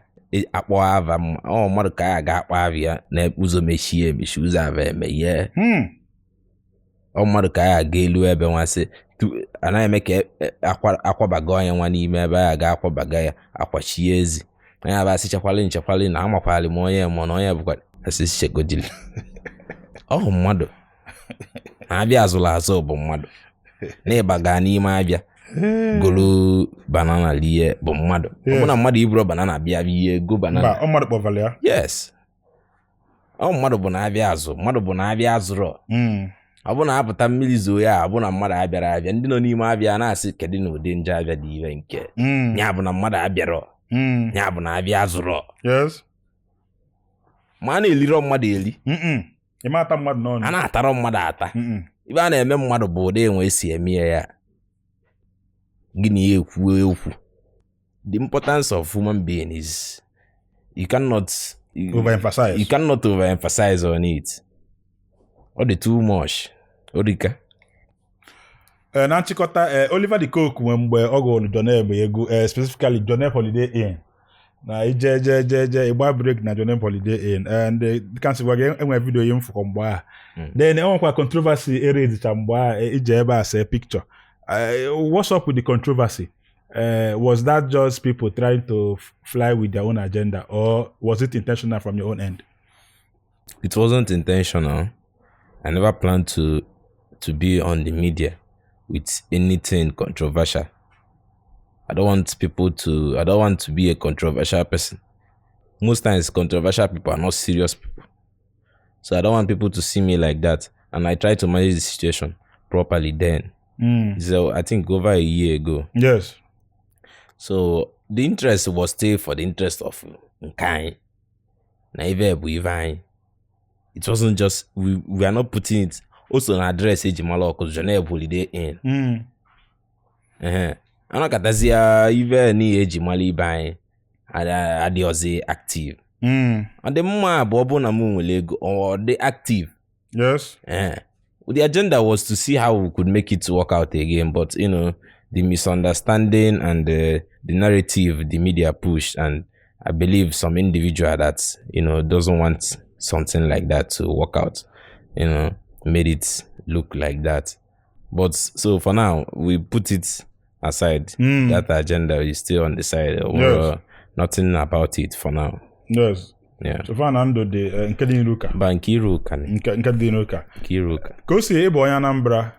akpọ ava ọ mmadụ ka ya ga akpọ avia na ụzọ mechie emechi ụzọ ava eme ihe. Ọ mmadụ ka ya ga elu ebe nwasị anaghị eme ka akwabaga onye nwa n'ime ebe ya ga akwabaga ya akwachie ezi onye aba asị nchekwali na amakwali m onye mụ na onye bụkwa asị chegodili. Ọ mmadụ na-abịa azụla azụ bụ mmadụ na ịbaga n'ime abịa golo banana lie bụ mmadụ. Ọ bụ na mmadụ iburo banana bịa ihe go banana. Ọ mmadụ kpọvala ya. Yes. Ọ mmadụ bụ na-abịa azụ mmadụ bụ na-abịa azụrọ. Ọ bụ na apụta mmiri zoo ya abụ na mmadụ abịara ndị nọ n'ime abịa na-asị kedu na ụdị nje abịa dị ibe nke ya bụ na mmadụ abịarọ ya bụ na abịa azụrọ. Yes. Ma a na-elirọ mmadụ eli. Ịmata mmadụ n'ọnụ. A na-atarọ mmadụ ata. Ibe a na-eme mmadụ bụ ụdị enwe esi eme ya gịnị ekwu okwu. The importance of human being is you cannot overemphasize on it. Or the too much. Odika. Na nchịkọta Oliver de Coke mgbe ọ gụrụ John Egbe egwu specifically John Egbe Holiday Inn na ije ịgba break na John Egbe Holiday Inn and kansi gwa enwe video yi mfụkọ mgbe a then enwekwa controversy eredicha mgbe a ije ebe a see picture. What's up with the controversy? Was that just people trying to fly with their own agenda or was it intentional from your own end? It wasn't intentional. I never planned to be on the media with anything controversial. I don't want to be a controversial person. Most times controversial people are not serious people. So I don't want people to see me like that. And I try to manage the situation properly then. So I think over a year ago. Yes. So the interest was still for the interest of Nkai. It wasn't just we are not putting it also an address ejimala because John Egbe Holiday Inn. Anakatazia even ni ejimala ibe adiozi active. And the mma bobo na mu lego or the active. Yes. The agenda was to see how we could make it work out again, but the misunderstanding and the narrative the media push, and I believe some individual that, doesn't want something like that to work out, made it look like that. But so for now, we put it aside. That agenda is still on the side. Nothing about it for now. Yes. Yeah. So far na ndụ dị nke dị n'ụka. Ba nke iru ụka. Nke dị n'ụka. Nke iru ụka. Ka o si ịbụ onye Anambra.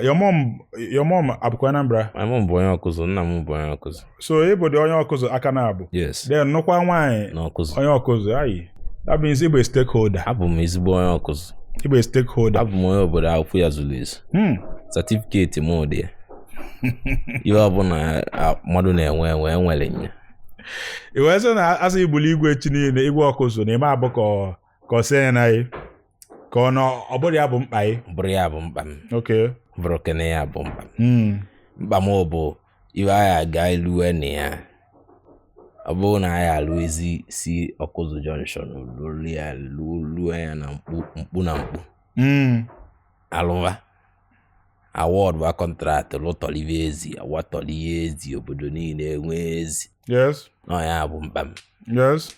Your mom abụkwa Anambra. My mom bụ onye Ọkụzụ, nna m bụ onye Ọkụzụ. So ịbụ dị onye Ọkụzụ aka na-abụ. Yes. Then nụkwa nwaanyị onye Ọkụzụ. Ayi. That means ịbụ a stakeholder. Abụ m ezigbo onye Ọkụzụ. Ịbụ a stakeholder. Abụ m onye obodo akwụkwọ ya zuru ezu. Certificate m dị ya. Ihe ọbụla mmadụ na-enwe enwere nya. Iwe sị na asị ibuli igwe chi niile igwe Ọkụzụ na ime abụ ka ọ sị ya na anyị ka ọ bụrụ ya bụ mkpa anyị. Bụrụ ya bụ mkpa m. Okay. Bụrụ kene ya bụ mkpa m. Mkpa m bụ iwe anyị aga iluwe na ya. Ọ bụrụ na anyị alụ ezi si Ọkụzụ Junction lụọ ya na mkpu na mkpu. Alụwa. Award wa contract lụtọlive ezi, awatọli ezi, obodo niile enwe ezi. Yes. No ya bụ mkpa m. Yes.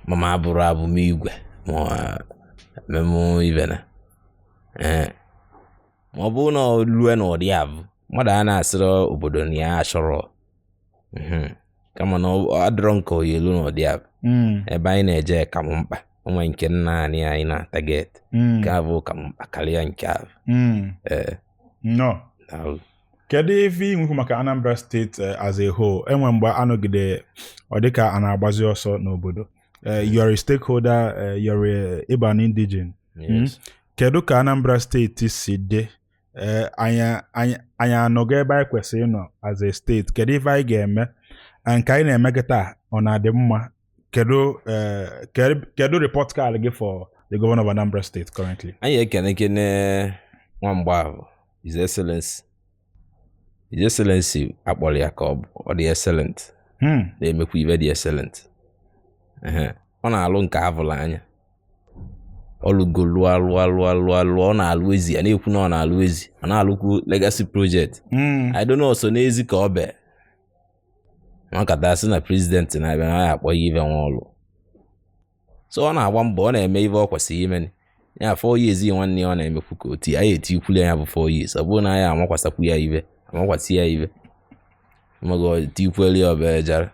Mama abụrụ abụ m igwe ma memo ivena. Ma ọ bụ na lue na ụdị abụ mmadụ a na-asịrị obodo na ya achọrọ. Kama na adịrọ nke oyelu na ụdị abụ. Ebe anyị na-eje ka m mkpa onwe nke nna anyị na target. Ka abụ ka m mkpa karịa nke abụ. No. Kedu ife inwekwu maka Anambra State as a whole? Enwe mgbe anọgide ọ dịka a na-agbazi ọsọ n'obodo. You're a stakeholder, you're an indigene. Yes. Kedu ka Anambra State si dị? Anya anọgo ebe anyị kwesịrị ịnọ as a state. Kedu ife anyị ga-eme? Nke anyị na-eme kịta ọ na-adị mma? Kedu report card gị for the governor of Anambra State currently? Anyị ekene nwamgba ahụ. His Excellency akpọrọ ya ka ọ dị excellent. Na-emekwa ibe dị excellent. Ọ na-alụ nke avụla anya. Ọlụgo lụọ ọ na-alụ ezi, a na-ekwu na ọ na-alụ ezi, ọ na-alụkwu legacy project. I don't know so n'ezi ka ọ be. Nkata sị na president na-abịa na ya akpọ ya ibe nwa ọlụ. So ọ na-agba mbọ, ọ na-eme ibe ọ kwesịrị ime. Ya 4 years nwanne ọ na-emekwu ka oti anyị etikwule ya bụ 4 years. Ọ bụrụ na ya amakwasakwu ya ibe, amakwasị ya ibe. Mago tikweli obejara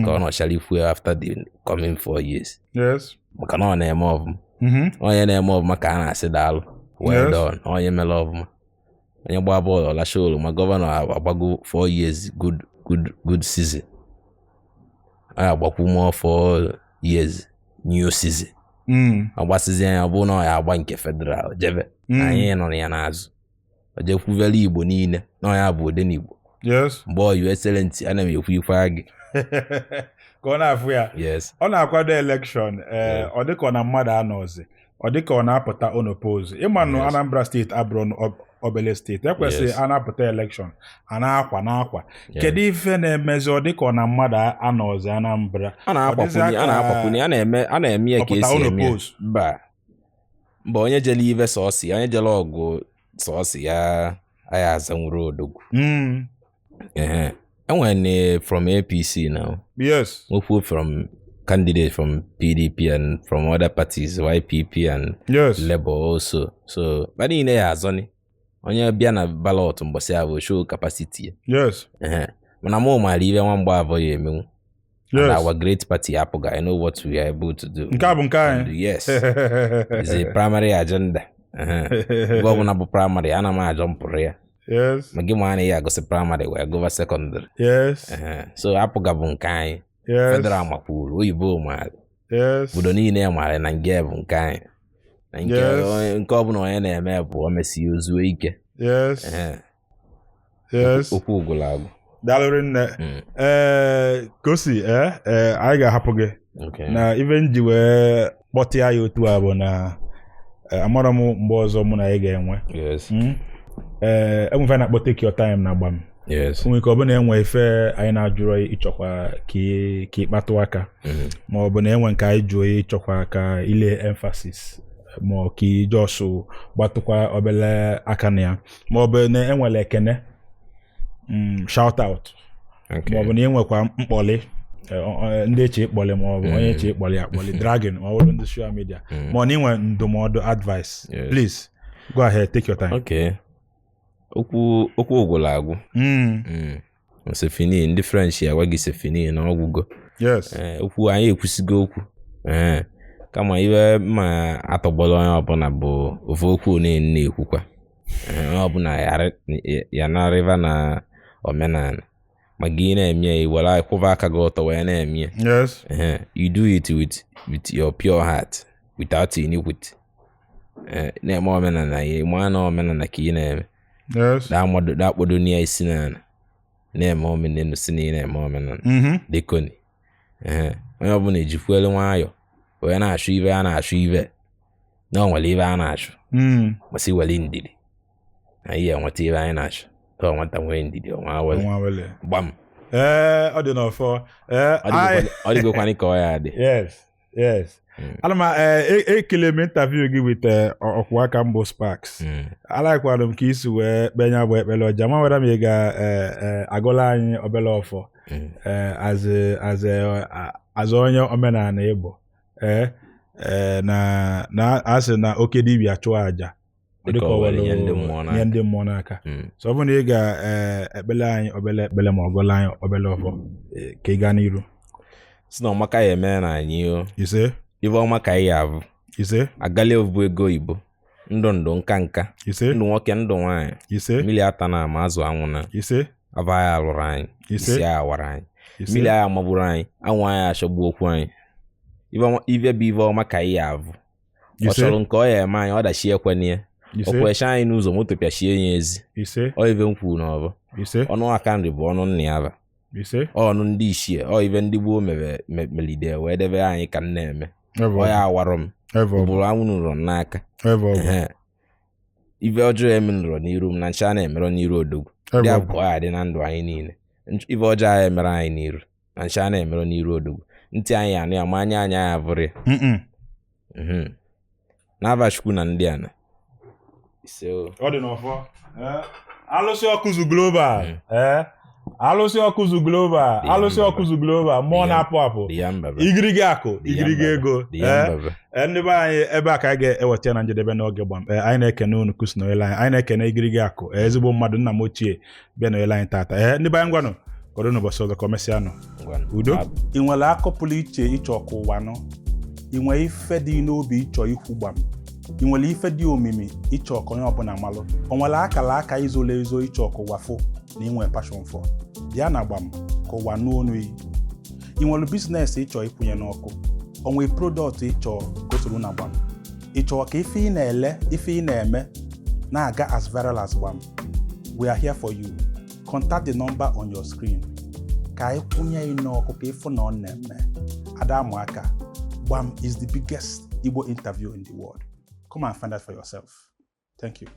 ka ọ nọchara ikwu after the coming 4 years. Yes. Maka na ọ na-eme ọbụma. Onye na-eme ọbụma ka a na-asị daalụ. Well done. Onye mere ọbụma. Onye gba bọọlụ ọlacha olu ma gọvanọ agbago 4 years good season. Anyị agbakwu more 4 years new season. Agbasizi anya bụ na ya agba nke federal jebe. Anyị nọ ya n'azụ. O jekwuvela Igbo niile na ya bụ Odenigbo. Yes. Boy, you excellent. Ana m ekwu ikwe agị. Ka ọ na-afụ ya. Yes. Ọ na-akwado election. Ọ dịka ọ na mmadụ anọzi. Ọ dịka ọ na-apụta unopposed. Ịma nụ Anambra State abụrụ obele steeti. Ekwesịrị a na-apụta election. A na-akwa. Kedu ife na-emezi ọ dịka ọ na mmadụ anọzi Anambra? A na-akwakwunye, a na-eme ya ka esi eme. Mba onye jele ive sọọsị, onye jele ọgụ sọọsị ya aya azanwuru odogwu. Enwere from APC now. Yes. Move from candidate from PDP and from other parties, YPP and Labour also. So, but in there azoni. Onye bịa na ballot mbọsị abụ show capacity. Yes. Mana mo ma live nwamgba abụ ya emenwu. And our great party apụga, I know what we are able to do. Nke abụ nke anyị. Yes. It's a primary agenda. Gọvanọ bụ primary, ana m ajọ mpụrụ ya. Yes. Ma gị ma ya gosi primary wee gova secondary. Yes. So apụga bụ nke anyị. Yes. Federal makwuru, oyibo maara. Yes. Bodo niile maara na nke bụ nke anyị. Na nke ọbụla onye na-eme bụ o mesi ozuo ike. Yes. Yes. Okwu ugolagụ. Daalụ nne. Kosi, anyị ga-ahapụ gị. Na ibe nji wee kpọtịa ya otu a bụ na amara m mgbe ọzọ mụ na anyị ga-enwe. Yes. Enwefe na-akpọ take your time na Gbam. Yes. Onwe ka ọ bụ na enwe ife anyị na-ajụrụ ịchọkwa ka ịkpatụ aka. Ma ọ bụ na enwe nke anyị jụọ ịchọkwa ka ile emphasis. Ma ọ ka ijọsụ gbatụkwa obele aka na ya. Ma ọ bụ na enwere ekene shout out ma ọ bụ na ị nwekwa mkpọli ndị eche ịkpọli ma ọ bụ onye eche ịkpọli akpọli dragon ma ọ bụrụ ndị social media ma ọ na inwe ndụmọdụ advice please go ahead, take your time. Okay. Okwu ogwulagwu. Sefini ndị French ya wagi sefini na ọgwụgo. Yes. Okwu anyị ekwusigo okwu. Kama iwe ma atọgbọrọ onye ọbụla bụ ofu okwu na-ekwukwa. Onye ọbụla ya na-arịva na omenala. Ma gị na-eme iwere akwụva aka gị ọtọ wee na-eme. Yes. You do it with your pure heart without iniquity. Na-eme omenala ya ma na omenala ka ị na-eme. Yes. Da kpodo ni isi na-eme omenala si na na-eme omenala. Dekoni. Onye ọbụla ejikwele nwayọ wee na-achụ ibe a na-achụ ibe na onwere ibe a na-achụ. Masi wele ndidi. Na ihe nweta ibe anyị na-achụ. Ọ nwata nwee ndidi ọnwa wele. Gbam. Ọ dị n'ọfọ. Ọ dịgokwanị ka ọ ya dị. Yes. Ana m ekele m interview gị with ọkwụ aka mbụ Sparks. Alakwara m ka isi wee kpenya bụ ekpele ọja ma nwere m ị ga-agụla anyị obele ọfọ as onye omenala Igbo na asị na oke dibịa chụọ aja nye ndị mmụọ n'aka. So ọ bụ na ị ga-ekpele anyị obele ekpele ma ọgụla anyị obele ọfọ ka ị gaa n'iru. Si na ọmaka ya eme na anyị ise ibe ọma ka anyị abụ ise agali obu ego Igbo ndụ nka ise ndụ nwoke ndụ nwaanyị ise mmiri ata na ama azụ anwụ na ise aba ya alụrụ anyị ise isi ya awara anyị mmiri ya amagburu anyị anwụ anyị achọgbu okwu anyị ibe bụ ibe ọma ka anyị abụ ọ chọrọ nke ọ ya eme anyị ọ dachi ekwenye o kwecha anyị n'ụzọ moto pịachie ya ezi ọ ibe m kwuru n'ọbụ ọnụ aka nri bụ ọnụ nna ya ba ọnụ ndị ichie ọ ibe ndị gboo melide wee debe anyị ka nna eme ọ ya awarụ m ụbụrụ anwụ nụrụ n'aka ibe ọjọọ eme nụrụ n'iru m na ncha na-emerọ n'iru odogwu ndị abụọ ya dị na ndụ anyị niile ibe ọjọọ anyị emere anyị n'iru na ncha na-emerọ n'iru odogwu ntị anyị anụ ya ma anya anya ya bụrụ ya n'abachukwu na ndị ana ọ dị n'ọfọ alụsị ọkụzụ global alụsị ọkụzụ global mmụọ na-apụ apụ igirigi akụ igirigi ego ndị be anyị ebe a ka anyị ga-eweta na njedebe n'oge gbam anyị na-ekene unu kusi na ele anyị na-ekene igirigi akụ ezigbo mmadụ nna m ochie bịa na ele anyị tata ndị be anyị ngwanụ kwado n'ụbọchị ọzọ ka omesịanụ udo. ị nwere akọ pụrụ iche ịchọ ọkụ ụwanụ ị nwere ife dị n'obi ịchọ ikwu gbam ị nwere ife dị omimi ịchọ ọkụ onye ọbụla malụ o nwere akara aka izolo ezo ịchọ ọkụ ụwafụ na inwe passion for bịa na Gbam ka ụwa n'onu iyi. ị nwere biznes ịchọ ịkwụnye n'ọkụ o nwere product ịchọ gosoro na Gbam ịchọ ka ife ị na-ele ife ị na-eme na-aga as viral as Gbam. We are here for you. Contact the number on your screen ka anyị kwụnye ị n'ọkụ ka ịfụ na ọ na-eme. Ada Amụaka, Gbam is the biggest Igbo interview in the world. Come and find out for yourself. Thank you.